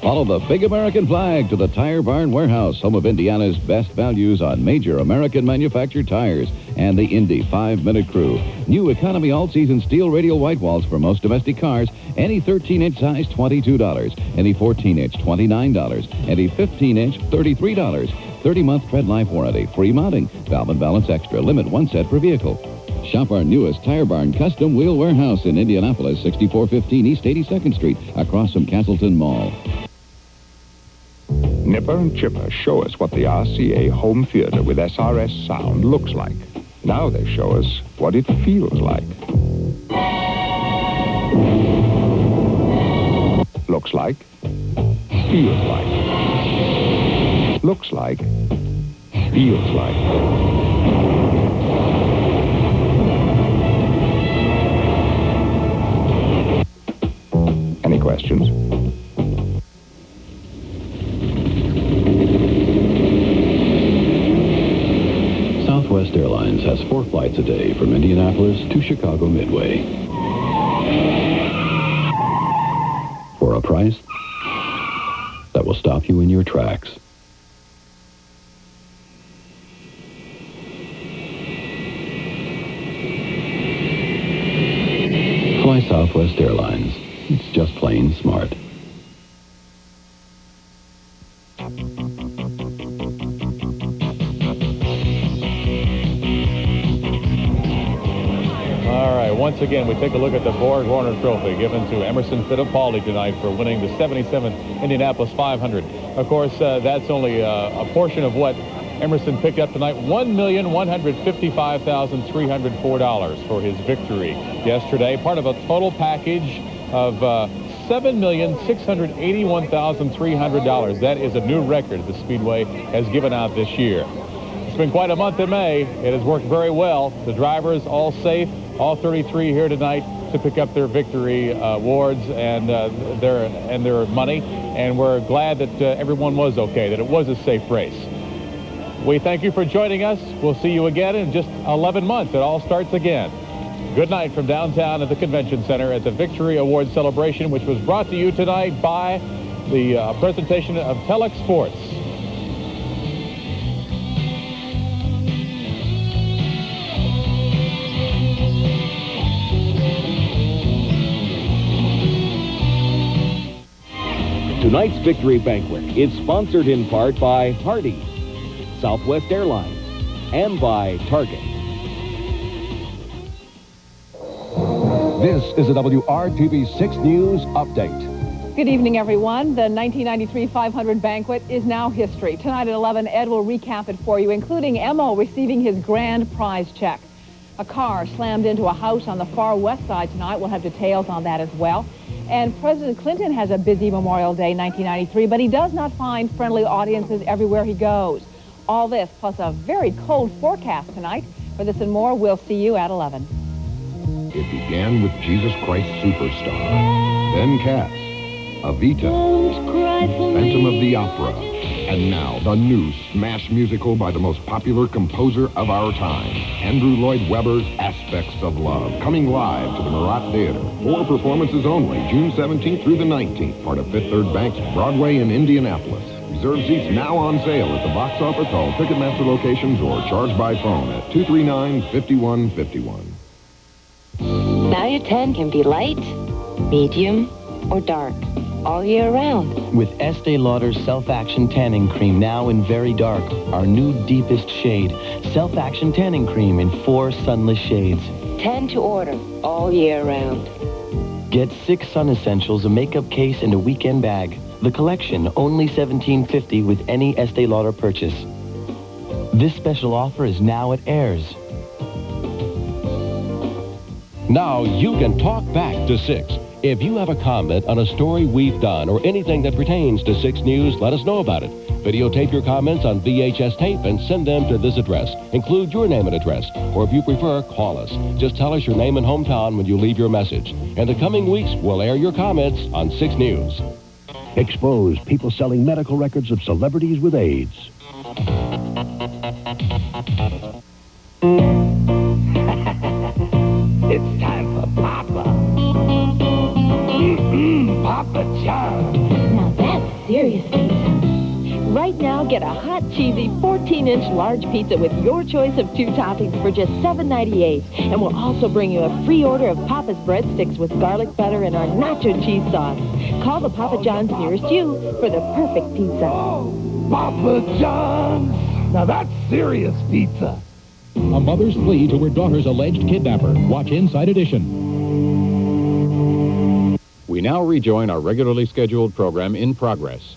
Follow the big American flag to the Tire Barn Warehouse, home of Indiana's best values on major American manufactured tires, and the Indy 5-Minute Crew. New economy all-season steel radial white walls for most domestic cars. Any 13-inch size, $22. Any 14-inch, $29. Any 15-inch, $33. 30-month tread life warranty. Free mounting. Valve and balance extra. Limit one set per vehicle. Shop our newest Tire Barn custom wheel warehouse in Indianapolis, 6415 East 82nd Street, across from Castleton Mall. Nipper and Chipper show us what the RCA home theater with SRS sound looks like. Now they show us what it feels like. Looks like. Feels like. Looks like. Feels like. Any questions? Southwest Airlines has 4 flights a day from Indianapolis to Chicago Midway. For a price that will stop you in your tracks. Fly Southwest Airlines. It's just plain smart. Once again, we take a look at the Borg Warner Trophy given to Emerson Fittipaldi tonight for winning the 77th Indianapolis 500. Of course, that's only a portion of what Emerson picked up tonight. $1,155,304 for his victory yesterday. Part of a total package of $7,681,300. That is a new record the Speedway has given out this year. It's been quite a month in May. It has worked very well. The drivers all safe. All 33 here tonight to pick up their victory awards and their money, and we're glad that everyone was okay, that it was a safe race. We thank you for joining us. We'll see you again in just 11 months. It all starts again. Good night from downtown at the Convention Center at the Victory Awards celebration, which was brought to you tonight by the presentation of Telex Sports. Tonight's Victory Banquet is sponsored in part by Hardee's, Southwest Airlines, and by Target. This is a WRTV6 News Update. Good evening, everyone. The 1993 500 Banquet is now history. Tonight at 11, Ed will recap it for you, including Emo receiving his grand prize check. A car slammed into a house on the far west side tonight. We'll have details on that as well. And President Clinton has a busy Memorial Day 1993, but he does not find friendly audiences everywhere he goes. All this plus a very cold forecast tonight. For this and more, we'll see you at 11. It began with Jesus Christ Superstar, then Cats, Evita, Phantom of the Opera, and now the new smash musical by the most popular composer of our time, Andrew Lloyd Webber's Aspects of Love, coming live to the Murat Theater. 4 performances only, June 17th through the 19th, part of Fifth Third Bank's Broadway in Indianapolis. Reserve seats now on sale at the box office, all Ticketmaster locations, or charge by phone at 239-5151. Now your tan can be light, medium, or dark. all year round. With Estee Lauder's Self-Action Tanning Cream now in Very Dark, our new deepest shade. Self-Action Tanning Cream in 4 sunless shades. 10 to order, all year round. Get 6 sun essentials, a makeup case, and a weekend bag. The collection, only $17.50 with any Estee Lauder purchase. This special offer is now at Ayers. Now you can talk back to 6. If you have a comment on a story we've done or anything that pertains to 6 News, let us know about it. Videotape your comments on VHS tape and send them to this address. Include your name and address, or if you prefer, call us. Just tell us your name and hometown when you leave your message. In the coming weeks, we'll air your comments on 6 News. Expose people selling medical records of celebrities with AIDS. It's time for Papa. Papa John. Now that's serious pizza. Right now, get a hot, cheesy 14-inch large pizza with your choice of 2 toppings for just $7.98. And we'll also bring you a free order of Papa's breadsticks with garlic butter and our nacho cheese sauce. Call the Papa John's nearest you for the perfect pizza. Papa John's. Now that's serious pizza. A mother's plea to her daughter's alleged kidnapper. Watch Inside Edition. We now rejoin our regularly scheduled program In Progress.